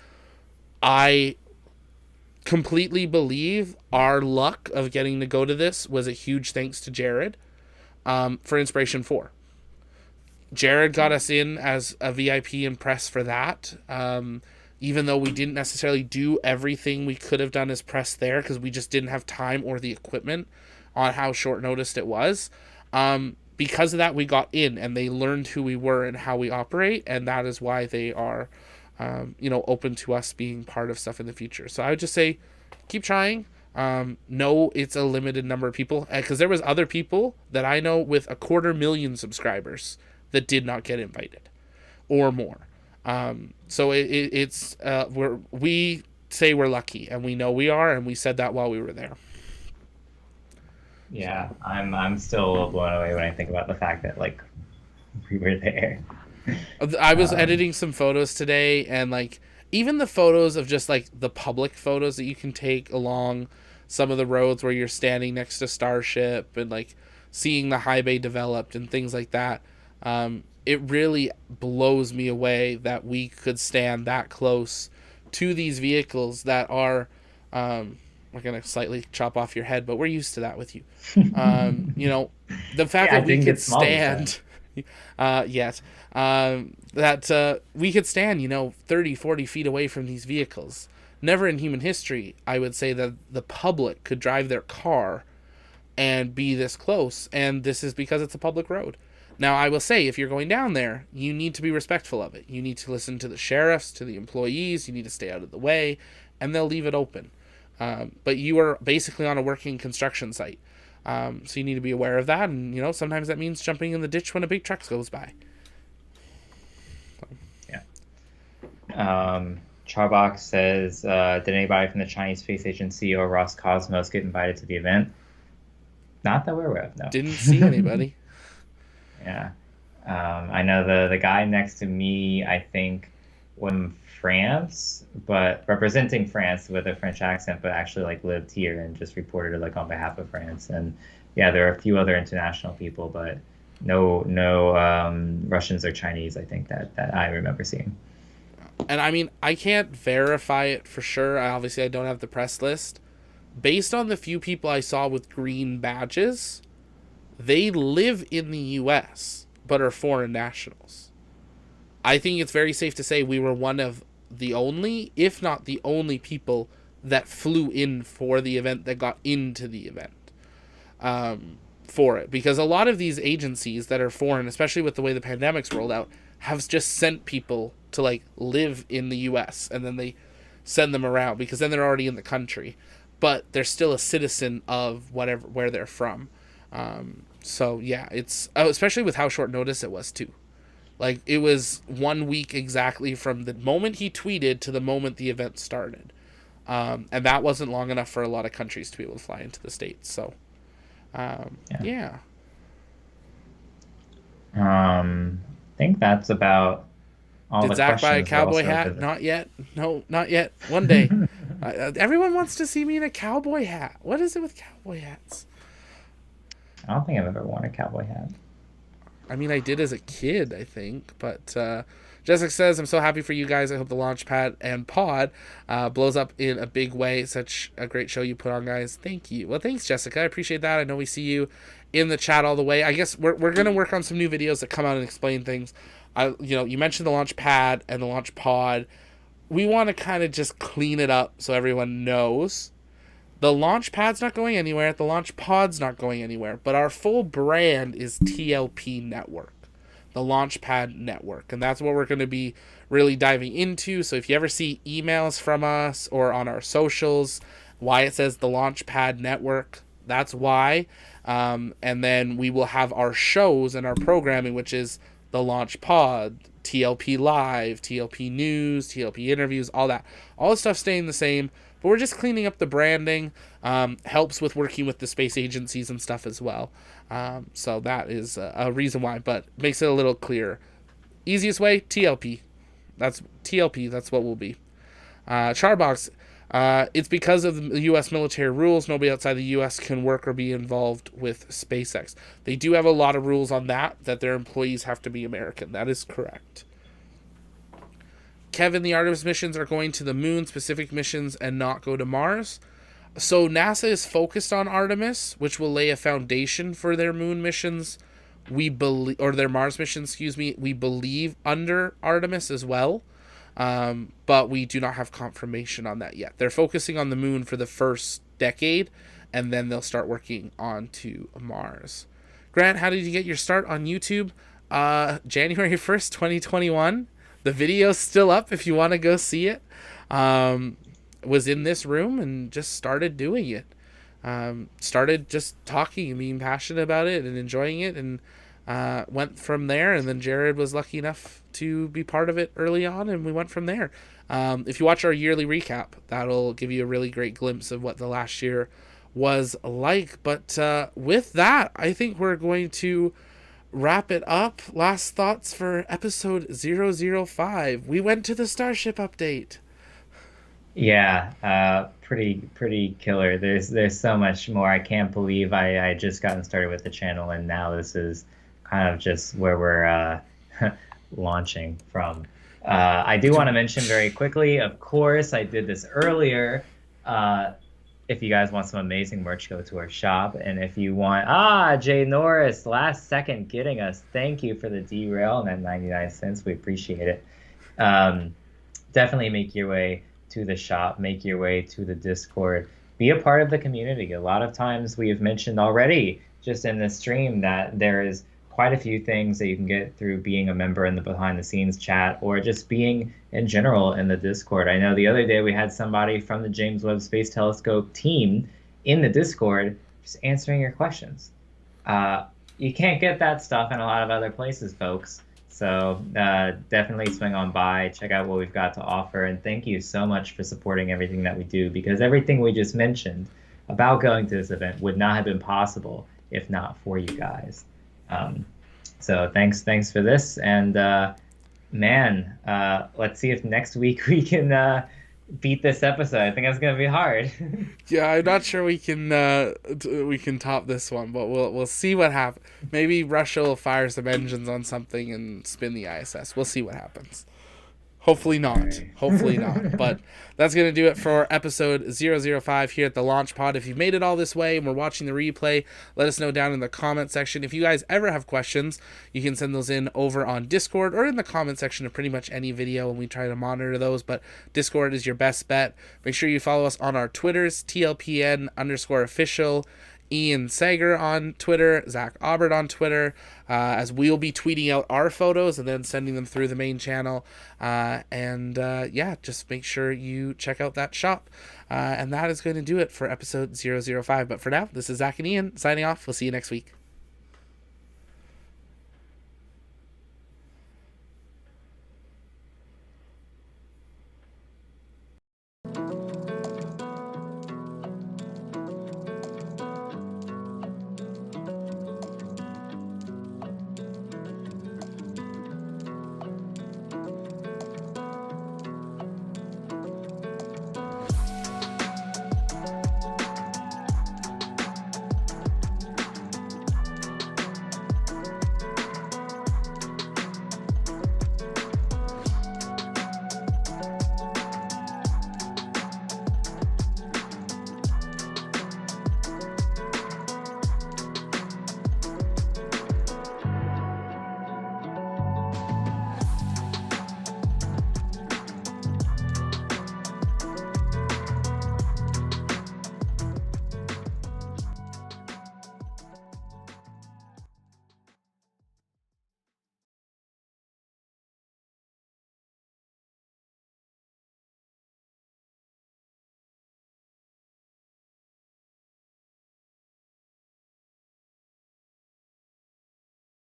I completely believe our luck of getting to go to this was a huge thanks to Jared, for Inspiration 4. Jared got us in as a VIP and press for that. Even though we didn't necessarily do everything we could have done as press there, because we just didn't have time or the equipment on how short noticed it was. Because of that, we got in, and they learned who we were and how we operate, and that is why they are, open to us being part of stuff in the future. So I would just say, keep trying. No, it's a limited number of people, because there was other people that I know with 250,000 subscribers that did not get invited, or more. So it's we say we're lucky, and we know we are, and we said that while we were there. Yeah, I'm still blown away when I think about the fact that we were there. I was editing some photos today, and even the photos of just the public photos that you can take along some of the roads where you're standing next to Starship and seeing the high bay developed and things like that. It really blows me away that we could stand that close to these vehicles that are, we're going to slightly chop off your head, but we're used to that with you. The fact that we could stand, yes, that we could stand, 30, 40 feet away from these vehicles. Never in human history, I would say, that the public could drive their car and be this close. And this is because it's a public road. Now, I will say, if you're going down there, you need to be respectful of it. You need to listen to the sheriffs, to the employees. You need to stay out of the way, and they'll leave it open. But you are basically on a working construction site. So you need to be aware of that. And, sometimes that means jumping in the ditch when a big truck goes by. Yeah. Charbach says, did anybody from the Chinese Space Agency or Roscosmos get invited to the event? Not that we're aware of, no. Didn't see anybody. Yeah. I know the guy next to me, I think, was in France, but representing France with a French accent, but actually lived here and just reported on behalf of France. And yeah, there are a few other international people, but no Russians or Chinese, I think, that I remember seeing. and I mean, I can't verify it for sure. Obviously, I don't have the press list. Based on the few people I saw with green badges, they live in the U.S. but are foreign nationals. I think it's very safe to say we were one of the only, if not the only people that flew in for the event, that got into the event for it. Because a lot of these agencies that are foreign, especially with the way the pandemic's rolled out, have just sent people to like live in the US, and then they send them around because then they're already in the country, but they're still a citizen of whatever, where they're from. So yeah, it's especially with how short notice it was too. Like, it was 1 week exactly from the moment he tweeted to the moment the event started. And that wasn't long enough for a lot of countries to be able to fly into the States. So, yeah. I think that's about all Did the Zach buy a questions. cowboy hat? Not yet. No, not yet. One day. Everyone wants to see me in a cowboy hat. What is it with cowboy hats? I don't think I've ever worn a cowboy hat. I mean, I did as a kid, I think. But Jessica says, I'm so happy for you guys. I hope the launch pad and pod blows up in a big way. Such a great show you put on, guys. Thank you. Well, thanks, Jessica. I appreciate that. I know we see you in the chat all the way. I guess we're going to work on some new videos that come out and explain things. You mentioned the launch pad and the launch pod. We want to kind of just clean it up so everyone knows. The launch pad's not going anywhere. The launch pod's not going anywhere. But our full brand is TLP Network, the Launchpad Network. And that's what we're going to be really diving into. So if you ever see emails from us or on our socials, why it says the Launchpad Network, that's why. And then we will have our shows and our programming, which is the Launch Pod, TLP Live, TLP News, TLP Interviews, all that. All the stuff staying the same. But we're just cleaning up the branding. Helps with working with the space agencies and stuff as well. So that is a reason why, but makes it a little clearer. Easiest way, TLP. That's TLP. That's what we'll be. Charbox. It's because of the U.S. military rules. Nobody outside the U.S. can work or be involved with SpaceX. They do have a lot of rules on that their employees have to be American. That is correct. Kevin, the Artemis missions are going to the moon, specific missions, and not go to Mars. So NASA is focused on Artemis, which will lay a foundation for their moon missions. We believe, or their Mars missions, we believe under Artemis as well. But we do not have confirmation on that yet. They're focusing on the moon for the first decade, and then they'll start working on to Mars. Grant, how did you get your start on YouTube? January 1st, 2021. The video's still up if you want to go see it. Was in this room and just started doing it. Started just talking and being passionate about it and enjoying it, and went from there. And then Jared was lucky enough to be part of it early on, and we went from there. If you watch our yearly recap, that'll give you a really great glimpse of what the last year was like. But with that, I think we're going to wrap it up. Last thoughts for episode 005. We went to the Starship update. Yeah, pretty killer. There's so much more. I can't believe I just gotten started with the channel, and now this is kind of just where we're launching from. I do want to mention very quickly, of course, I did this earlier. If you guys want some amazing merch, go to our shop. And if you want, Jay Norris, last second getting us. Thank you for the derail and that 99 cents. We appreciate it. Definitely make your way to the shop, make your way to the Discord, be a part of the community. A lot of times we have mentioned already just in this stream that there is quite a few things that you can get through being a member in the behind the scenes chat, or just being in general in the Discord. I know the other day we had somebody from the James Webb Space Telescope team in the Discord just answering your questions. You can't get that stuff in a lot of other places, folks. So definitely swing on by, check out what we've got to offer, and thank you so much for supporting everything that we do, because everything we just mentioned about going to this event would not have been possible if not for you guys. So thanks for this, and man, let's see if next week we can beat this episode. I think that's gonna be hard. Yeah, I'm not sure we can top this one, but we'll see what happens. Maybe Russia will fire some engines on something and spin the ISS. We'll see what happens. Hopefully not. Right. Hopefully not. But that's going to do it for episode 005 here at the Launch Pod. If you've made it all this way and we're watching the replay, let us know down in the comment section. If you guys ever have questions, you can send those in over on Discord or in the comment section of pretty much any video, and we try to monitor those. But Discord is your best bet. Make sure you follow us on our Twitters, TLPN_official. Ian Sager on Twitter, Zach Aubert on Twitter, as we'll be tweeting out our photos and then sending them through the main channel. Just make sure you check out that shop. And that is going to do it for episode 005. But for now, this is Zach and Ian signing off. We'll see you next week.